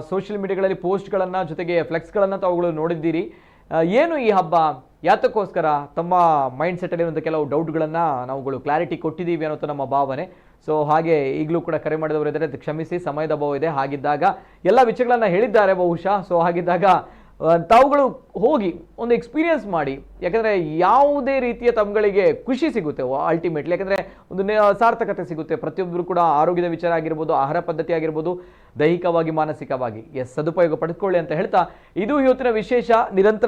ಸೋಷಿಯಲ್ ಮೀಡಿಯಾಗಳಲ್ಲಿ ಪೋಸ್ಟ್ಗಳನ್ನು ಜೊತೆಗೆ ಫ್ಲೆಕ್ಸ್ಗಳನ್ನು ತಾವುಗಳು ನೋಡಿದ್ದೀರಿ. ಏನು ಈ ಹಬ್ಬ, ಯಾತಕ್ಕೋಸ್ಕರ, ತಮ್ಮ ಮೈಂಡ್ ಸೆಟ್ ಅಲ್ಲಿ ಕೆಲವು ಡೌಟ್ಗಳನ್ನು ನಾವುಗಳು ಕ್ಲಾರಿಟಿ ಕೊಟ್ಟಿದ್ದೀವಿ ಅನ್ನೋದು ನಮ್ಮ ಭಾವನೆ. ಸೊ ಹಾಗೆ ಈಗಲೂ ಕೂಡ ಕರೆ ಮಾಡಿದವರು ಇದ್ದಾರೆ, ಕ್ಷಮಿಸಿ, ಸಮಯದ ಅಭಾವ ಇದೆ. ಹಾಗಿದ್ದಾಗ ಎಲ್ಲ ವಿಷಯಗಳನ್ನು ಹೇಳಿದ್ದಾರೆ ಬಹುಶಃ. ಸೊ ಹಾಗಿದ್ದಾಗ ತಾವುಗಳು ಹೋಗಿ ಒಂದು ಎಕ್ಸ್ಪೀರಿಯನ್ಸ್ ಮಾಡಿ. ಯಾಕಂದರೆ ಯಾವುದೇ ರೀತಿಯ ತಮ್ಗಳಿಗೆ ಖುಷಿ ಸಿಗುತ್ತೆ ಅಲ್ಟಿಮೇಟ್ಲಿ. ಯಾಕಂದರೆ ಒಂದು ಸಾರ್ಥಕತೆ ಸಿಗುತ್ತೆ. ಪ್ರತಿಯೊಬ್ಬರು ಕೂಡ ಆರೋಗ್ಯದ ವಿಚಾರ ಆಗಿರ್ಬೋದು, ಆಹಾರ ಪದ್ಧತಿ ಆಗಿರ್ಬೋದು, ದೈಹಿಕವಾಗಿ ಮಾನಸಿಕವಾಗಿ ಸದುಪಯೋಗ ಪಡೆದುಕೊಳ್ಳಿ ಅಂತ ಹೇಳ್ತಾ ಇದು ಇವತ್ತಿನ ವಿಶೇಷ. ನಿರಂತರ